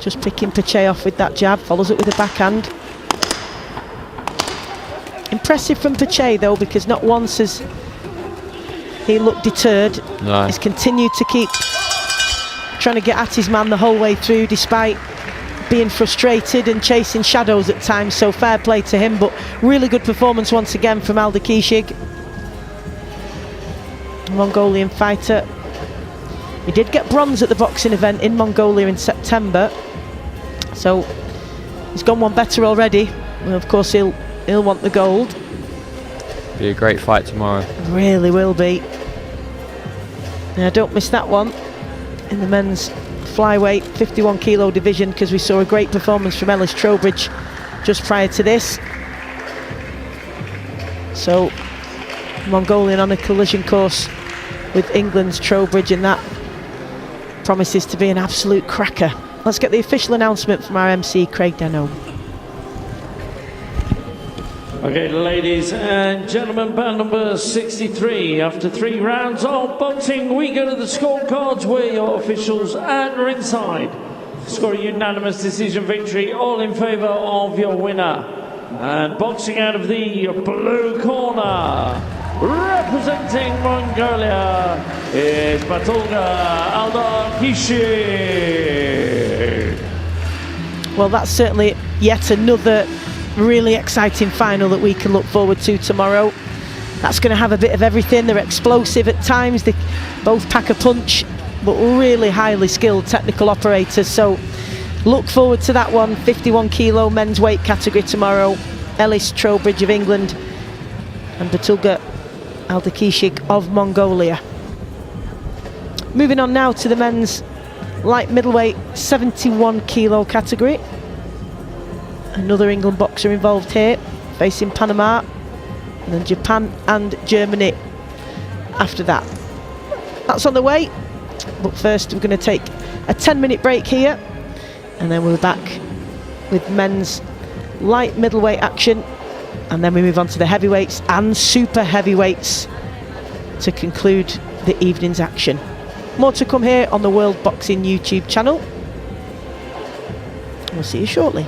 Just picking PACHAY off with that jab, follows it with a backhand. Impressive from PACHAY though, because not once has he looked deterred. No. He's continued to keep trying to get at his man the whole way through, despite being frustrated and chasing shadows at times, so fair play to him. But really good performance once again from ALDARKHISHIG, Mongolian fighter. He did get bronze at the boxing event in Mongolia in September, so he's gone one better already. And of course he'll want the gold. Be a great fight tomorrow. Really will be. Now don't miss that one in the men's flyweight 51 kilo division, because we saw a great performance from Ellis TROWBRIDGE just prior to this. So Mongolian on a collision course with England's TROWBRIDGE, and that promises to be an absolute cracker. Let's get the official announcement from our MC, Craig Dano. Okay, ladies and gentlemen, bout number 63. After 3 rounds of boxing, we go to the scorecards where your officials at ringside score a unanimous decision victory, all in favour of your winner. And boxing out of the blue corner, representing Mongolia, is Battulga ALDARKHISHIG. Well, that's certainly yet another really exciting final that we can look forward to tomorrow. That's going to have a bit of everything. They're explosive at times, they both pack a punch, but really highly skilled technical operators. So look forward to that one. 51 kilo men's weight category tomorrow. Ellis TROWBRIDGE of England and Battulga ALDARKHISHIG of Mongolia. Moving on now to the men's light middleweight 71 kilo category. Another England boxer involved here, facing Panama, and then Japan and Germany. after that. That's on the way, but first we're going to take a 10-minute break here, and then we'll be back with men's light middleweight action, and then we move on to the heavyweights and super heavyweights to conclude the evening's action. More to come here on the World Boxing YouTube channel. We'll see you shortly.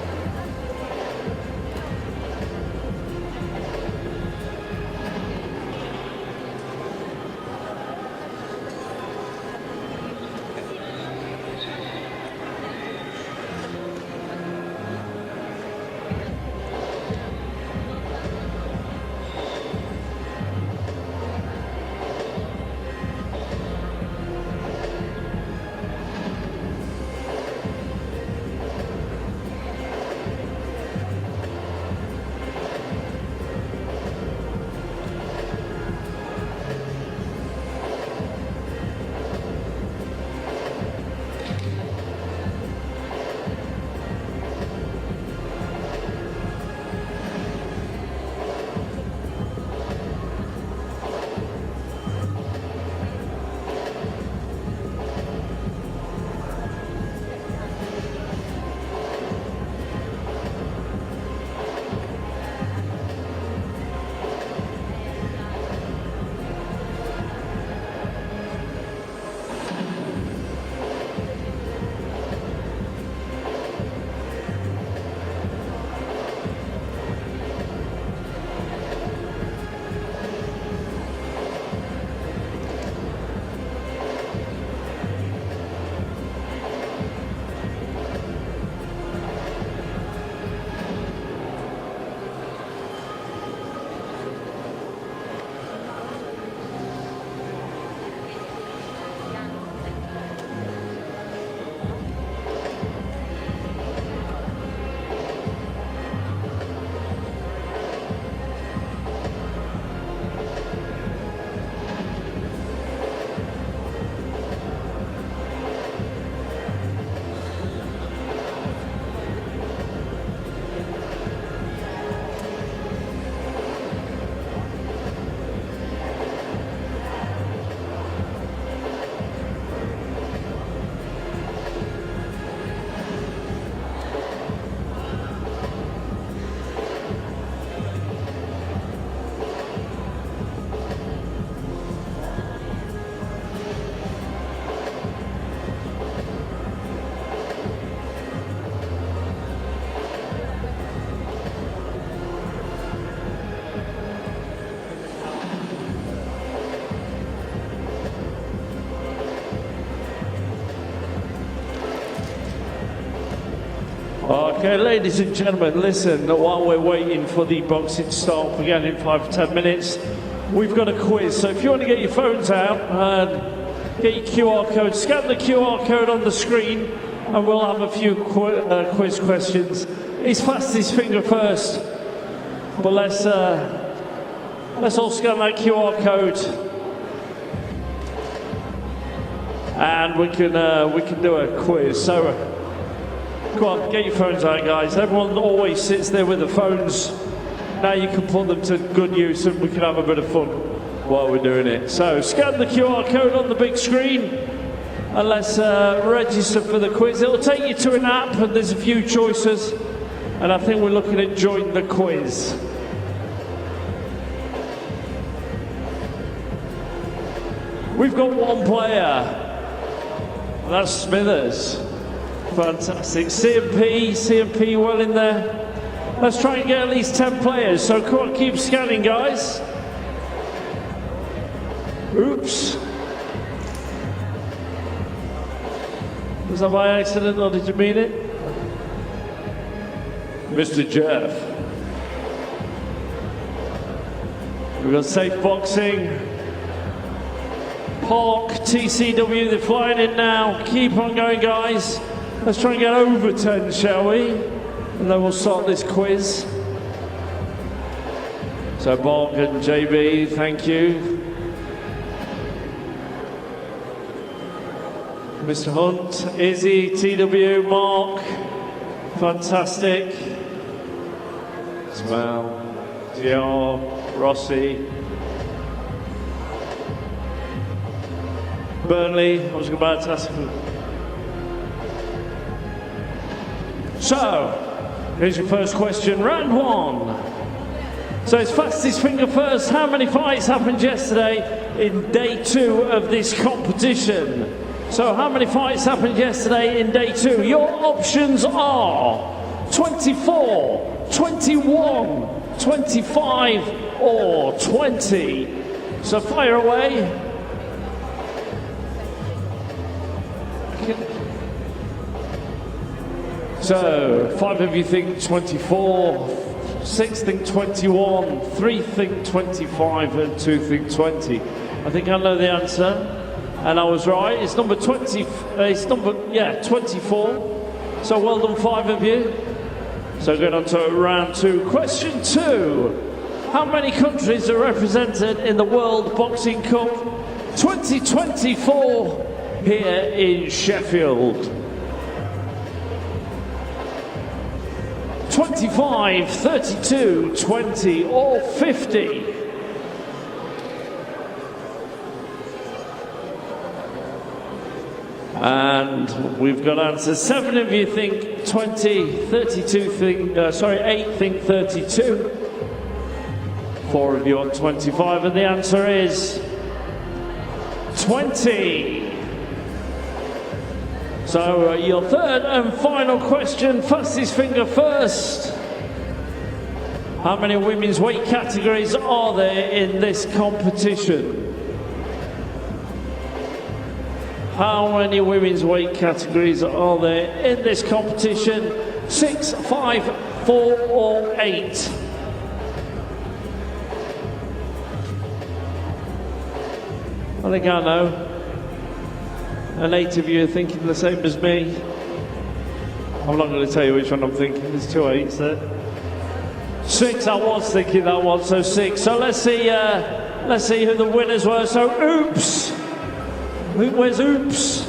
Okay, ladies and gentlemen, listen, while we're waiting for the boxing start again in 5 to 10 minutes, we've got a quiz. So if you want to get your phones out and get your QR code, scan the QR code on the screen, and we'll have a few quiz questions. He's fast his finger first, but let's all scan that QR code, and we can do a quiz. So. Come on, get your phones out, guys. Everyone always sits there with the phones. Now you can put them to good use and we can have a bit of fun while we're doing it. So scan the QR code on the big screen and let's register for the quiz. It'll take you to an app and there's a few choices. And I think we're looking at join the quiz. We've got one player. That's Smithers. Fantastic. CMP well in there. Let's try and get at least 10 players. So come on, keep scanning, guys. Oops. Was that by accident or did you mean it? Mr. Jeff. We've got Safe Boxing. Park, TCW, they're flying in now. Keep on going, guys. Let's try and get over 10, shall we? And then we'll start this quiz. So Mark and JB, thank you. Mr. Hunt, Izzy, TW, Mark, fantastic. Smell, GR, Rossi. Burnley. I was about to ask him. So, here's your first question, round one. So it's fastest finger first. How many fights happened yesterday in day 2 of this competition? So how many fights happened yesterday in day 2? Your options are 24, 21, 25 or 20. So fire away. So 5 of you think 24, 6 think 21, 3 think 25 and 2 think 20. I think I know the answer and I was right. It's number 20, it's number, 24. So well done 5 of you. So going on to round 2. Question 2. How many countries are represented in the World Boxing Cup 2024 here in Sheffield? 25, 32, 20 or 50. And we've got answers. 7 of you think 20, 32 think, 8 think 32. 4 of you on 25 and the answer is 20. So your third and final question, fastest finger first. How many women's weight categories are there in this competition? How many women's weight categories are there in this competition? 6, 5, 4 or 8? I think I know. And 8 of you are thinking the same as me. I'm not going to tell you which one I'm thinking. There's 2 8s there. 6, I was thinking that one, so 6. So let's see who the winners were. So Oops. Where's Oops?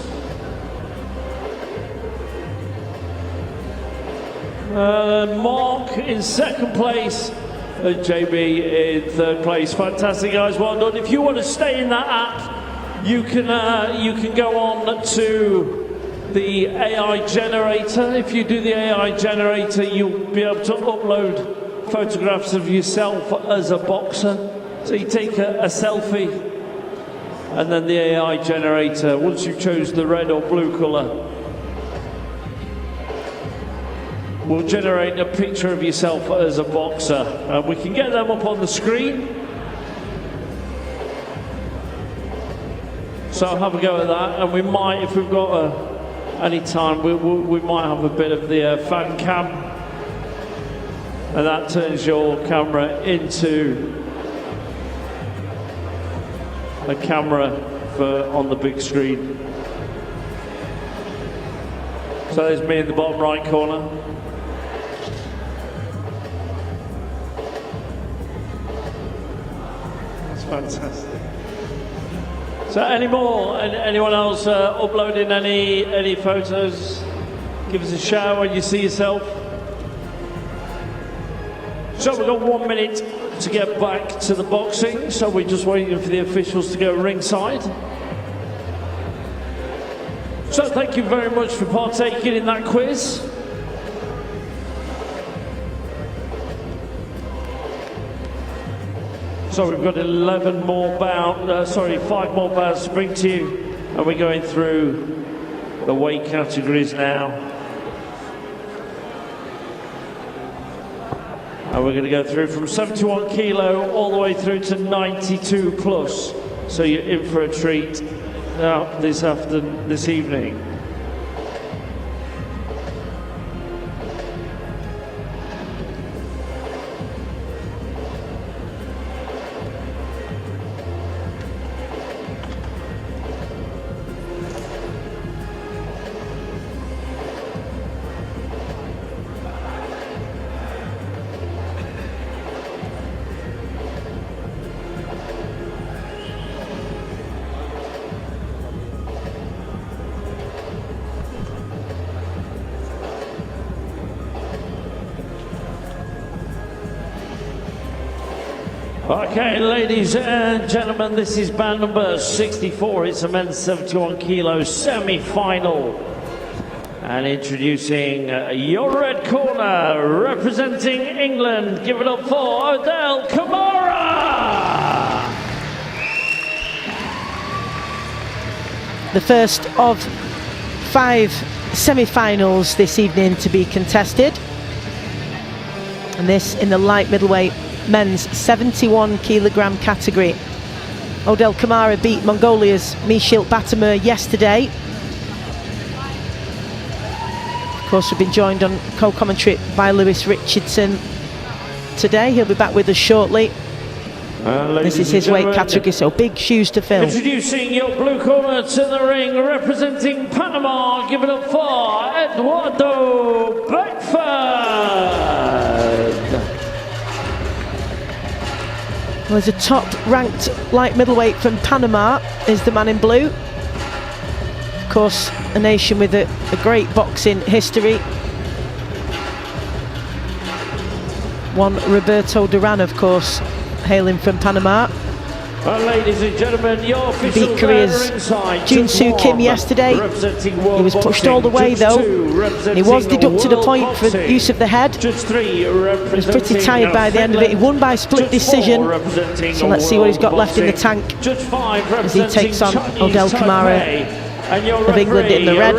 Mark in second place. And JB in third place. Fantastic, guys. Well done. If you want to stay in that app, you can go on to the AI generator. If you do the AI generator, you'll be able to upload photographs of yourself as a boxer. So you take a selfie, and then the AI generator, once you've chose the red or blue colour, will generate a picture of yourself as a boxer. We can get them up on the screen. So have a go at that, and we might, if we've got any time, we might have a bit of the fan cam, and that turns your camera into a camera on the big screen. So there's me in the bottom right corner. That's fantastic. So anyone else uploading any photos? Give us a shout when you see yourself. So we've got 1 minute to get back to the boxing, so we're just waiting for the officials to go ringside. So thank you very much for partaking in that quiz. So we've got 5 more bouts to bring to you, and we're going through the weight categories now. And we're going to go through from 71 kilo all the way through to 92 plus. So you're in for a treat this evening. Okay, ladies and gentlemen, this is band number 64. It's a men's 71 kilo semi-final. And introducing your red corner, representing England, give it up for Odel KAMARA! The first of 5 semi-finals this evening to be contested. And this in the light middleweight men's 71 kilogram category. Odel KAMARA beat Mongolia's Michiel Batumur yesterday. Of course, we've been joined on co-commentary by Lewis Richardson today. He'll be back with us shortly. This is his weight category, so big shoes to fill. Introducing your blue corner to the ring, representing Panama, give it up for Eduardo BECKFORD. Well, there's a top-ranked light middleweight from Panama, is the man in blue. Of course, a nation with a great boxing history. One Roberto Duran, of course, hailing from Panama. Ladies and gentlemen, your official beat Korea's Jun Soo Kim yesterday. He was pushed all the way though. He was deducted a point for use of the head. He was pretty tired by the end of it. He won by split decision. So let's see what he's got left in the tank as he takes on Odel KAMARA of England in the red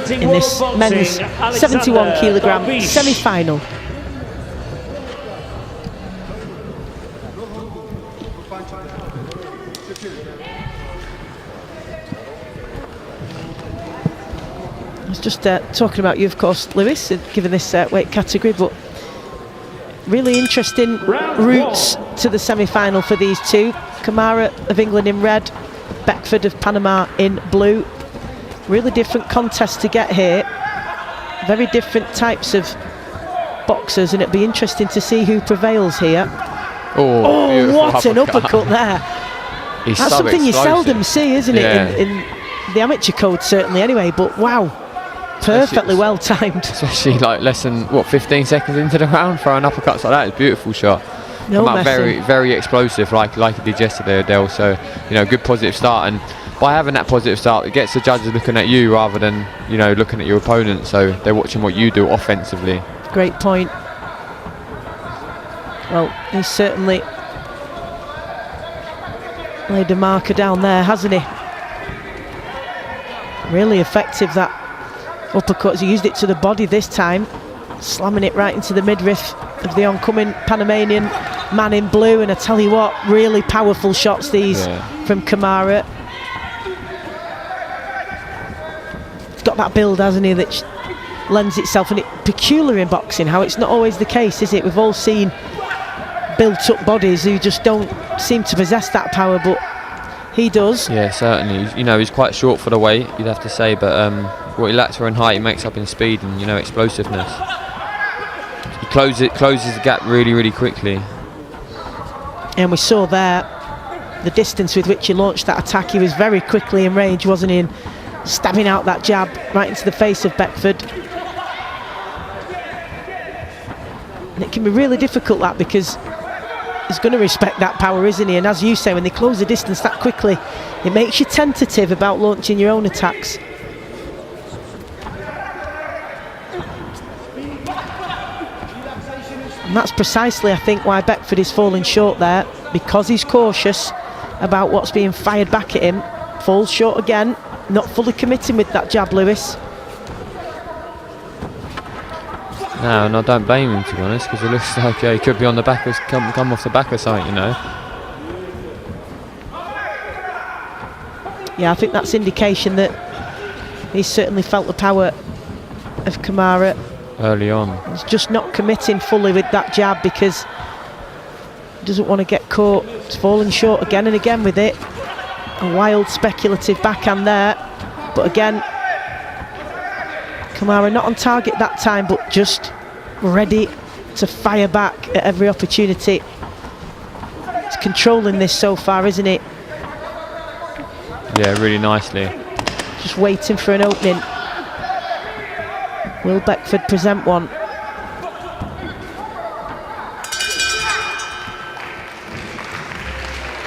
in this men's 71 kilogram semi-final. Just talking about you, of course, Lewis, given this weight category, but really interesting routes to the semi-final for these two. KAMARA of England in red, BECKFORD of Panama in blue. Really different contests to get here. Very different types of boxers, and it'd be interesting to see who prevails here. Oh, what an uppercut there. That's so something you seldom see, isn't it, in the amateur code, certainly, anyway, but wow. Perfectly well timed. Especially like less than, what, 15 seconds into the round, throwing uppercuts like that. It's a beautiful shot. No messing. Very, very explosive, like he did yesterday, Odel. So, you know, good positive start. And by having that positive start, it gets the judges looking at you rather than, you know, looking at your opponent. So they're watching what you do offensively. Great point. Well, he's certainly laid a marker down there, hasn't he? Really effective, that uppercut. He used it to the body this time, slamming it right into the midriff of the oncoming Panamanian man in blue. And I tell you what, really powerful shots these from KAMARA. He's got that build, hasn't he, that lends itself, and it's peculiar in boxing how it's not always the case, is it? We've all seen built-up bodies who just don't seem to possess that power, but he does. Yeah, certainly. You know, he's quite short for the weight, you'd have to say, but what he lacks for in height, he makes up in speed and, you know, explosiveness. He closes the gap really, really quickly. And we saw there the distance with which he launched that attack. He was very quickly in range, wasn't he? And stabbing out that jab right into the face of BECKFORD. And it can be really difficult, that, because he's going to respect that power, isn't he? And as you say, when they close the distance that quickly, it makes you tentative about launching your own attacks. And that's precisely, I think, why BECKFORD is falling short there, because he's cautious about what's being fired back at him. Falls short again, not fully committing with that jab, Lewis. No, and I don't blame him, to be honest, because it looks like he could be on the back of, come off the back of something, you know. Yeah, I think that's indication that he's certainly felt the power of KAMARA early on. He's just not committing fully with that jab because he doesn't want to get caught. He's falling short again and again with it. A wild speculative backhand there, but again, KAMARA not on target that time, but just ready to fire back at every opportunity. He's controlling this so far, isn't it? Yeah, really nicely. Just waiting for an opening. Will BECKFORD present one?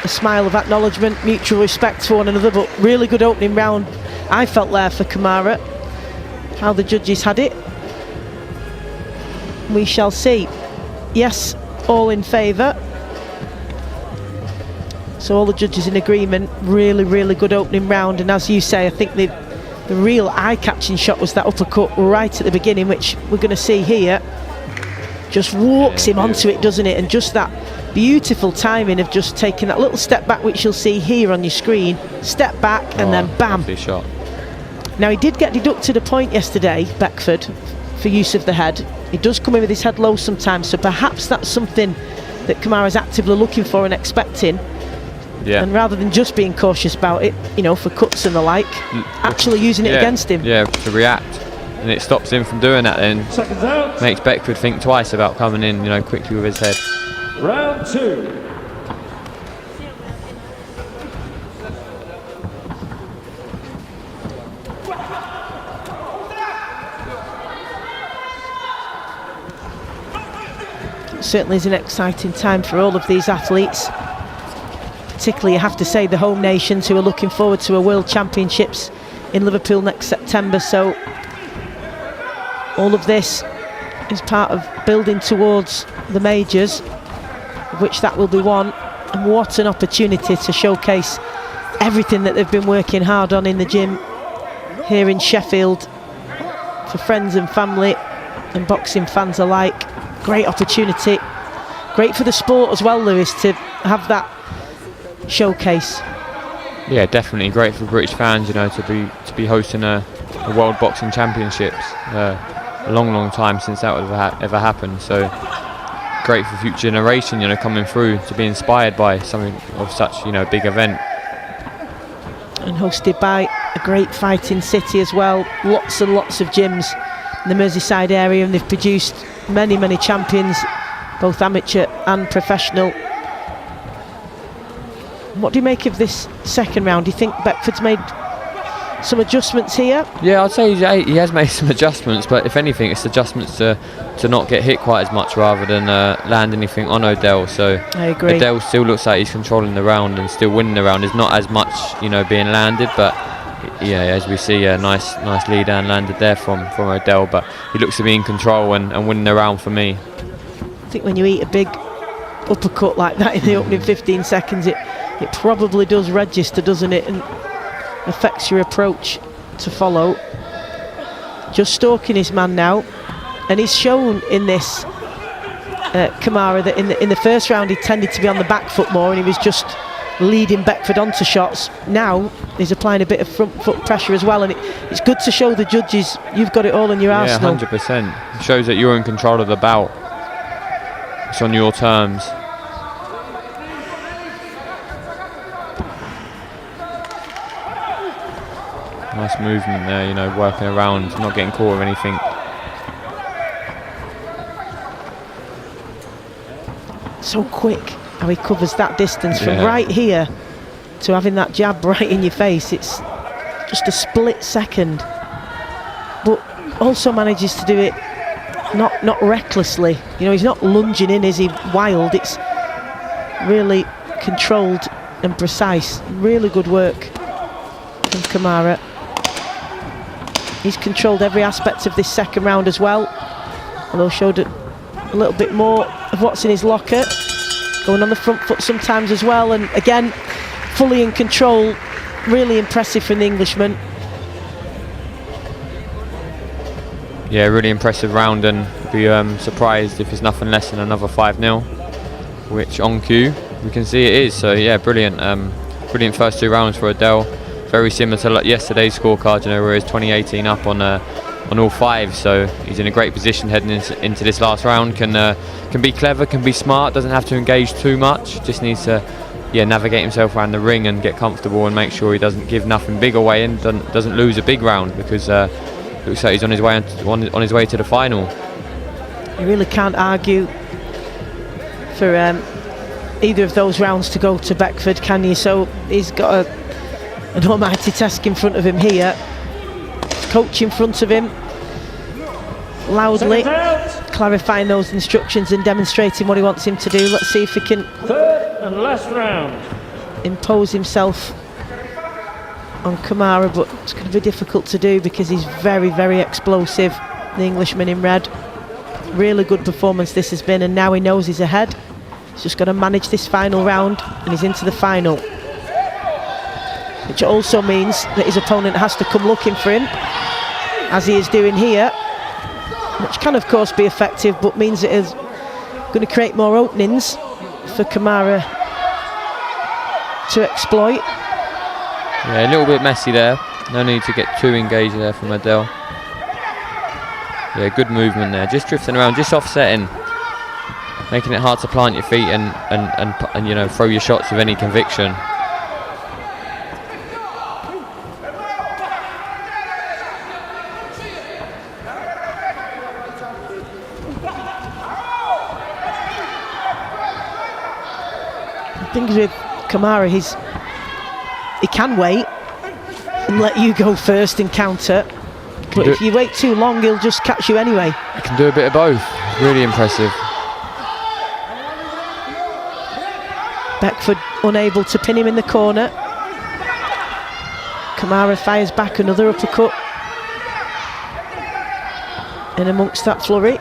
a smile of acknowledgement, mutual respect for one another, but really good opening round I felt there for KAMARA. How the judges had it, we shall see. Yes, all in favour. So all the judges in agreement. Really, really good opening round, and as you say, I think the real eye-catching shot was that uppercut right at the beginning, which we're going to see here. Just walks him onto it, doesn't it? And just that beautiful timing of just taking that little step back, which you'll see here on your screen. Step back and then bam. Shot. Now he did get deducted a point yesterday, Beckford, for use of the head. He does come in with his head low sometimes, so perhaps that's something that KAMARA's actively looking for and expecting. Yeah. And rather than just being cautious about it, you know, for cuts and the like, actually using it against him. Yeah, to react. And it stops him from doing that then. Seconds out. Makes Beckford think twice about coming in, you know, quickly with his head. Round 2. Certainly is an exciting time for all of these athletes. Particularly, you have to say, the home nations who are looking forward to a World Championships in Liverpool next September. So all of this is part of building towards the majors, of which that will be one. And what an opportunity to showcase everything that they've been working hard on in the gym here in Sheffield for friends and family and boxing fans alike. Great opportunity, great for the sport as well, Lewis, to have that showcase. Yeah, definitely great for British fans, you know, to be hosting a World Boxing Championships. A long time since that would have ever happened. So great for future generation, you know, coming through to be inspired by something of such, you know, big event. And hosted by a great fighting city as well. Lots and lots of gyms in the Merseyside area, and they've produced many champions, both amateur and professional. What do you make of this second round? Do you think Beckford's made some adjustments here? Yeah, I'd say he has made some adjustments, but if anything, it's adjustments to not get hit quite as much rather than land anything on Odel. So I agree. Odel still looks like he's controlling the round and still winning the round. There's not as much, you know, being landed, but yeah, as we see, a nice lead down landed there from Odel, but he looks to be in control and winning the round for me. I think when you eat a big uppercut like that in the opening 15 seconds, it probably does register, doesn't it, and affects your approach to follow. Just stalking his man now, and he's shown in this KAMARA that in the first round he tended to be on the back foot more, and he was just leading Beckford onto shots. Now he's applying a bit of front foot pressure as well, and it's good to show the judges you've got it all in your arsenal. 100%. It shows that you're in control of the bout. It's on your terms. Nice movement there, you know, working around, not getting caught with anything. So quick how he covers that distance from right here to having that jab right in your face. It's just a split second, but also manages to do it not recklessly. You know, he's not lunging in, is he, wild. It's really controlled and precise. Really good work from KAMARA. He's controlled every aspect of this second round as well, although showed a little bit more of what's in his locker. Going on the front foot sometimes as well, and again, fully in control. Really impressive from the Englishman. Yeah, really impressive round, and be surprised if it's nothing less than another 5-0, which on cue we can see it is. So yeah, brilliant first 2 rounds for Odel. Very similar to yesterday's scorecard, you know, where he's 20-18 up on all 5. So he's in a great position heading into this last round. Can be clever, can be smart, doesn't have to engage too much. Just needs to navigate himself around the ring and get comfortable and make sure he doesn't give nothing big away and doesn't lose a big round, because looks like he's on his way to the final. You really can't argue for either of those rounds to go to Beckford, can you? So he's got an almighty task in front of him here. Coach in front of him, loudly clarifying those instructions and demonstrating what he wants him to do. Let's see if he can. Third and last round. impose himself on KAMARA, but it's going to be difficult to do because he's very, very explosive, the Englishman in red. Really good performance this has been, and now he knows he's ahead. He's just got to manage this final round, and he's into the final. Which also means that his opponent has to come looking for him, as he is doing here, which can of course be effective, but means it is going to create more openings for KAMARA to exploit. Yeah, a little bit messy there. No need to get too engaged there from Odel. Yeah, good movement there. Just drifting around, just offsetting, making it hard to plant your feet and you know, throw your shots with any conviction. Things with KAMARA, he can wait and let you go first and counter, but if you wait too long, he'll just catch you anyway. He can do a bit of both. Really impressive. Beckford unable to pin him in the corner. KAMARA fires back another uppercut in amongst that flurry.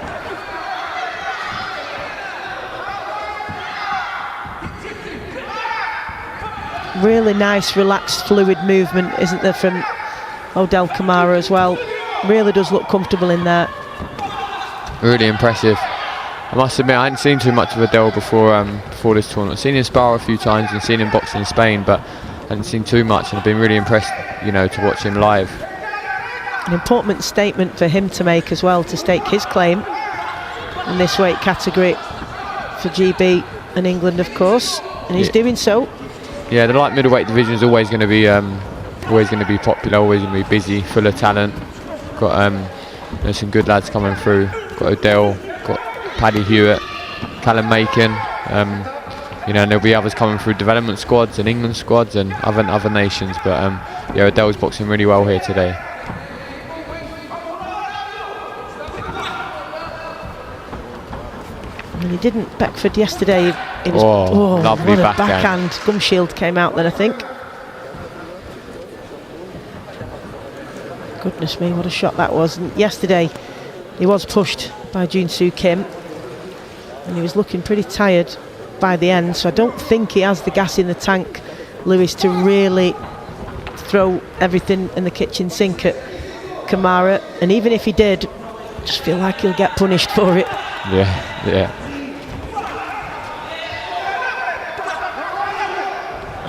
Really nice, relaxed, fluid movement, isn't there, from Odel KAMARA as well. Really does look comfortable in there. Really impressive. I must admit, I hadn't seen too much of Odel before this tournament. I've seen him spar a few times and seen him box in Spain, but I hadn't seen too much, and I've been really impressed, you know, to watch him live. An important statement for him to make as well, to stake his claim in this weight category for GB and England, of course, and he's doing so. Yeah, the light middleweight division is always going to be popular, always going to be busy, full of talent. Got there's some good lads coming through. Got Odel, got Paddy Hewitt, Callum Macon. You know, and there'll be others coming through, development squads and England squads and other nations. But yeah, Odel's boxing really well here today. And he didn't Beckford yesterday. It was, lovely what a backhand. Gum shield came out then, I think. Goodness me, what a shot that was. And yesterday he was pushed by Jun-Soo Kim, and he was looking pretty tired by the end, so I don't think he has the gas in the tank, Lewis, to really throw everything in the kitchen sink at KAMARA. And even if he did, I just feel like he'll get punished for it. Yeah.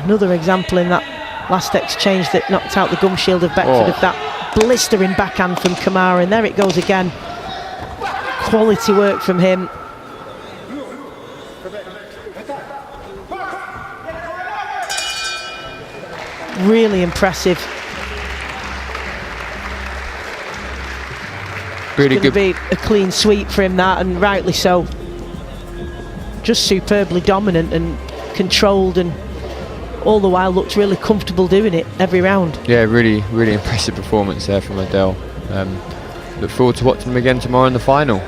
Another example in that last exchange that knocked out the gum shield of Beckford, of that blistering backhand from KAMARA, and there it goes again. Quality work from him. Really impressive. Really it's going to be a clean sweep for him, that, and rightly so. Just superbly dominant and controlled, and all the while looked really comfortable doing it every round. Yeah, really impressive performance there from Odel. Look forward to watching him again tomorrow in the final.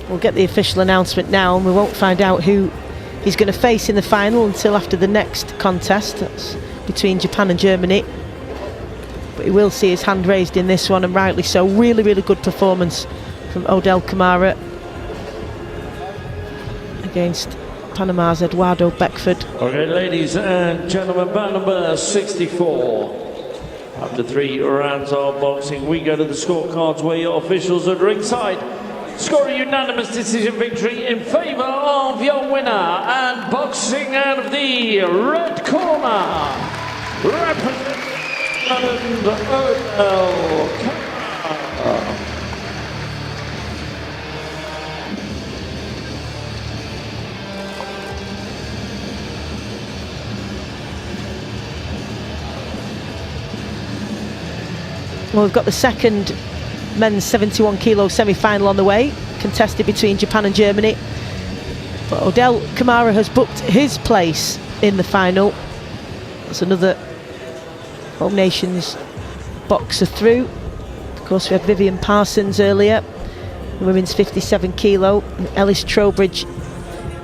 We'll get the official announcement now, and we won't find out who he's going to face in the final until after the next contest. That's between Japan and Germany. But he will see his hand raised in this one, and rightly so. Really good performance from Odel KAMARA against Panama's Eduardo Beckford. Okay, ladies and gentlemen, bout number 64. After 3 rounds of boxing, we go to the scorecards where your officials at ringside score a unanimous decision victory in favour of your winner, and boxing out of the red corner, representing Odel KAMARA. Well, we've got the second men's 71 kilo semi-final on the way, contested between Japan and Germany. But Odel KAMARA has booked his place in the final. That's another Home Nations boxer through. Of course, we had Vivien Parsons earlier, the women's 57 kilo, and Ellis Trowbridge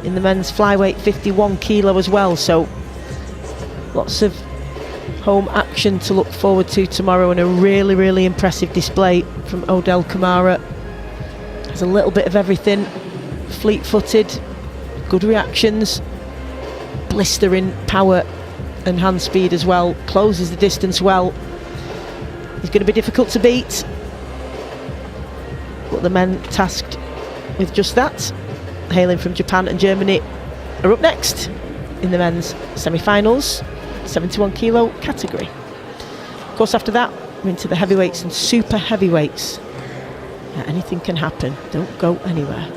in the men's flyweight 51 kilo as well, so lots of home action to look forward to tomorrow, and a really impressive display from Odel KAMARA. Has a little bit of everything, fleet-footed, good reactions, blistering power and hand speed as well, closes the distance well. He's going to be difficult to beat, but the men tasked with just that, hailing from Japan and Germany, are up next in the men's semi-finals, 71 kilo category. Of course, after that, we're into the heavyweights and super heavyweights. Yeah, anything can happen, don't go anywhere.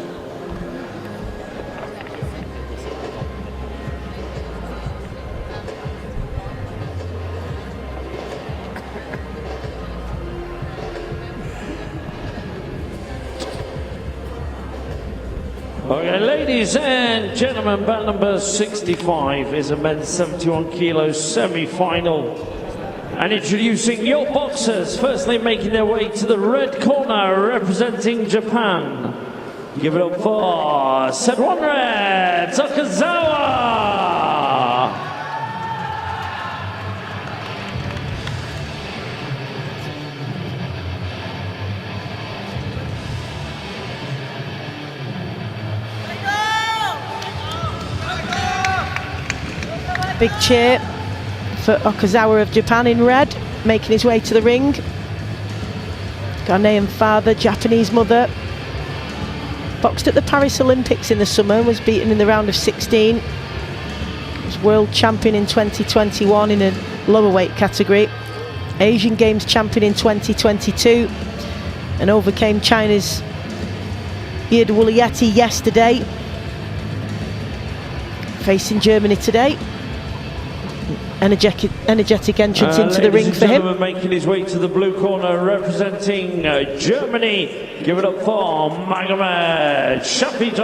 Okay, ladies and gentlemen, bout number 65 is a men's 71 kilo semi-final. And introducing your boxers, firstly making their way to the red corner, representing Japan. Give it up for Set 1 Red, Takazawa. Big cheer for Okazawa of Japan in red, making his way to the ring. Ghanaian father, Japanese mother. Boxed at the Paris Olympics in the summer and was beaten in the round of 16. Was world champion in 2021 in a lower weight category. Asian Games champion in 2022 and overcame China's Yesugen yesterday. Facing Germany today. Energetic entrance into the ring for him. Making his way to the blue corner, representing Germany. Give it up for Magomed Sheffield.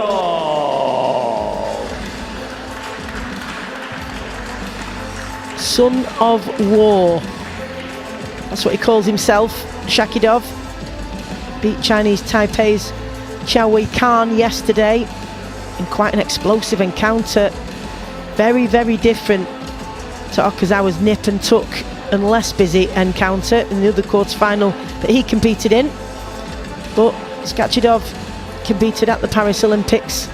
Son of War. That's what he calls himself, Shakidov. Beat Chinese Taipei's Hsiao-Wen yesterday in quite an explosive encounter. Very different to Okazawa's nip and tuck and less busy encounter in the other quarter-final that he competed in. But Shakidov competed at the Paris Olympics,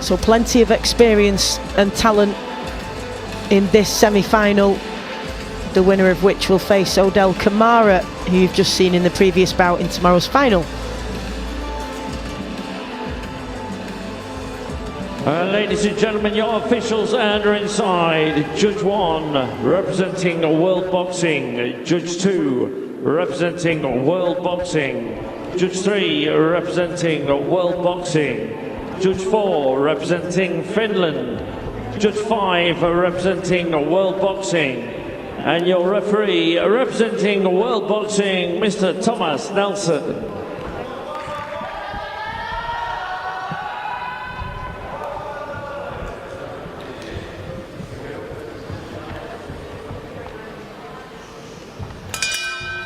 so plenty of experience and talent in this semi-final, the winner of which will face Odel KAMARA, who you've just seen in the previous bout in tomorrow's final. Ladies and gentlemen, your officials are inside. Judge 1 representing World Boxing, Judge 2 representing World Boxing, Judge 3 representing World Boxing, Judge 4 representing Finland, Judge 5 representing World Boxing, and your referee representing World Boxing, Mr. Thomas Nelson.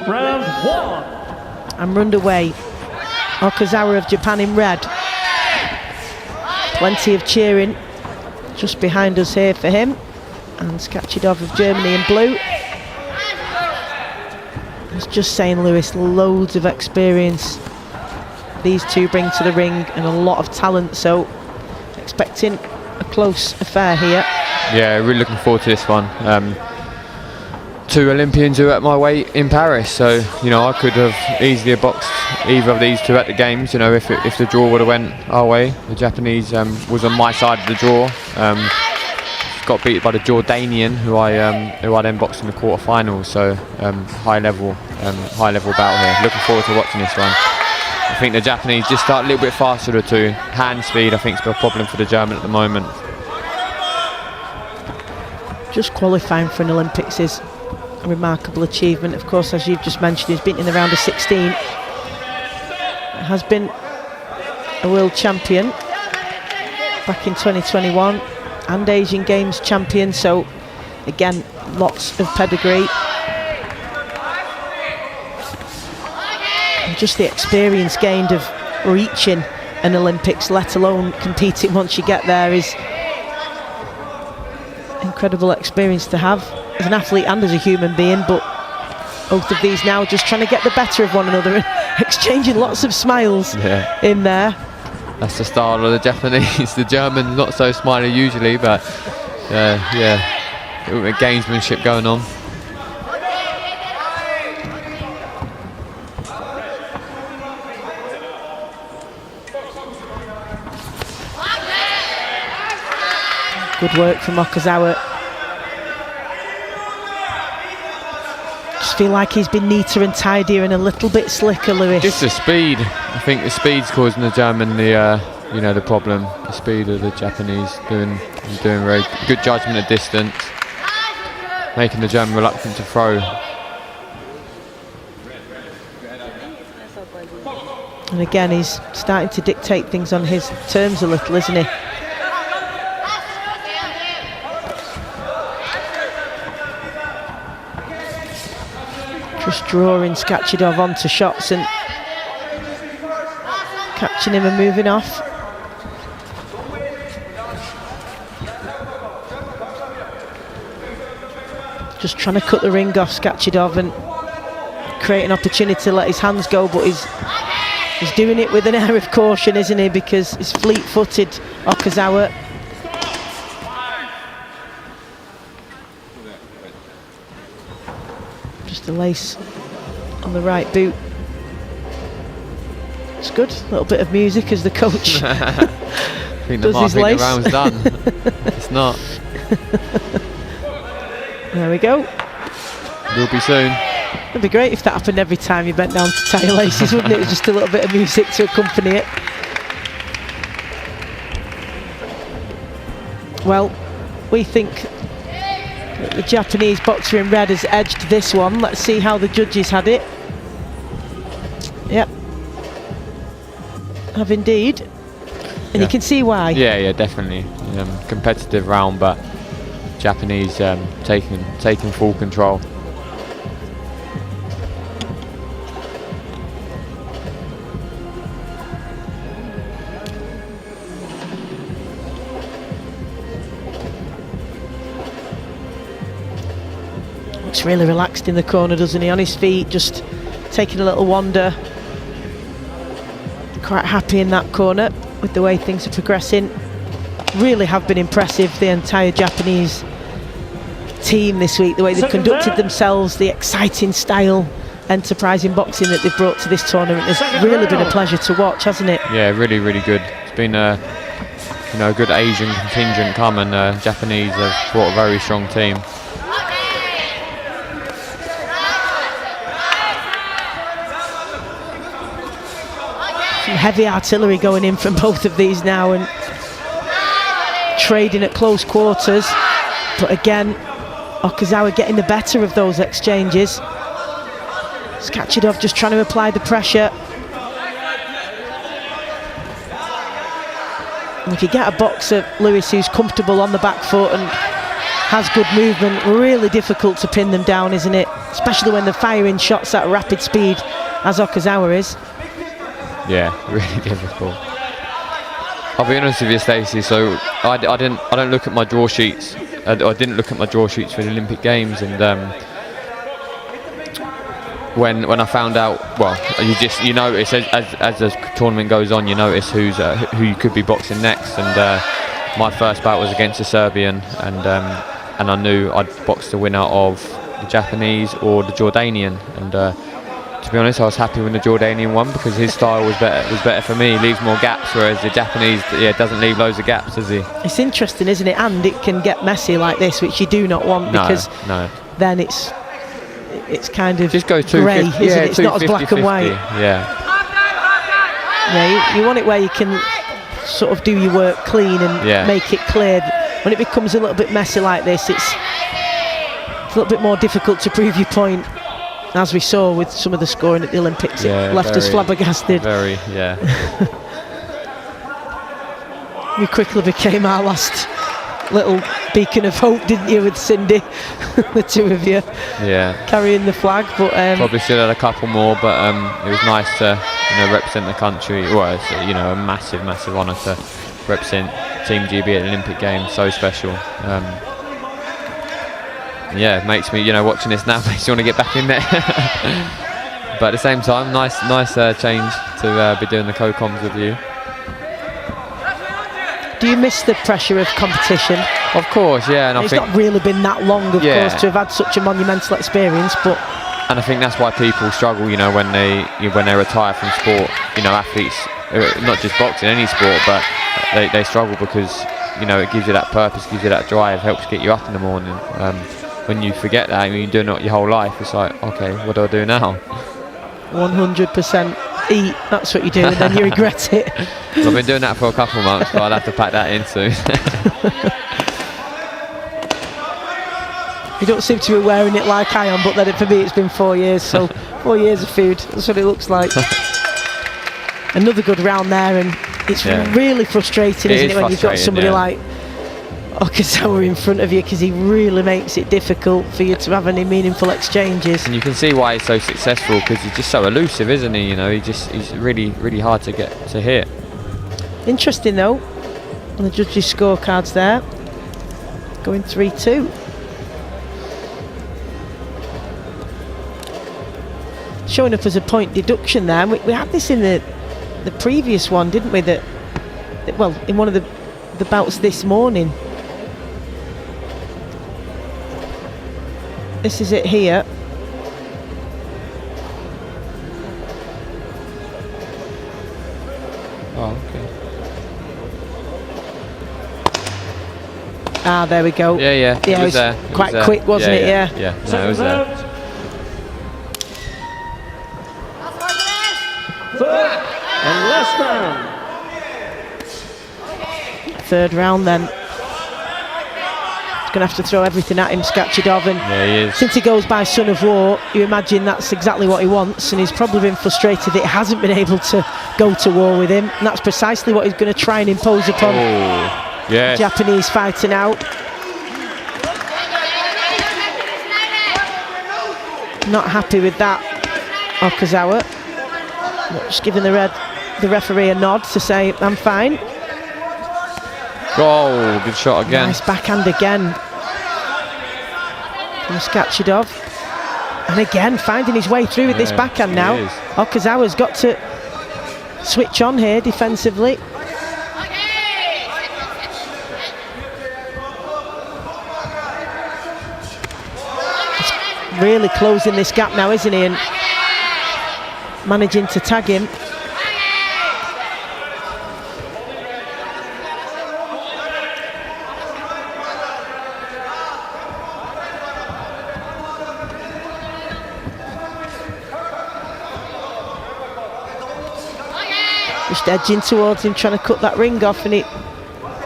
Round 1. And run away. Okazawa of Japan in red. Plenty of cheering just behind us here for him. And Shakidov of Germany in blue. I was just saying, Lewis, loads of experience these two bring to the ring and a lot of talent, so expecting a close affair here. Yeah, really looking forward to this one. Two Olympians who are at my weight in Paris, so you know I could have easily boxed either of these two at the games. You know, if the draw would have went our way. The Japanese was on my side of the draw. Got beat by the Jordanian, who I then boxed in the quarterfinals. So high level bout here. Looking forward to watching this one. I think the Japanese just start a little bit faster, the two. Hand speed, I think, is a problem for the German at the moment. Just qualifying for an Olympics is a remarkable achievement. Of course, as you've just mentioned, he's been in the round of 16. Has been a world champion back in 2021 and Asian Games champion, so again, lots of pedigree. And just the experience gained of reaching an Olympics, let alone competing once you get there, is incredible experience to have as an athlete and as a human being. But both of these now just trying to get the better of one another and exchanging lots of smiles in there. That's the style of the Japanese. The Germans not so smiley usually, but yeah, a little bit of gamesmanship going on. Good work from Okazawa. Just feel like he's been neater and tidier and a little bit slicker, Lewis. Just the speed. I think the speed's causing the German the problem. The speed of the Japanese doing very good judgment of distance, making the German reluctant to throw. And again, he's starting to dictate things on his terms a little, isn't he? Just drawing Skachidov onto shots and catching him and moving off. Just trying to cut the ring off Skachidov and create an opportunity to let his hands go, but he's doing it with an air of caution, isn't he? Because he's fleet-footed, Okazawa. Just a lace on the right boot. It's good. A little bit of music as the coach I think does his lace. The round's done. It's not. There we go. Will be soon. It'd be great if that happened every time you bent down to tie your laces, wouldn't it? It was just a little bit of music to accompany it. Well, we think that the Japanese boxer in red has edged this one. Let's see how the judges had it. Yep. Have indeed. And you can see why. Yeah, definitely. Competitive round, but Japanese taking full control. Looks really relaxed in the corner, doesn't he? On his feet, just taking a little wander. Quite happy in that corner with the way things are progressing. Really have been impressive, the entire Japanese team this week, the way they've conducted themselves, the exciting style, enterprising boxing that they've brought to this tournament. It's really been a pleasure to watch, hasn't it? Yeah, really good. It's been a good Asian contingent come, and Japanese have brought a very strong team. Some heavy artillery going in from both of these now and trading at close quarters, but again Okazawa getting the better of those exchanges. Skachidov just trying to apply the pressure. And if you get a boxer, Lewis, who's comfortable on the back foot and has good movement, really difficult to pin them down, isn't it? Especially when they're firing shots at rapid speed, as Okazawa is. Yeah, really difficult. I'll be honest with you, Stacey. So I don't look at my draw sheets. I didn't look at my draw sheets for the Olympic Games, and when I found out, well, you notice as the tournament goes on, you notice who you could be boxing next. And my first bout was against a Serbian, and I knew I'd box the winner of the Japanese or the Jordanian. And to be honest, I was happy when the Jordanian won, because his style was better for me. He leaves more gaps, whereas the Japanese, doesn't leave loads of gaps, does he? It's interesting, isn't it? And it can get messy like this, which you do not want, because then it's kind of just go grey, isn't it? It's not as black and white. Yeah, you want it where you can sort of do your work clean and make it clear. When it becomes a little bit messy like this, it's a little bit more difficult to prove your point, as we saw with some of the scoring at the Olympics. It left us flabbergasted. You quickly became our last little beacon of hope, didn't you, with Cindy? The two of you carrying the flag. But probably should have had a couple more, but it was nice to you know, represent the country. Well, it's, you know, a massive honour to represent Team GB at the Olympic Games. So special. Yeah, it makes me, you know, watching this now makes me want to get back in there. But at the same time, nice change to be doing the co-coms with you. Do you miss the pressure of competition? Of course, yeah. And it's not really been that long, of course, to have had such a monumental experience, but. And I think that's why people struggle, you know, when they retire from sport. You know, athletes, not just boxing, any sport, but they struggle because, you know, it gives you that purpose, gives you that drive, helps get you up in the morning. When you forget that, I mean, you're doing it your whole life. It's like, okay, what do I do now? 100% eat. That's what you do, and then you regret it. Well, I've been doing that for a couple of months, but I'll have to pack that in soon. You don't seem to be wearing it like I am, but then for me it's been 4 years, so 4 years of food, that's what it looks like. Another good round there, and it's really frustrating, isn't it, when you've got somebody like Okazawa in front of you, because he really makes it difficult for you to have any meaningful exchanges. And you can see why he's so successful, because he's just so elusive, isn't he? You know, he's really hard to get to hit. Interesting though, on the judges' scorecards there, going 3-2. Showing up as a point deduction there. And we had this in the previous one, didn't we? That well, in one of the bouts this morning. This is it here. Oh, okay. Ah, there we go. Yeah, it was there. Quite quick, wasn't it? Yeah. No, it was there. And last round. Third round then. He's going to have to throw everything at him, Skachidov, and he is. Since he goes by Son of War, you imagine that's exactly what he wants, and he's probably been frustrated that he hasn't been able to go to war with him, and that's precisely what he's going to try and impose upon the Japanese fighter now. Not happy with that, Okazawa. Just giving the referee a nod to say, I'm fine. Oh, good shot again. Nice backhand again from Skachidov. And again, finding his way through with this backhand now. Okazawa's got to switch on here defensively. He's really closing this gap now, isn't he? And managing to tag him. Just edging towards him, trying to cut that ring off, and he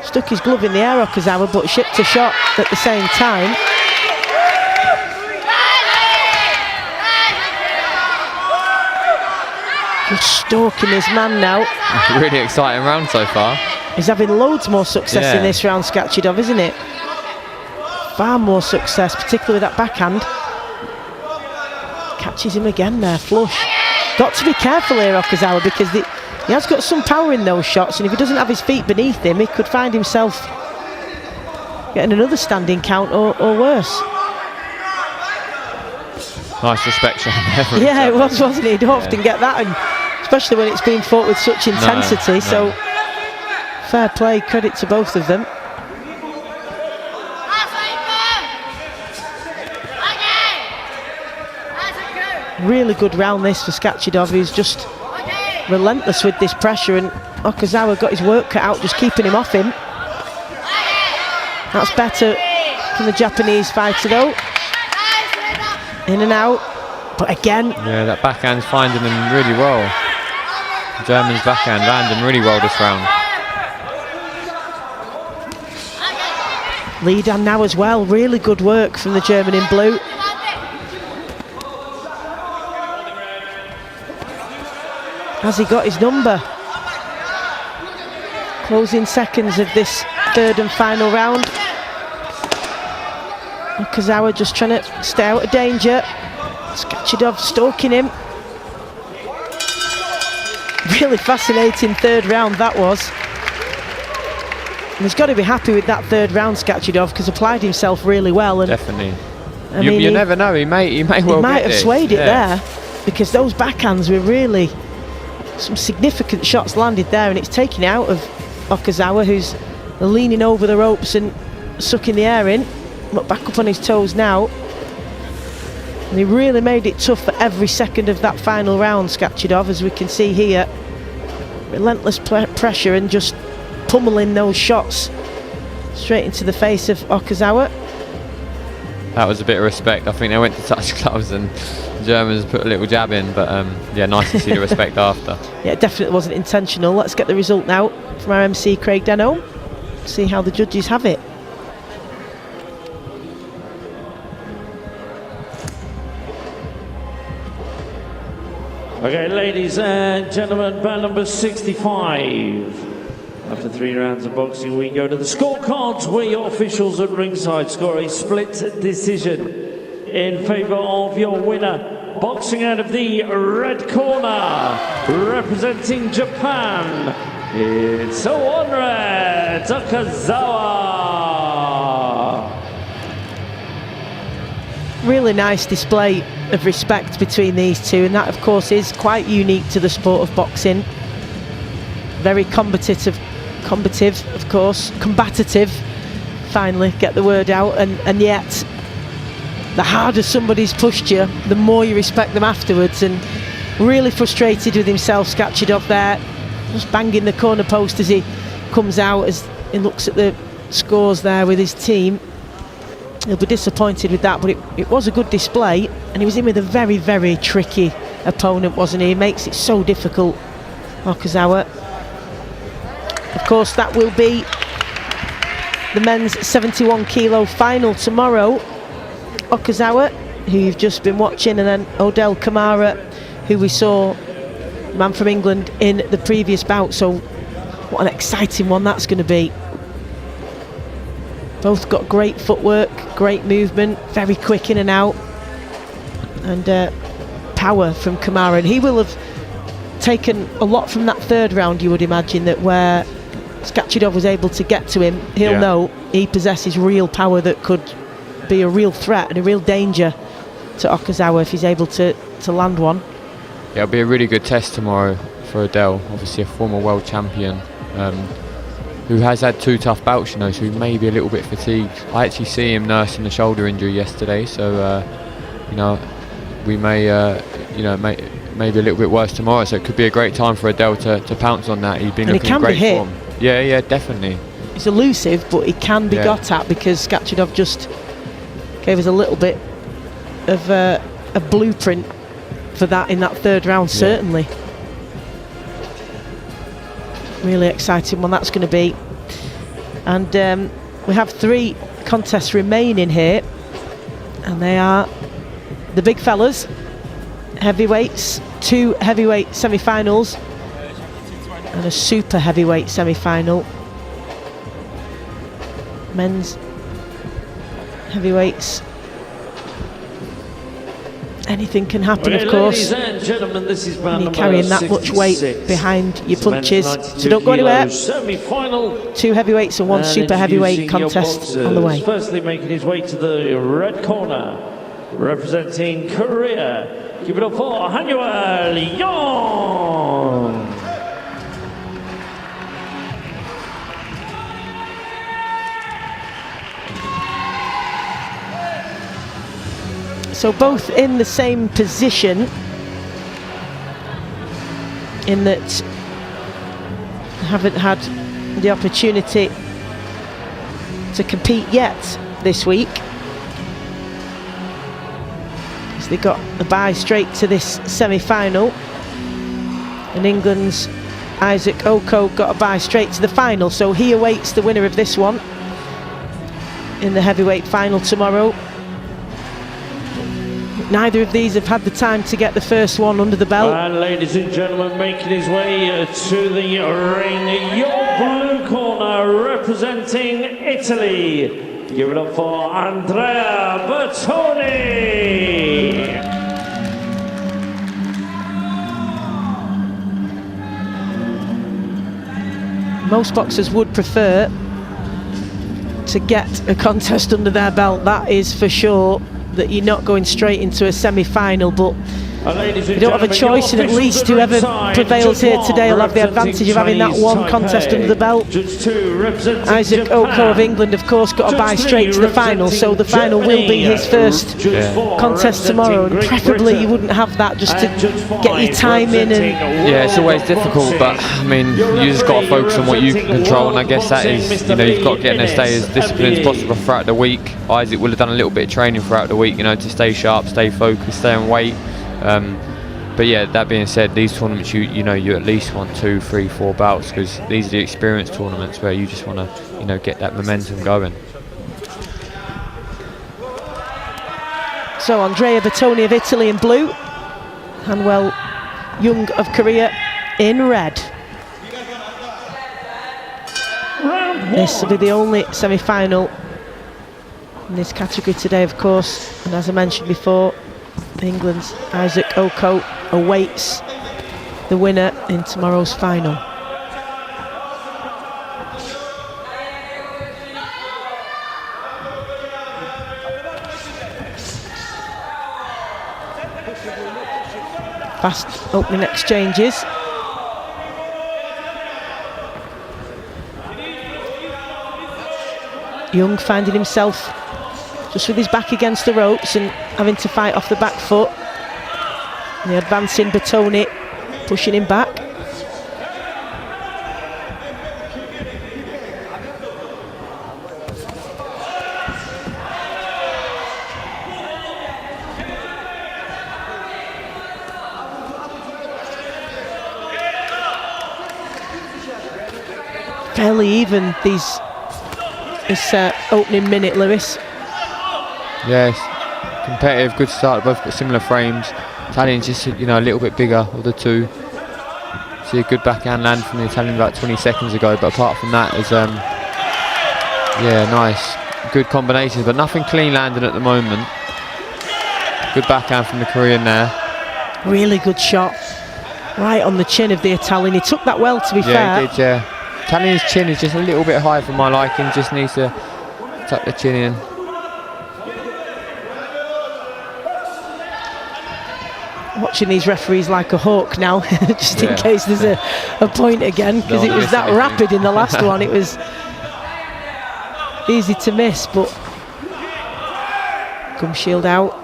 stuck his glove in the air, Okazawa, but shipped a shot at the same time. Just stalking his man now. Really exciting round so far. He's having loads more success in this round, Skachidov, isn't it? Far more success, particularly with that backhand. Catches him again there, flush. Got to be careful here, Okazawa, because he has got some power in those shots, and if he doesn't have his feet beneath him, he could find himself getting another standing count or worse. Nice respect shot there. Yeah, it was, wasn't it? You don't often get that, and especially when it's been fought with such intensity. So fair play, credit to both of them. Really good round this for Skachidov, who's just relentless with this pressure, and Okazawa got his work cut out, just keeping him off him. That's better from the Japanese fighter though. In and out, but again. Yeah, that backhand's finding him really well. The German's backhand landing really well this round. Lead on now as well, really good work from the German in blue. Has he got his number? Closing seconds of this third and final round. Okazawa just trying to stay out of danger. Skachidov stalking him. Really fascinating third round that was. And he's got to be happy with that third round, Skachidov, because applied himself really well. And definitely. I mean, you never know. He may well. He might have this. swayed it there, because those backhands were really some significant shots landed there, and it's taken out of Okazawa, who's leaning over the ropes and sucking the air in, but back up on his toes now. And he really made it tough for every second of that final round, Skachidov, as we can see here. Relentless pressure and just pummeling those shots straight into the face of Okazawa. That was a bit of respect. I think they went to touch gloves and the Germans put a little jab in, but yeah, nice to see the respect after. Yeah, it definitely wasn't intentional. Let's get the result now from our MC Craig Denholm. See how the judges have it. Okay, ladies and gentlemen, bout number 65. After 3 rounds of boxing, we go to the scorecards, where your officials at ringside score a split decision in favour of your winner. Boxing out of the red corner, representing Japan, it's Okazawa. Really nice display of respect between these two, and that of course is quite unique to the sport of boxing. Very combative, of course, combative, finally get the word out, and yet the harder somebody's pushed you, the more you respect them afterwards. And really frustrated with himself, Skachidov there, just banging the corner post as he comes out, as he looks at the scores there with his team. He'll be disappointed with that, but it was a good display, and he was in with a very, very tricky opponent, wasn't he? He makes it so difficult, Okazawa. Of course, that will be the men's 71 kilo final tomorrow. Okazawa, who you've just been watching, and then Odel Kamara, who we saw, man from England, in the previous bout. So what an exciting one that's going to be. Both got great footwork, great movement, very quick in and out, and power from Kamara. And he will have taken a lot from that third round, you would imagine, that where Skachidov was able to get to him, he'll know he possesses real power that could be a real threat and a real danger to Okazawa if he's able to land one. Yeah, it'll be a really good test tomorrow for Odel, obviously a former world champion, who has had 2 tough bouts, you know, so he may be a little bit fatigued. I actually see him nursing a shoulder injury yesterday, so you know, we may you know, may be a little bit worse tomorrow, so it could be a great time for Odel to pounce on that. He's been looking in great form. Yeah, definitely. He's elusive, but he can be got at, because Skachidov just gave us a little bit of a blueprint for that in that third round, certainly. Really exciting one that's going to be. And we have 3 contests remaining here, and they are the big fellas, heavyweights, 2 heavyweight semi-finals and a super heavyweight semi-final. Men's heavyweights, anything can happen, of course. Ladies and gentlemen, this is when you're carrying that much weight behind your punches, so don't go anywhere. 2 heavyweights and 1 super heavyweight contest on the way. Firstly, making his way to the red corner, representing Korea, give it up for Hsiao-Wen. So both in the same position, in that haven't had the opportunity to compete yet this week, as they got a bye straight to this semi-final, and England's Isaac Oko got a bye straight to the final, so he awaits the winner of this one in the heavyweight final tomorrow. Neither of these have had the time to get the first one under the belt. And ladies and gentlemen, making his way to the ring, your blue corner, representing Italy, give it up for Andrea Bertoni. most boxers would prefer to get a contest under their belt, that is for sure, that you're not going straight into a semi-final, but you don't have a choice, and at least whoever prevails here today will have the advantage of having that one contest under the belt. Isaac Oko of England, of course, got a bye straight to the final, so the final will be his first contest tomorrow, and preferably you wouldn't have that just to get your time in. And yeah, it's always difficult, but I mean, you just got to focus on what you can control, and I guess that is, you know, you've got to get in there, stay as disciplined as possible throughout the week. Isaac will have done a little bit of training throughout the week, you know, to stay sharp, stay focused, stay on weight. But yeah, that being said, these tournaments, you know, you at least want 2, 3, 4 bouts, because these are the experience tournaments where you just want to, you know, get that momentum going. so Andrea Bertoni of Italy in blue, Hanwell Young of Korea in red. This will be the only semi-final in this category today, of course, and as I mentioned before, England's Isaac Oko awaits the winner in tomorrow's final. Fast opening exchanges. Young finding himself just with his back against the ropes and having to fight off the back foot. And the advancing Bertoni pushing him back. Fairly even this opening minute, Lewis. Yes, competitive, good start. Both got similar frames. Italian's just, you know, a little bit bigger of the two. See a good backhand land from the Italian about 20 seconds ago, but apart from that, is yeah, nice, good combinations, but nothing clean landing at the moment. Good backhand from the Korean there. Really good shot, right on the chin of the Italian. He took that well, to be fair. Yeah, he did. Yeah. Italian's chin is just a little bit high for my liking. Just needs to tuck the chin in. Watching these referees like a hawk now, just in case there's a point again, because it was that rapid in the last one. It was easy to miss, but gum shield out.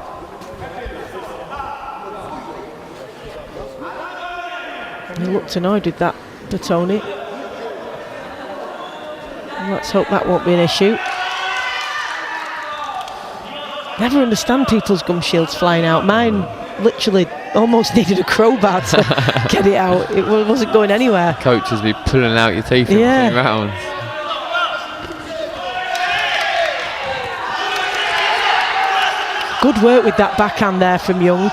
He looked annoyed with that, Bertoni. Let's hope that won't be an issue. Never understand people's gum shields flying out. Mine literally almost needed a crowbar to get it out. It wasn't going anywhere. Coaches be pulling out your teeth in between rounds. Good work with that backhand there from Young.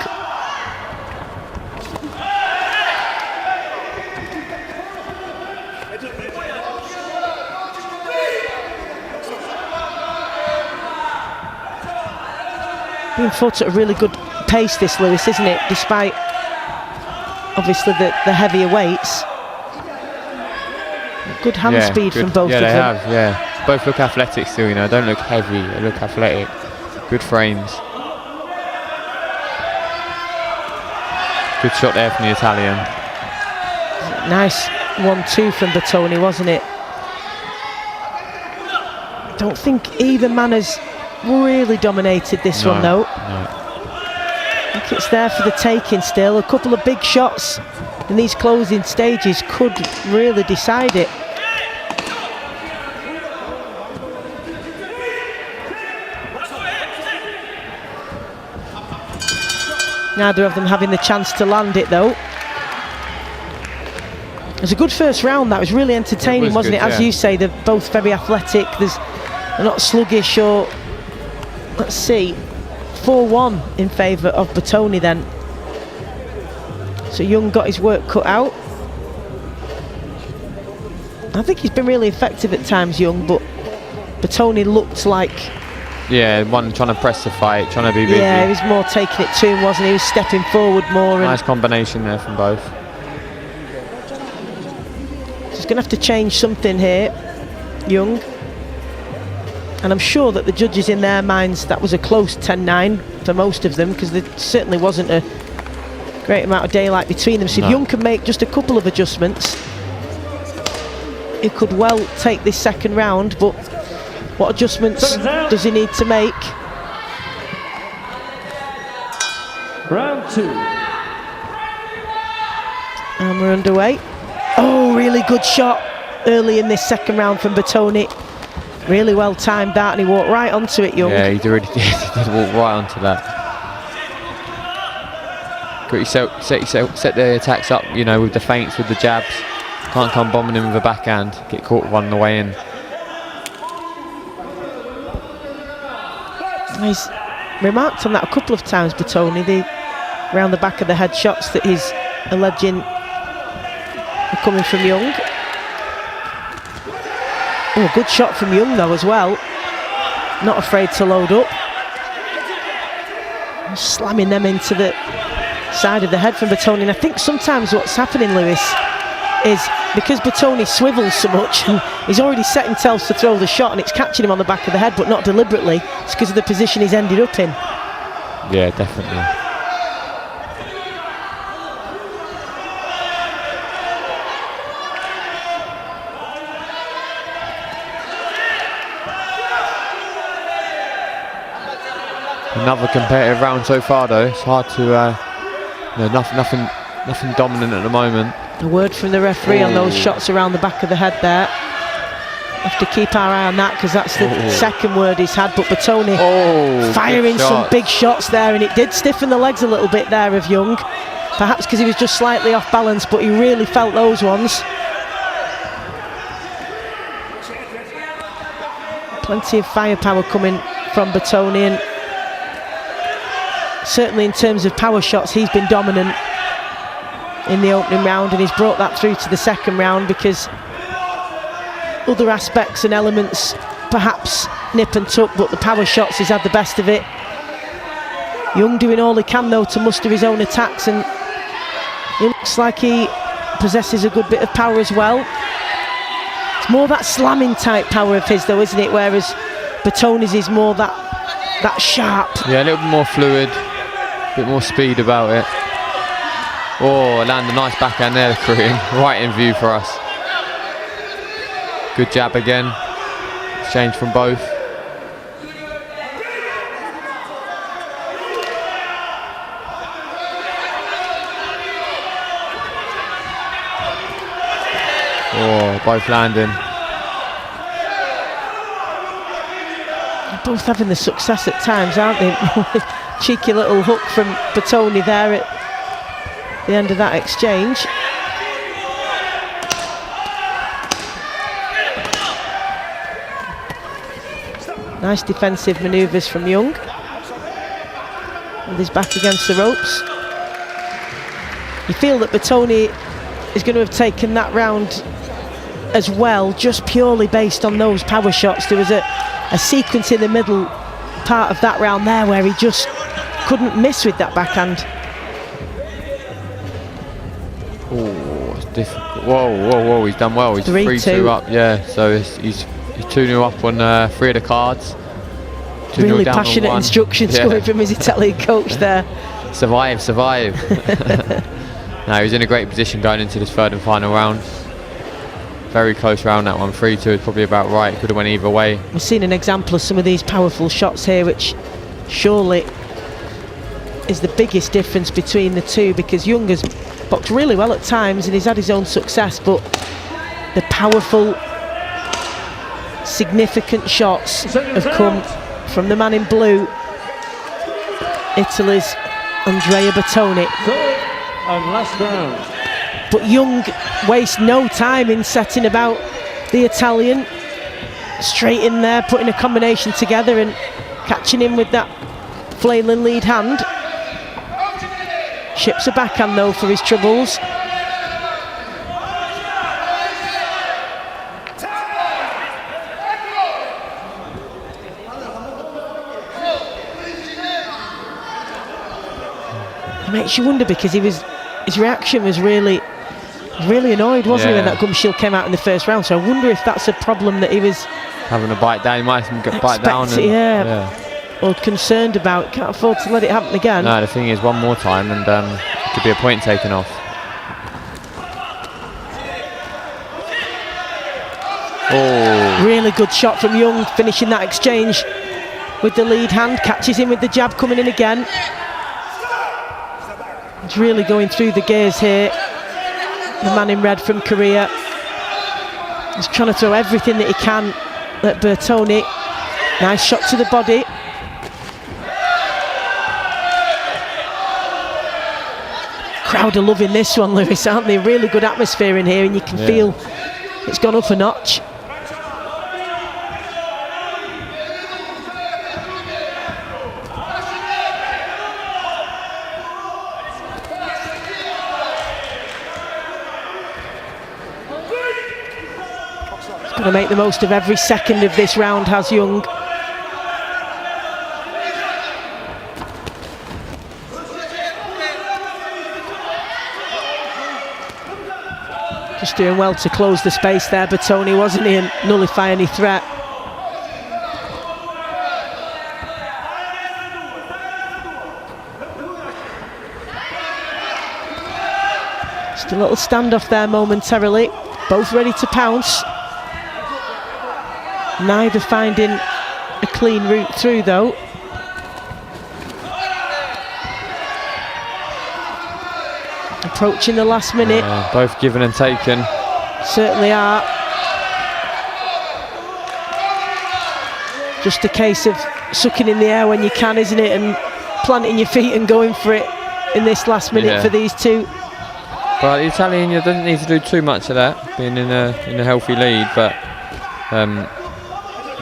Being fought at a really good pace, this, Lewis, isn't it? Despite obviously the heavier weights. Good hand speed from both of them. Yeah, they have, yeah. Both look athletic still, you know, don't look heavy, they look athletic. Good frames. Good shot there from the Italian. Nice 1-2 from Bertoni, wasn't it? Don't think either man has really dominated this one, though. No. I think it's there for the taking still. A couple of big shots in these closing stages could really decide it. Neither of them having the chance to land it, though. It was a good first round. That was really entertaining, wasn't it? As you say, they're both very athletic. They're not sluggish or... Let's see, 4-1 in favour of Bertoni then. So Young got his work cut out. I think he's been really effective at times, Young, but Bertoni looked like... Yeah, one trying to press the fight, trying to be busy. Yeah, he was more taking it to him, wasn't he? He was stepping forward more. Nice combination there from both. He's going to have to change something here, Young. And I'm sure that the judges in their minds, that was a close 10-9 for most of them, because there certainly wasn't a great amount of daylight between them. So if Young can make just a couple of adjustments, he could well take this second round, but what adjustments does he need to make? Round 2. And we're underway. Oh, really good shot early in this second round from Battoni. Really well timed that, and he walked right onto it, Young. Yeah, he really did. He did walk right onto that. Got yourself, set the attacks up, you know, with the feints, with the jabs. Can't come bombing in with a backhand. Get caught with one on the way in. He's remarked on that a couple of times, Battoni, around the back of the head shots that he's alleging are coming from Young. Oh, good shot from Young though as well. Not afraid to load up. Slamming them into the side of the head from Battoni. And I think sometimes what's happening, Lewis, is because Battoni swivels so much, and he's already set himself to throw the shot and it's catching him on the back of the head, but not deliberately. It's because of the position he's ended up in. Yeah, definitely. Another competitive round so far, though. It's hard to, nothing dominant at the moment. A word from the referee on those shots around the back of the head there. Have to keep our eye on that, because that's the second word he's had. But Battoni firing some big shots there, and it did stiffen the legs a little bit there of Young. Perhaps because he was just slightly off balance, but he really felt those ones. Plenty of firepower coming from Battoni, and certainly in terms of power shots, he's been dominant in the opening round, and he's brought that through to the second round, because other aspects and elements perhaps nip and tuck, but the power shots, he's had the best of it. Young doing all he can though to muster his own attacks, and he looks like he possesses a good bit of power as well. It's more that slamming type power of his though, isn't it, whereas Battoni's is more that sharp. Yeah, a little bit more fluid, a bit more speed about it. Oh, land a nice backhand there, Korean, right in view for us. Good jab again, exchange from both. Oh, both landing. Both having the success at times, aren't they? Cheeky little hook from Battoni there at the end of that exchange. Nice defensive manoeuvres from Young, with his back against the ropes. You feel that Battoni is going to have taken that round as well, just purely based on those power shots. There was a sequence in the middle part of that round there where he just couldn't miss with that backhand. Oh, it's difficult. Whoa, he's done well. He's 3-2 up, yeah. So he's 2-0 up on 3 of the cards. Really passionate instructions coming from his Italian coach there. Survive. No, he was in a great position going into this third and final round. Very close round, that one. 3-2 is probably about right. Could have went either way. We've seen an example of some of these powerful shots here, which surely is the biggest difference between the two, because Young has boxed really well at times and he's had his own success, but the powerful, significant shots have come from the man in blue, Italy's Andrea Battoni. Third and last round. But Young wastes no time in setting about the Italian. Straight in there, putting a combination together and catching him with that flailing lead hand. Ships a backhand though for his troubles. It makes you wonder, because his reaction was really Really annoyed, wasn't he, when Yeah. that gum shield came out in the first round? So I wonder if that's a problem that he was Having a bite down, he might have to bite down. And, yeah. Or concerned about. Can't afford to let it happen again. No, the thing is, one more time and it could be a point taken off. Oh. Really good shot from Young, finishing that exchange with the lead hand. Catches him with the jab coming in again. He's really going through the gears here. The man in red from Korea. He's trying to throw everything that he can at Bertoni. Nice shot to the body. Crowd are loving this one, Lewis, aren't they? Really good atmosphere in here, and you can feel it's gone up a notch. He's going to make the most of every second of this round, has Young. Just doing well to close the space there, Bertoni, wasn't he, and nullify any threat. Just a little standoff there momentarily. Both ready to pounce. Neither finding a clean route through, though. Approaching the last minute. Both given and taken. Certainly are. Just a case of sucking in the air when you can, isn't it? And planting your feet and going for it in this last minute for these two. But the Italian doesn't need to do too much of that, being in a healthy lead, but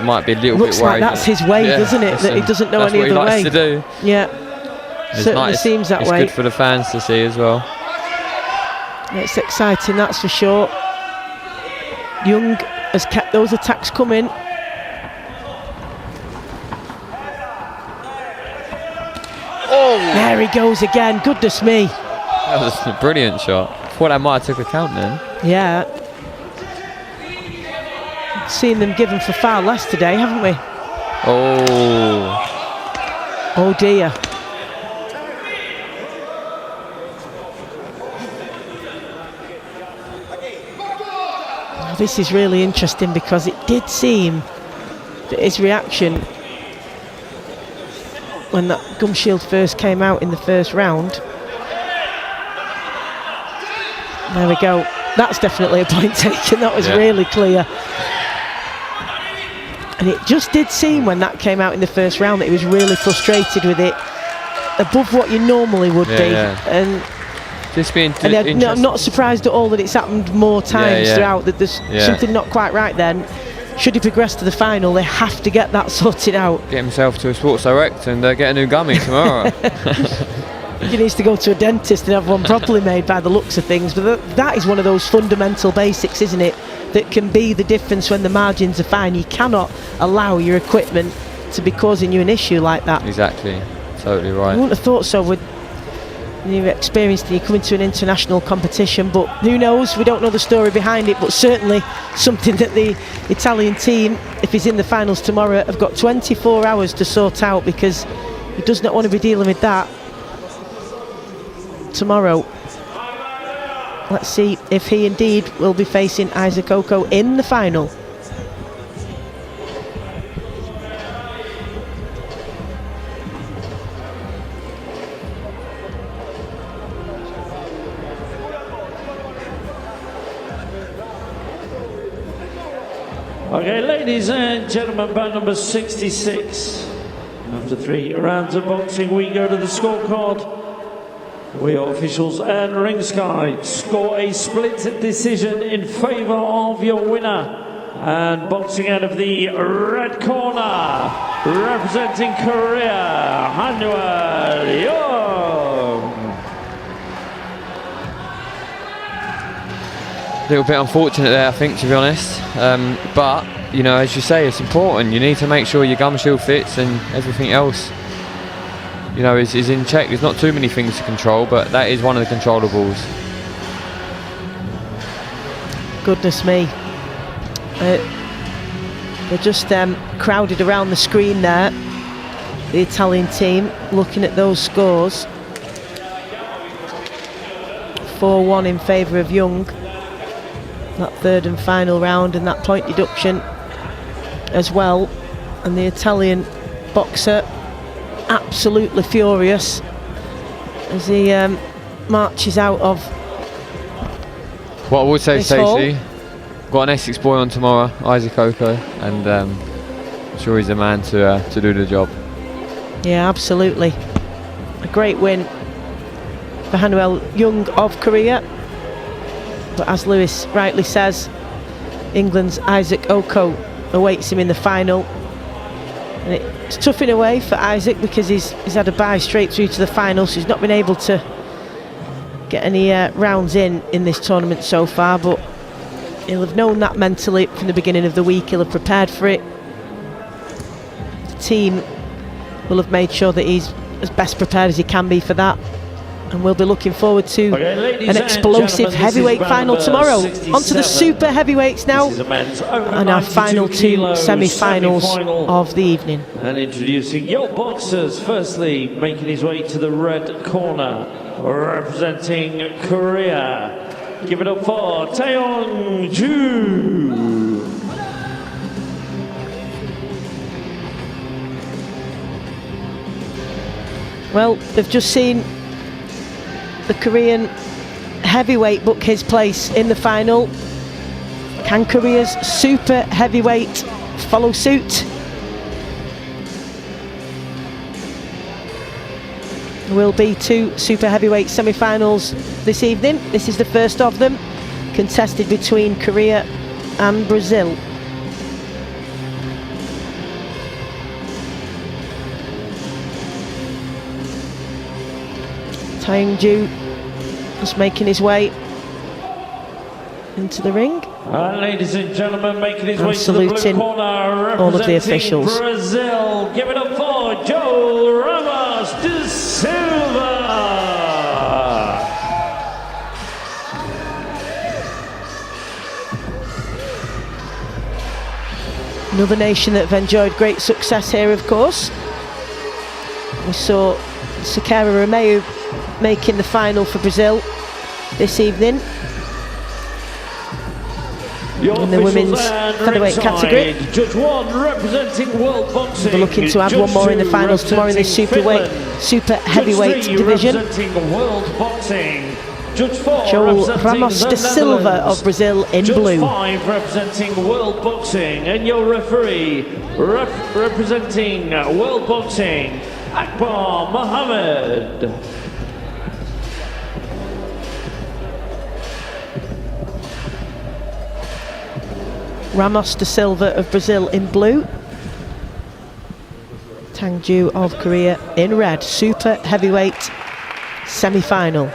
might be a little Looks bit worried. like that's his way, doesn't it? That he doesn't know any other way. That's what he likes to do. Yeah, certainly seems that way. It's good for the fans to see as well. It's exciting, that's for sure. Young has kept those attacks coming. Oh! There he goes again, goodness me. That was a brilliant shot. I thought that might have took a count then. Yeah. Seen them given for far less today, haven't we? Oh. Oh dear. This is really interesting because it did seem that his reaction when that gum shield first came out in the first round. There we go. That's definitely a point taken. That was really clear. And it just did seem when that came out in the first round that he was really frustrated with it, above what you normally would be. And just being I'm not surprised at all that it's happened more times throughout, that there's something not quite right then. Should he progress to the final, they have to get that sorted out. Get himself to a Sports Direct and get a new gummy tomorrow. He needs to go to a dentist and have one properly made by the looks of things. But that is one of those fundamental basics, isn't it, that can be the difference when the margins are fine. You cannot allow your equipment to be causing you an issue like that. Exactly, totally right. I wouldn't have thought so with your experience and you come into an international competition, but who knows, we don't know the story behind it, but certainly something that the Italian team, if he's in the finals tomorrow, have got 24 hours to sort out, because he does not want to be dealing with that tomorrow. Let's see if he indeed will be facing Isaac Oko in the final. Okay, ladies and gentlemen, bout number 66. After 3 rounds of boxing, we go to the scorecard. We officials and ringside score a split decision in favour of your winner. And boxing out of the red corner, representing Korea, Hsiao-Wen. A little bit unfortunate there, I think, to be honest. But, you know, as you say, it's important. You need to make sure your gum shield fits and everything else, you know, is in check. There's not too many things to control, but that is one of the controllables. Goodness me. They're just crowded around the screen there, the Italian team, looking at those scores. 4-1 in favour of Young. That third and final round, and that point deduction as well. And the Italian boxer absolutely furious as he marches out of what I would say, this hall. Stacey, got an Essex boy on tomorrow, Isaac Oko, and I'm sure he's the man to do the job. Yeah, absolutely. A great win for Hanuel Young of Korea. But as Lewis rightly says, England's Isaac Oko awaits him in the final. And it's tough in a way for Isaac because he's had a bye straight through to the final, so he's not been able to get any rounds in this tournament so far, but he'll have known that mentally from the beginning of the week. He'll have prepared for it. The team will have made sure that he's as best prepared as he can be for that, and we'll be looking forward to an explosive heavyweight final tomorrow. On to the super heavyweights now, and our final two semi-finals of the evening. And introducing your boxers, firstly making his way to the red corner, representing Korea. Give it up for Taeyong-ju. Well, they've just seen the Korean heavyweight book his place in the final. Can Korea's super heavyweight follow suit? There will be two super heavyweight semi-finals this evening. This is the first of them, contested between Korea and Brazil. Taeyong-ju just making his way into the ring. And ladies and gentlemen, making his and way to the blue corner, all of the officials. Brazil, give it up for Joe Ramos de Silva. Another nation that have enjoyed great success here, of course. We saw CERQUEIRA ROMEU making the final for Brazil this evening in the women's featherweight category. Judge 1 representing world boxing. We're looking to add one more in the finals tomorrow in the super heavyweight division. World boxing. Judge 4 Joel Ramos de Silva of Brazil in blue. Judge 5 representing world boxing, and your referee representing world boxing, Akbar Mohammed. Ramos de Silva of Brazil in blue. Taeyong-ju of Korea in red. Super heavyweight semi-final.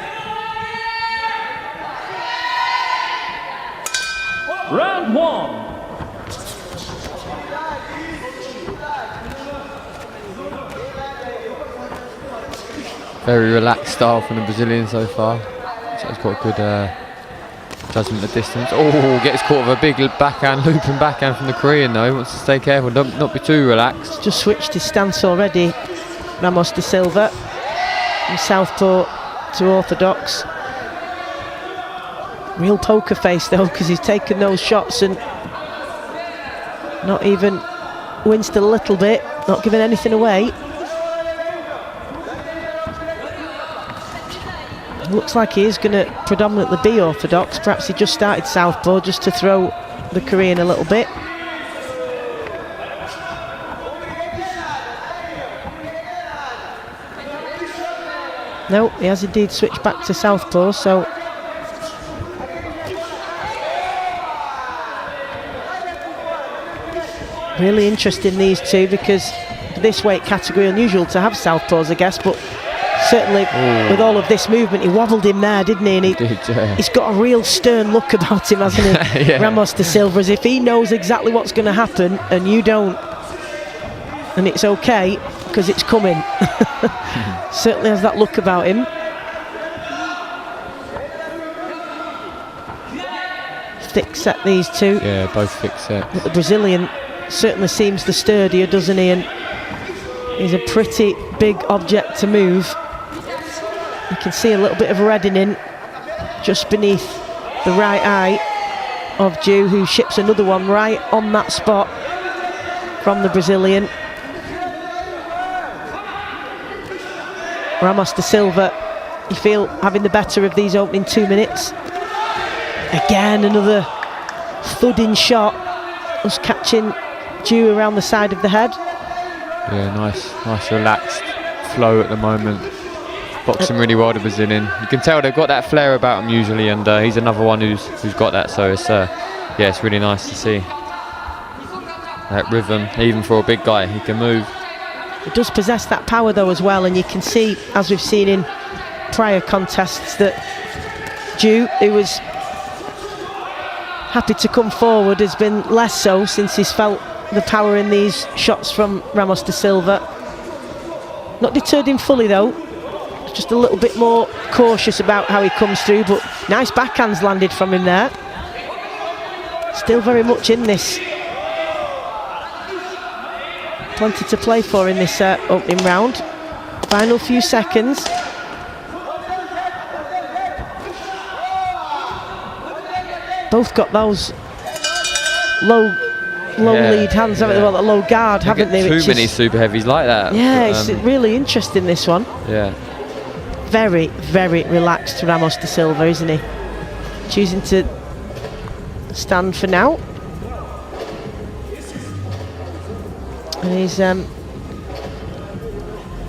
Round 1. Very relaxed style from the Brazilian so far. So he's got a good judgment of distance. Oh, gets caught with a big backhand, looping backhand from the Korean though. He wants to stay careful, not be too relaxed. Just switched his stance already, Ramos de Silva. From southpaw to orthodox. Real poker face though, because he's taken those shots and not even winced a little bit, not giving anything away. Looks like he is going to predominantly be orthodox. Perhaps he just started southpaw just to throw the Korean a little bit. No, he has indeed switched back to southpaw, so really interesting, these two, because for this weight category, unusual to have southpaws, I guess, but certainly with all of this movement, he wobbled him there, didn't he? And he's got a real stern look about him, hasn't he? Yeah. Ramos de Silva, as if he knows exactly what's going to happen and you don't. And it's okay, because it's coming. Certainly has that look about him. thick set, these two. Yeah, both thick sets. But the Brazilian certainly seems the sturdier, doesn't he? And he's a pretty big object to move. You can see a little bit of reddening just beneath the right eye of Ju, who ships another one right on that spot from the Brazilian. Ramos da Silva, you feel, having the better of these opening 2 minutes. Again, another thudding shot, just catching Ju around the side of the head. Yeah, nice relaxed flow at the moment. Boxing really well, the Brazilian. You can tell they've got that flair about him usually, and he's another one who's got that. So it's yeah, it's really nice to see that rhythm. Even for a big guy, he can move. He does possess that power though as well, and you can see, as we've seen in prior contests, that Ju, who was happy to come forward, has been less so since he's felt the power in these shots from Ramos da Silva. Not deterred him fully though, just a little bit more cautious about how he comes through, but nice backhands landed from him there. Still very much in this. Plenty to play for in this opening round. Final few seconds. Both got those low lead hands, haven't they? Well, a low guard, haven't they? Too many super heavies like that. Yeah, it's really interesting, this one. Yeah. Very, very relaxed Ramos da Silva, isn't he? Choosing to stand for now. And he's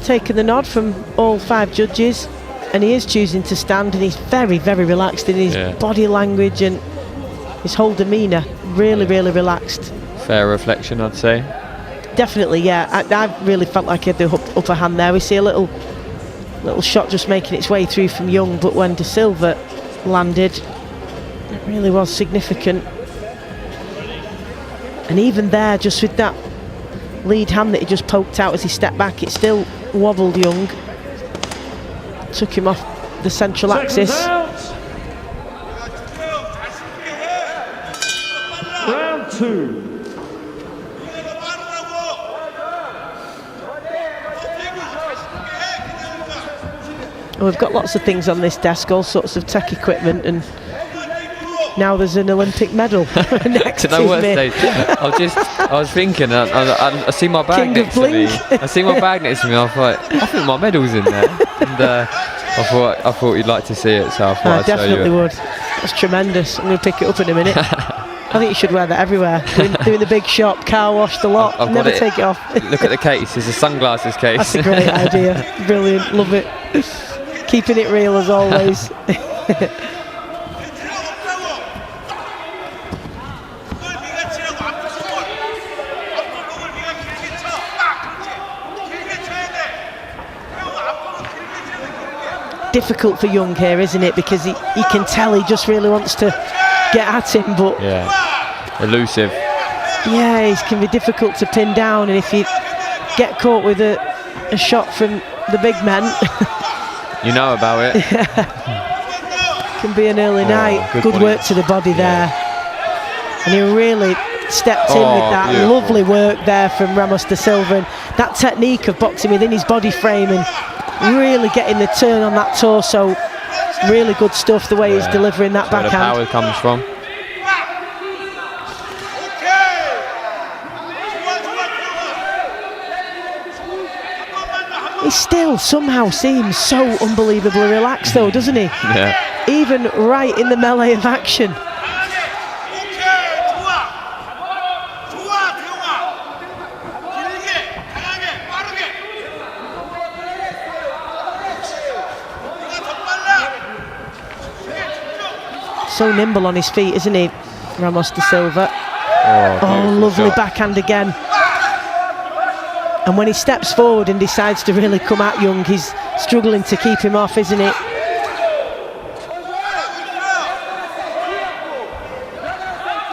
taken the nod from all 5 judges, and he is choosing to stand, and he's very, very relaxed in his body language and his whole demeanour. Really, really relaxed. Fair reflection, I'd say. Definitely, yeah. I really felt like he had the upper hand there. We see a little shot just making its way through from Young, but when da Silva landed, it really was significant. And even there, just with that lead hand that he just poked out as he stepped back, it still wobbled Young. Took him off the central axis. Round 2. We've got lots of things on this desk, all sorts of tech equipment, and now there's an Olympic medal next to me. I was thinking, I see my bag next to me. I see my bag next to me. I thought, I think my medal's in there, and I thought you'd like to see it, so I thought I'd definitely show you. would. That's tremendous. I'm going to pick it up in a minute. I think you should wear that everywhere. Doing the big shop, car washed a lot. I've never take it off. Look at the case. It's a sunglasses case. That's a great idea. Brilliant. Love it. Keeping it real as always. Difficult for Young here, isn't it? Because you can tell he just really wants to get at him, but elusive. Yeah, he can be difficult to pin down, and if you get caught with a shot from the big men, you know about it. Can be an early night. Good work to the body there, and he really stepped in with that. Beautiful. Lovely work there from Ramos da Silva, and that technique of boxing within his body frame and really getting the turn on that torso. Really good stuff, the way he's delivering that Where backhand. the power comes from. He still somehow seems so unbelievably relaxed though, doesn't he? Yeah. Even right in the melee of action. So nimble on his feet, isn't he, Ramos da Silva? Oh, lovely backhand again. And when he steps forward and decides to really come at Young, he's struggling to keep him off, isn't it?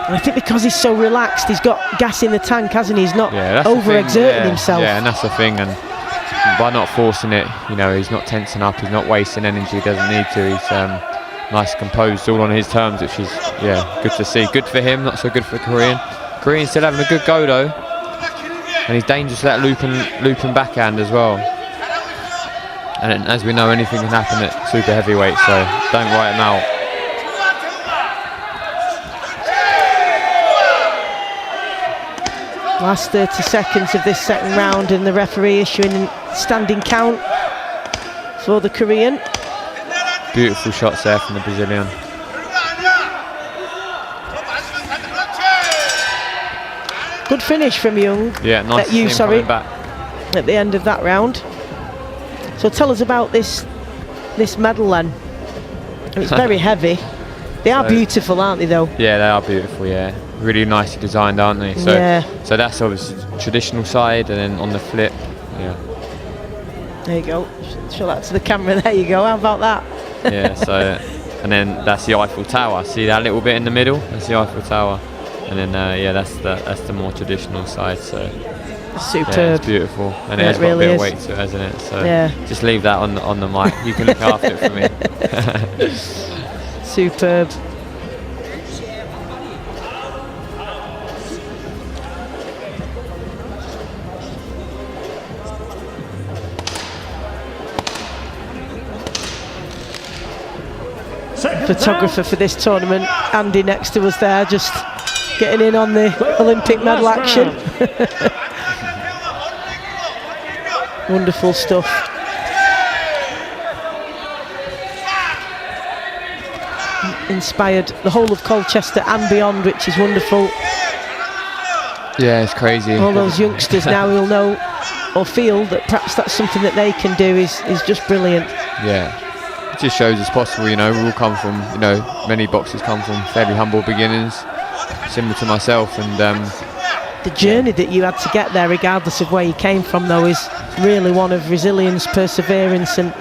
And I think because he's so relaxed, he's got gas in the tank, hasn't he? He's not overexerting himself. Yeah, and that's the thing. And by not forcing it, you know, he's not tensing up, he's not wasting energy, he doesn't need to. nice, composed, all on his terms, which is, yeah, good to see. Good for him, not so good for Korean. Korean's still having a good go though, and he's dangerous to that looping backhand as well. And as we know, anything can happen at super heavyweight, so don't write him out. Last 30 seconds of this second round, and the referee issuing a standing count for the Korean. Beautiful shots there from the Brazilian. Good finish from Young. Yeah, nice. Back at the end of that round. So tell us about this medal then. It's very heavy. They are beautiful, aren't they, though? Yeah, they are beautiful. Yeah, really nicely designed, aren't they? So, yeah. So that's obviously the traditional side, and then on the flip, yeah. There you go. Show that to the camera. There you go. How about that? Yeah. So, and then that's the Eiffel Tower. See that little bit in the middle? That's the Eiffel Tower. And then yeah, that's the more traditional side. So superb. Yeah, it's beautiful, and yeah, it's got a bit of weight to it, hasn't it? So yeah. Just leave that on the mic. You can look after it for me. Superb. Photographer for this tournament, Andy, next to us there, just getting in on the Olympic medal action. Wonderful stuff. Inspired the whole of Colchester and beyond, which is wonderful. Yeah, it's crazy. All those youngsters now will know or feel that perhaps that's something that they can do is just brilliant. Yeah. It just shows it's possible, you know. We all come from, you know, many boxers come from fairly humble beginnings, similar to myself, and the journey that you had to get there, regardless of where you came from, though, is really one of resilience, perseverance, and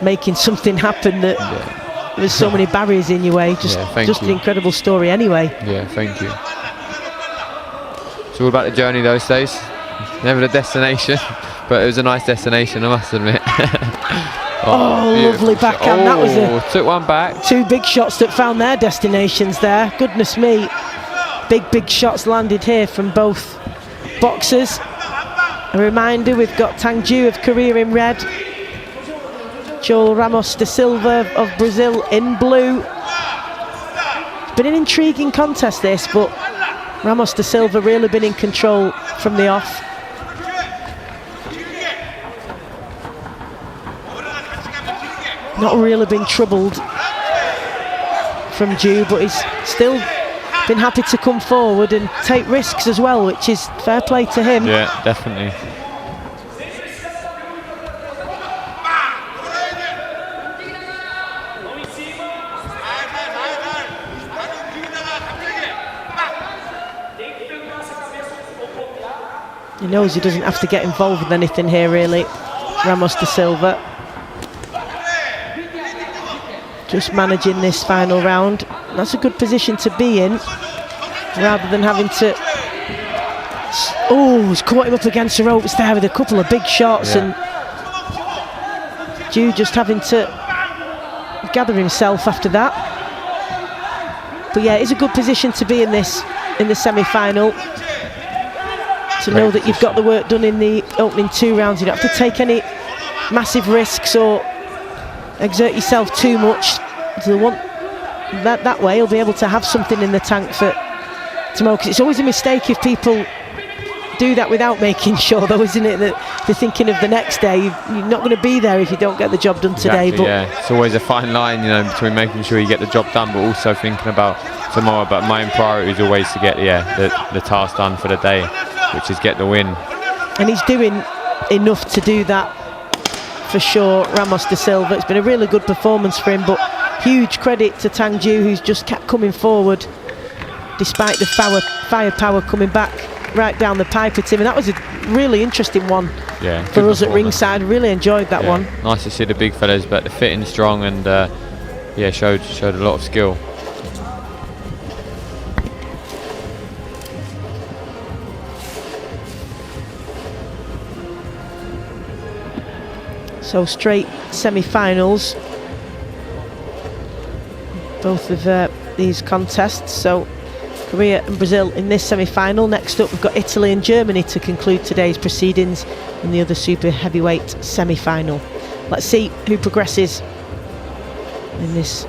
making something happen that there's so many barriers in your way. Just an incredible story anyway. Yeah, thank you. It's all about the journey those days, never the destination, but it was a nice destination, I must admit. Oh, lovely backhand. That was took one back. Two big shots that found their destinations there. Goodness me. Big shots landed here from both boxers. A reminder, we've got Tang Ju of Korea in red, Joel Ramos da Silva of Brazil in blue. It's been an intriguing contest this, but Ramos da Silva really been in control from the off. Not really been troubled from Ju, but he's still been happy to come forward and take risks as well, which is fair play to him. Yeah, definitely. He knows he doesn't have to get involved with anything here, really, Ramos da Silva. Just managing this final round. That's a good position to be in, rather than having to... Oh, he's caught him up against the ropes there with a couple of big shots, and Ju just having to gather himself after that. But yeah, it's a good position to be in this, in the semi-final. To know that you've got the work done in the opening 2 rounds. You don't have to take any massive risks or exert yourself too much. So that way you'll be able to have something in the tank for tomorrow, because it's always a mistake if people do that without making sure, though, isn't it, that they're thinking of the next day. You're not going to be there if you don't get the job done today. But yeah, it's always a fine line, you know, between making sure you get the job done but also thinking about tomorrow. But my own priority is always to get the task done for the day, which is get the win. And he's doing enough to do that for sure, Ramos da Silva. It's been a really good performance for him, but huge credit to Tang Ju, who's just kept coming forward despite the firepower coming back right down the pipe at him. And that was a really interesting one for us at ringside. Really enjoyed that one. Nice to see the big fellas, but the fitting strong, and showed a lot of skill. So straight semi-finals. both of these contests. So Korea and Brazil in this semi-final. Next up we've got Italy and Germany to conclude today's proceedings in the other super heavyweight semi-final. Let's see who progresses in this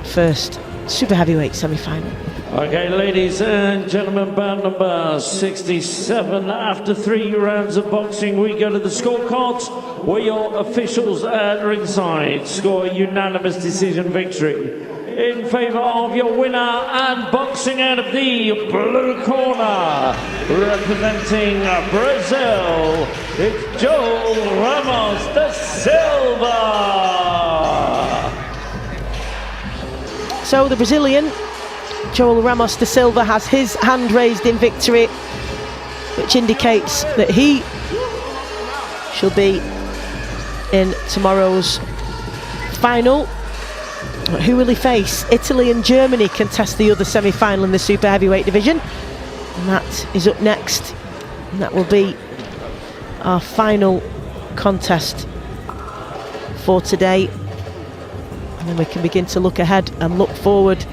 first super heavyweight semi-final. Okay, ladies and gentlemen, bout number 67. After 3 rounds of boxing, we go to the scorecards, where your officials at ringside score a unanimous decision victory in favour of your winner and boxing out of the blue corner, representing Brazil, it's Joel Ramos da Silva. So the Brazilian Joel Ramos da Silva has his hand raised in victory, which indicates that he shall be in tomorrow's final. Who will he face? Italy and Germany contest the other semi-final in the super heavyweight division, and that is up next, and that will be our final contest for today, and then we can begin to look ahead and look forward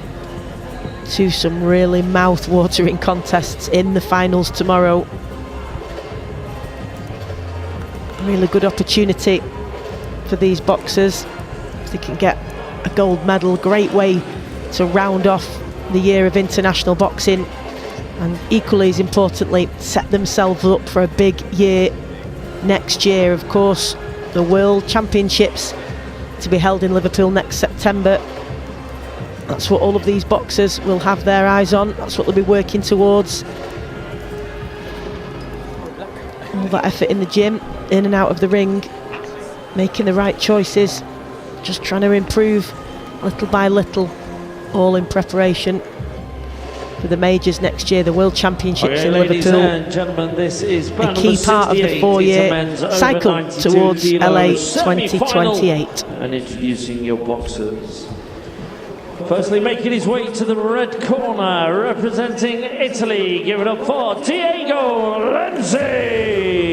to some really mouth-watering contests in the finals tomorrow. Really good opportunity for these boxers if they can get a gold medal. Great way to round off the year of international boxing, and equally as importantly set themselves up for a big year next year. Of course, the World Championships to be held in Liverpool next September. That's what all of these boxers will have their eyes on. That's what they'll be working towards. All that effort in the gym, in and out of the ring, making the right choices, just trying to improve little by little, all in preparation for the majors next year, the World Championships in Liverpool. And gentlemen, this is a key part of the 4-year cycle towards LA 2028. And introducing your boxers. Firstly, making his way to the red corner, representing Italy, give it up for Diego Lenzi.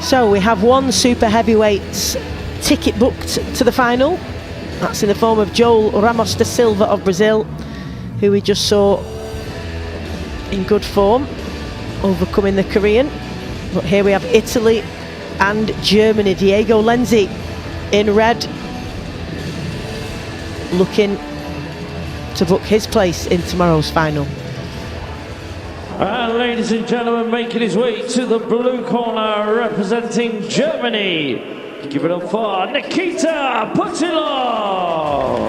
So we have one super heavyweight ticket booked to the final. That's in the form of Joel Ramos da Silva of Brazil, who we just saw in good form, overcoming the Korean. But here we have Italy and Germany. Diego Lenzi in red, looking to book his place in tomorrow's final. And ladies and gentlemen, making his way to the blue corner, representing Germany, give it up for Nikita Putilov.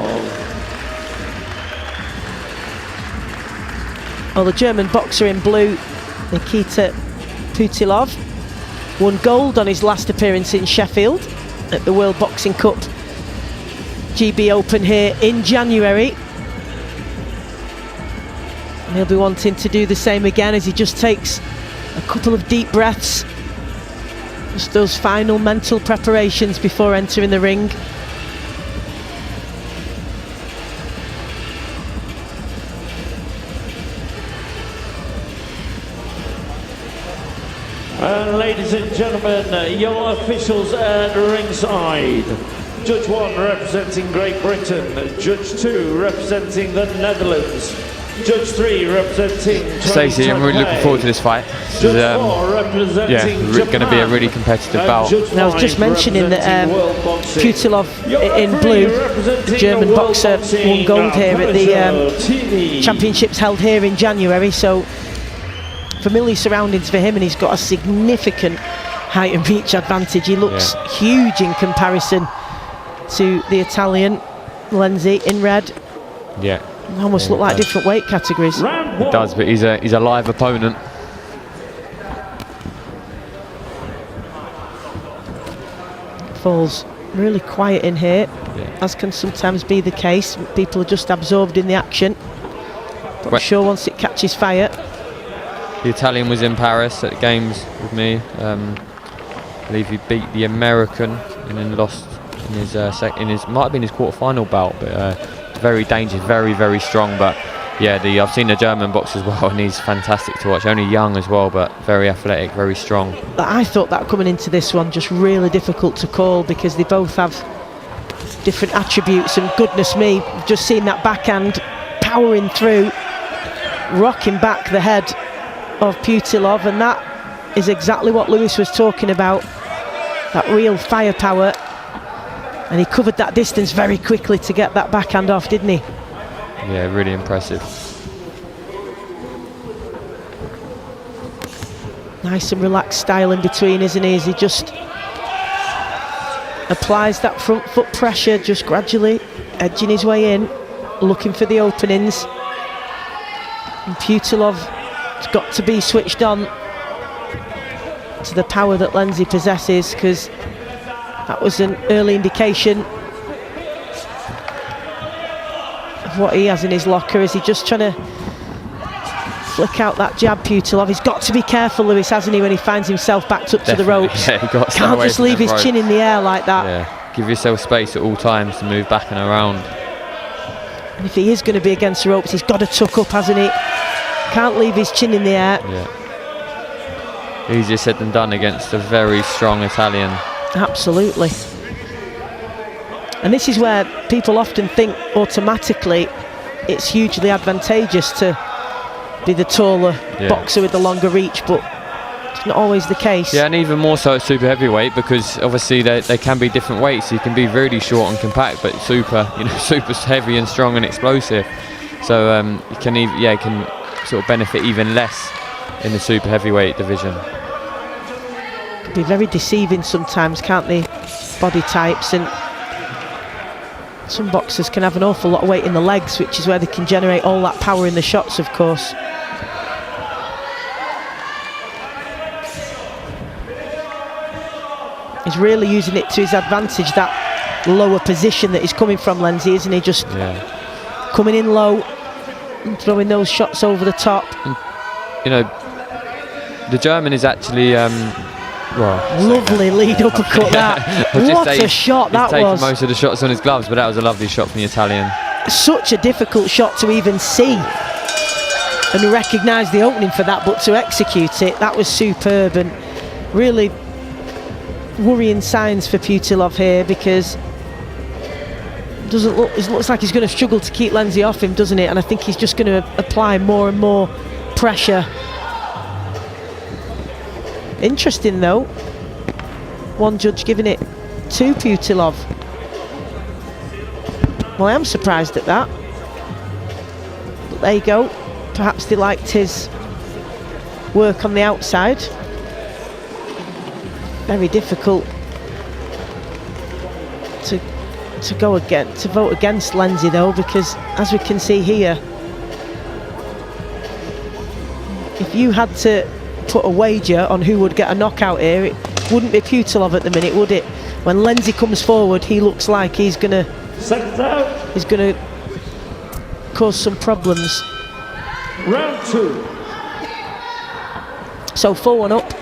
Well, the German boxer in blue, Nikita Putilov, won gold on his last appearance in Sheffield at the World Boxing Cup GB Open here in January. And he'll be wanting to do the same again as he just takes a couple of deep breaths. Just those final mental preparations before entering the ring. And ladies and gentlemen, your officials at ringside. Judge 1 representing Great Britain, Judge 2 representing the Netherlands, Judge 3 representing Stacey, I'm really looking forward to this fight. This is, going to be a really competitive bout. And I was just mentioning that Putilov in blue, the German boxer, won gold here at the championships held here in January, so familiar surroundings for him, and he's got a significant height and reach advantage. He looks huge in comparison to the Italian Lenzi in red. Yeah. They almost look like different weight categories. It does, but he's a live opponent. Falls really quiet in here, as can sometimes be the case. People are just absorbed in the action. But I'm sure once it catches fire. The Italian was in Paris at the games with me. I believe he beat the American and then lost in his might have been his quarter-final bout, but very dangerous, very strong. But yeah, I've seen the German box as well, and he's fantastic to watch. Only young as well, but very athletic, very strong. I thought that coming into this one, just really difficult to call because they both have different attributes, and goodness me, just seeing that backhand powering through, rocking back the head of Putilov, and that is exactly what Lewis was talking about, that real firepower, and he covered that distance very quickly to get that backhand off, didn't he? Yeah, really impressive. Nice and relaxed style in between, isn't he, as he just applies that front foot pressure, just gradually edging his way in, looking for the openings. And Putilov's got to be switched on to the power that Lenzi possesses, because that was an early indication of what he has in his locker. Is he just trying to flick out that jab, Putilov? He's got to be careful, Lewis, hasn't he, when he finds himself backed up to the ropes. Yeah, can't just leave his chin in the air like that. Yeah, give yourself space at all times to move back and around. And if he is going to be against the ropes, he's got to tuck up, hasn't he? Can't leave his chin in the air. Yeah. Easier said than done against a very strong Italian. Absolutely. And this is where people often think automatically it's hugely advantageous to be the taller boxer with the longer reach, but it's not always the case. Yeah, and even more so at super heavyweight, because obviously they can be different weights. You can be really short and compact, but super heavy and strong and explosive. So you can sort of benefit even less in the super heavyweight division. Can be very deceiving sometimes, can't they? Body types, and some boxers can have an awful lot of weight in the legs, which is where they can generate all that power in the shots, of course. He's really using it to his advantage, that lower position that he's coming from, Lenzi, isn't he? Just coming in low and throwing those shots over the top. And, the German is actually lovely lead uppercut. That what a shot that was. He's taken most of the shots on his gloves, but that was a lovely shot from the Italian. Such a difficult shot to even see and recognise the opening for that, but to execute it, that was superb, and really worrying signs for Putilov here, because it looks like he's going to struggle to keep Lenzi off him, doesn't it? And I think he's just going to apply more and more pressure. Interesting though, one judge giving it to Putilov. Well, I am surprised at that, but there you go. Perhaps they liked his work on the outside. Very difficult to vote against Lenzi though, because as we can see here, if you had to put a wager on who would get a knockout here, it wouldn't be Putilov at the minute, would it? When Lenzi comes forward, he looks like he's gonna cause some problems. Round 2. So 4-1 up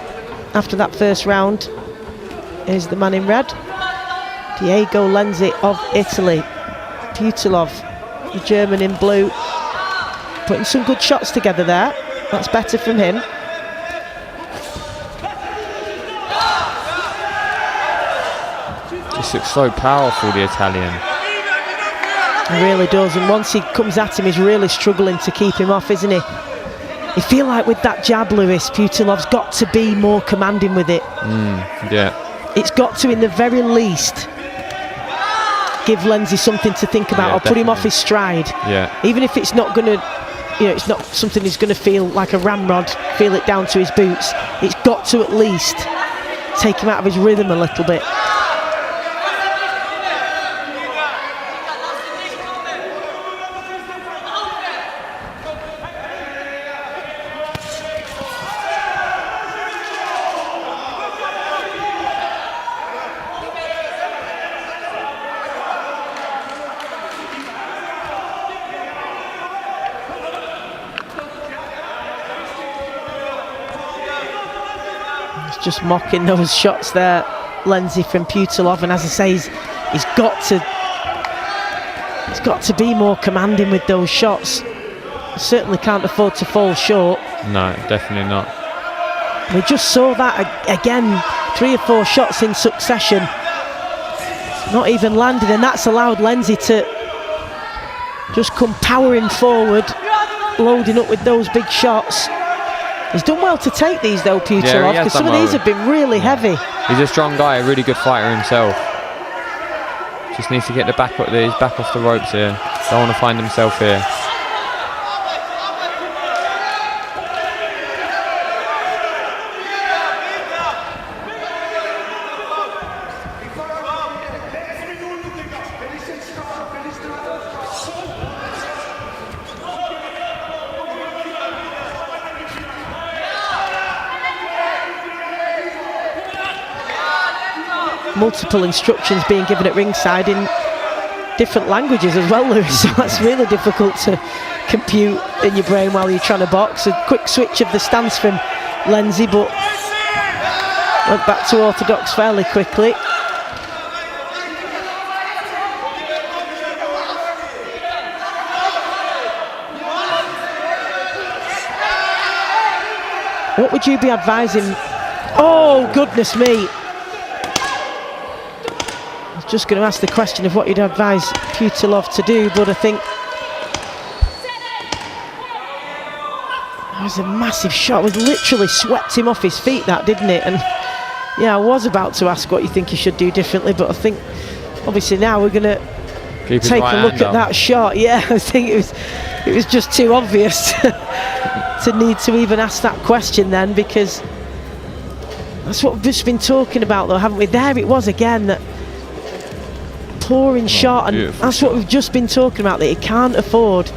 after that first round is the man in red, Diego Lenzi of Italy. Putilov, the German, in blue, putting some good shots together there. That's better from him. Just looks so powerful, the Italian. He really does, and once he comes at him, he's really struggling to keep him off, isn't he? You feel like with that jab, Lewis, Putilov's got to be more commanding with it. Yeah. It's got to, in the very least, give Lenzi something to think about, or put him off his stride. Yeah. Even if it's not going to, it's not something he's going to feel like a ramrod, feel it down to his boots. It's got to at least take him out of his rhythm a little bit. Just mocking those shots there, Lenzi, from Putilov, and as I say, he's got to be more commanding with those shots. certainly can't afford to fall short. No, definitely not. We just saw that again, 3 or 4 shots in succession, not even landed, and that's allowed Lindsay to just come powering forward, loading up with those big shots. He's done well to take these though, Putilov, because some of these have been really heavy. He's a strong guy, a really good fighter himself. Just needs to get the back up there. He's back off the ropes here. Don't want to find himself here. Multiple instructions being given at ringside in different languages as well, Lewis, so that's really difficult to compute in your brain while you're trying to box. A quick switch of the stance from Lindsay, but went back to orthodox fairly quickly. What would you be advising? Oh, goodness me. Just going to ask the question of what you'd advise Putilov to do, but I think that was a massive shot. It was literally swept him off his feet, that, didn't it? And yeah, I was about to ask what you think he should do differently, but I think obviously now we're going to take a look at that shot. Yeah, I think it was just too obvious to need to even ask that question then, because that's what we've just been talking about though, haven't we? There it was again, that pouring shot, and that's what we've just been talking about, that he can't afford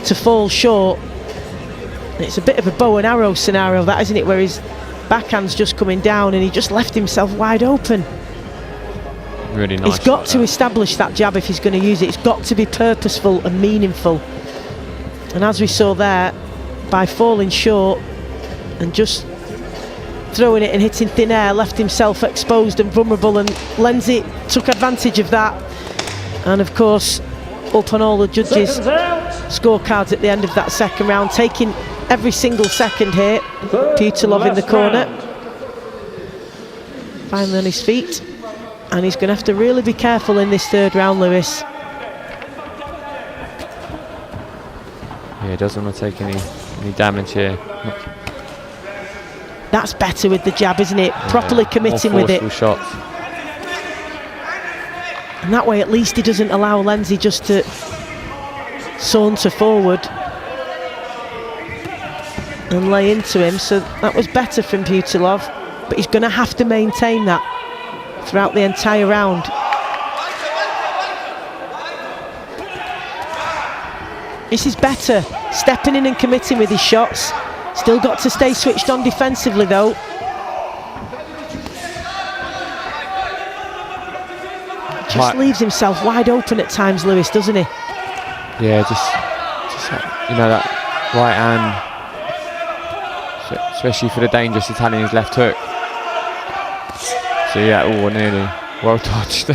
to fall short. And it's a bit of a bow and arrow scenario, that, isn't it, where his backhand's just coming down and he just left himself wide open. Really nice. He's got to establish that jab if he's going to use it. It's got to be purposeful and meaningful. And as we saw there, by falling short and just throwing it and hitting thin air, left himself exposed and vulnerable, and Lindsay took advantage of that. And of course, up on all the judges' scorecards at the end of that second round, taking every single second here. Putilov in the corner, finally on his feet, and he's going to have to really be careful in this third round, Lewis. Yeah, he doesn't want to take any damage here. That's better with the jab, isn't it? Properly committing with it. Shots. And that way at least he doesn't allow Lindsay just to saunter forward and lay into him. So that was better from Putilov, but he's going to have to maintain that throughout the entire round. This is better, stepping in and committing with his shots. Still got to stay switched on defensively though. Just leaves himself wide open at times, Lewis, doesn't he? Yeah, just you know, that right hand, especially for the dangerous Italian's left hook. So yeah, oh, nearly well dodged.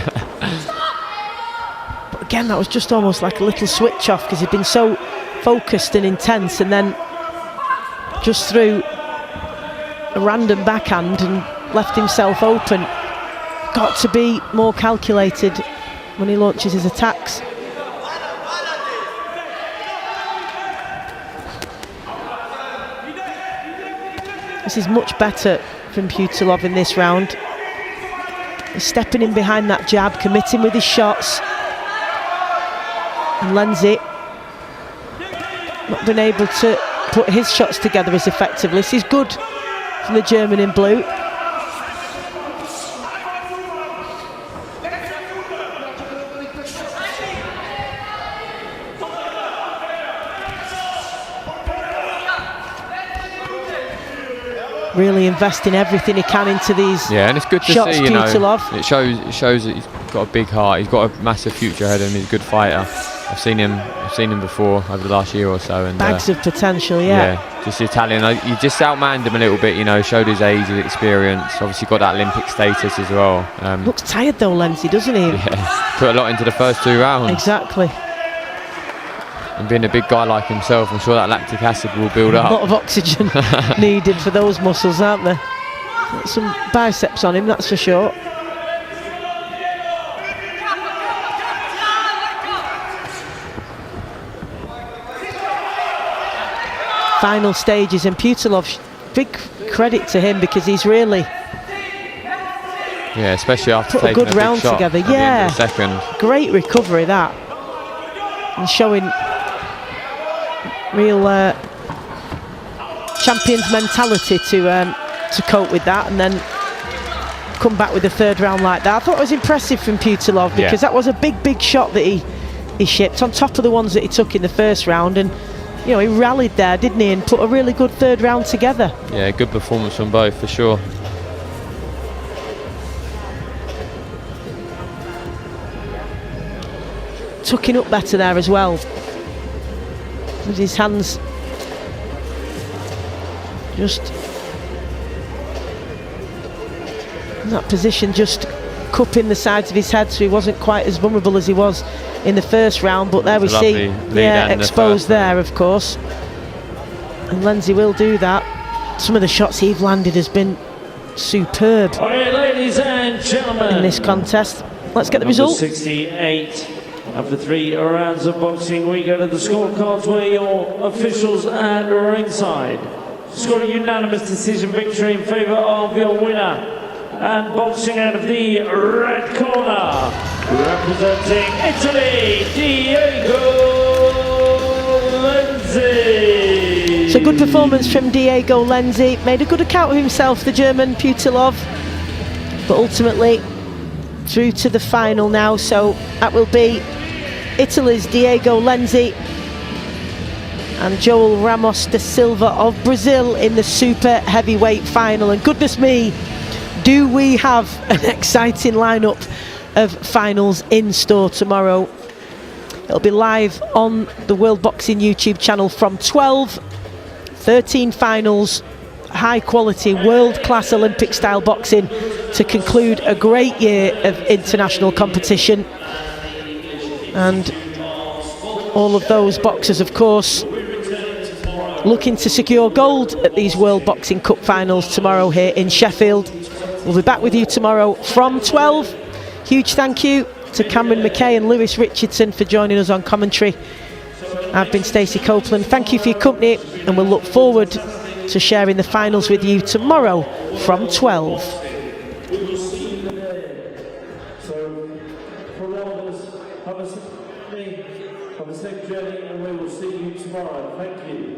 But again, that was just almost like a little switch off, because he'd been so focused and intense, and then just threw a random backhand and left himself open. Got to be more calculated when he launches his attacks. This is much better from Putilov in this round. He's stepping in behind that jab, committing with his shots. And Lindsay not been able to put his shots together as effectively. This is good from the German in blue. Really investing everything he can into these. Yeah, and it's good to shots, see, you know, Putilov. it shows that he's got a big heart. He's got a massive future ahead of him. He's a good fighter. I've seen him before over the last year or so, and bags of potential. Yeah, just Italian. He just outmanned him a little bit, you know, showed his age, his experience. Obviously got that Olympic status as well. Looks tired though, Lindsay, doesn't he? Yeah, put a lot into the first 2 rounds. Exactly. And being a big guy like himself, I'm sure that lactic acid will build up. A lot of oxygen needed for those muscles, aren't there? Got some biceps on him, that's for sure. Final stages, and Putilov, big credit to him because he's really especially after put a taking good big round shot together. at the end of the second. Great recovery that, and showing real champion's mentality to cope with that, and then come back with the third round like that. I thought it was impressive from Putilov because that was a big shot that he shipped on top of the ones that he took in the first round, and you know, he rallied there, didn't he, and put a really good third round together. Yeah, good performance from both, for sure. Tucking up better there as well, with his hands just in that position, just cupping the sides of his head so he wasn't quite as vulnerable as he was in the first round. But there we see, exposed there, of course. And Lenzi will do that. Some of the shots he's landed has been superb. All right, ladies and gentlemen, in this contest. Let's get the result. 68. After 3 rounds of boxing, we go to the scorecards where your officials at ringside scored a unanimous decision victory in favour of your winner. And boxing out of the red corner, representing Italy, Diego Lenzi. So good performance from Diego Lenzi. Made a good account of himself, the German Putilov, but ultimately through to the final now. So that will be Italy's Diego Lenzi and Joel Ramos da Silva of Brazil in the super heavyweight final. And goodness me, do we have an exciting lineup of finals in store tomorrow. It'll be live on the World Boxing YouTube channel from 12. 13 finals, high quality, world-class Olympic style boxing to conclude a great year of international competition. And all of those boxers, of course, looking to secure gold at these World Boxing Cup finals tomorrow here in Sheffield. We'll be back with you tomorrow from 12. Huge thank you to Cameron McKay and Lewis Richardson for joining us on commentary. I've been Stacey Copeland. Thank you for your company, and we'll look forward to sharing the finals with you tomorrow from 12. Have a safe journey, and we will see you tomorrow. Thank you.